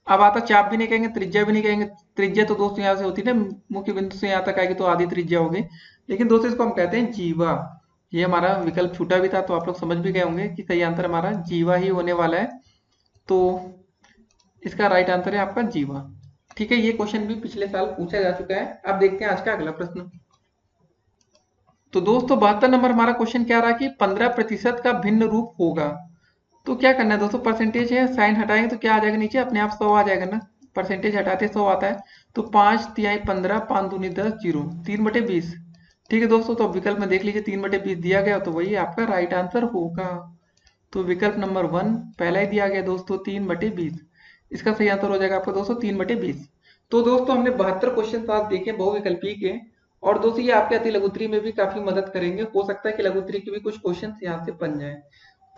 अब आता चाप भी नहीं कहेंगे, त्रिज्या भी नहीं कहेंगे। त्रिज्या तो दोस्तों यहाँ से होती है ना, मुख्य बिंदु से यहाँ तक आएगी तो आधी त्रिज्या होगी, लेकिन दोस्तों इसको हम कहते हैं जीवा। ये हमारा विकल्प छूटा भी था, तो आप लोग समझ भी गए होंगे कि सही आंसर हमारा जीवा ही होने वाला है। तो इसका राइट आंसर है आपका जीवा। ठीक है, ये क्वेश्चन भी पिछले साल पूछा जा चुका है। अब देखते हैं आज का अगला प्रश्न। तो दोस्तों 72 नंबर हमारा क्वेश्चन क्या रहा कि 15% का भिन्न रूप होगा। तो क्या करना है दोस्तों, परसेंटेज है, साइन हटाएंगे तो क्या आ जाएगा नीचे, अपने आप 100 आ जाएगा ना, परसेंटेज हटाते 100 आता है। तो 5 तिहाई 15, 5 दूनी 10, 0, 3/20। ठीक है दोस्तों, तो विकल्प में देख लीजिए 3/20 दिया गया, तो वही आपका राइट आंसर होगा। तो विकल्प नंबर 1 पहला ही दिया गया दोस्तों 3/20। इसका सही आंसर हो जाएगा आपका दोस्तों 3/20। तो दोस्तों हमने 72 क्वेश्चन आज देखे बहुविकल्पी के, और दोस्तों ये आपके अति लघुत्तरी में भी काफी मदद करेंगे। हो सकता है कि लघुत्तरी के भी कुछ क्वेश्चन यहाँ से बन जाए।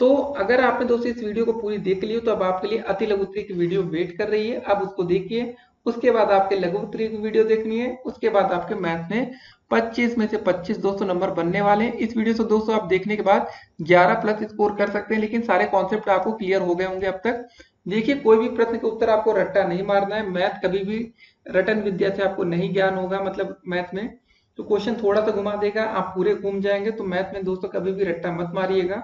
तो अगर आपने दोस्तों इस वीडियो को पूरी देख ली हो तो अब आपके लिए अति लघुत्तरी की वीडियो वेट कर रही है। अब उसको देखिए, उसके बाद आपके लघुत्तरी की वीडियो देखनी है, उसके बाद आपके मैथ में 25 में से 25 दोस्तों नंबर बनने वाले हैं। इस वीडियो से दोस्तों आप देखने के बाद 11 प्लस स्कोर कर सकते हैं, लेकिन सारे कॉन्सेप्ट आपको क्लियर हो गए होंगे अब तक। देखिए, कोई भी प्रश्न का उत्तर आपको रट्टा नहीं मारना है। मैथ कभी भी रटन विद्या से आपको नहीं ज्ञान होगा, मतलब मैथ में तो क्वेश्चन थोड़ा सा घुमा देगा, आप पूरे घूम जाएंगे। तो मैथ में दोस्तों कभी भी रट्टा मत मारिएगा।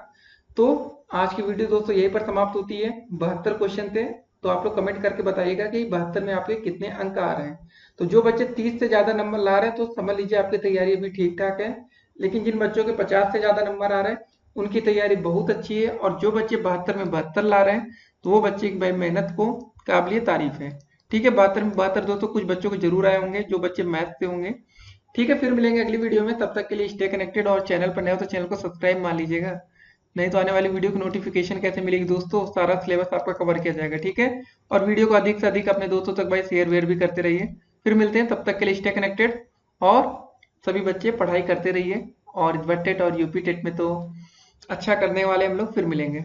तो आज की वीडियो दोस्तों यहीं पर समाप्त होती है। 72 क्वेश्चन थे, तो आप लोग कमेंट करके बताइएगा कि 72 में आपके कितने अंक आ रहे हैं। तो जो बच्चे 30 से ज्यादा नंबर ला रहे हैं तो समझ लीजिए आपकी तैयारी अभी ठीक ठाक है, लेकिन जिन बच्चों के 50 से ज्यादा नंबर आ रहे हैं उनकी तैयारी बहुत अच्छी है। और जो बच्चे 72 में 72 ला रहे हैं तो वो बच्चे की भाई मेहनत को काबिलिए तारीफ है। ठीक है, 72 में 72 दोस्तों कुछ बच्चों को जरूर आए होंगे जो बच्चे मैथ से होंगे। ठीक है, फिर मिलेंगे अगली वीडियो में। तब तक के लिए स्टे कनेक्टेड, और चैनल पर नए हो तो चैनल को सब्सक्राइब मान लीजिएगा। नहीं तो आने वाली वीडियो की नोटिफिकेशन कैसे मिलेगी दोस्तों, सारा सिलेबस आपका कवर किया जाएगा। ठीक है, और वीडियो को अधिक से अधिक अपने दोस्तों तक भाई शेयर वेयर भी करते रहिए। फिर मिलते हैं, तब तक के लिए स्टे कनेक्टेड, और सभी बच्चे पढ़ाई करते रहिए। और बट टेट और यूपी टेट में तो अच्छा करने वाले हम लोग। फिर मिलेंगे।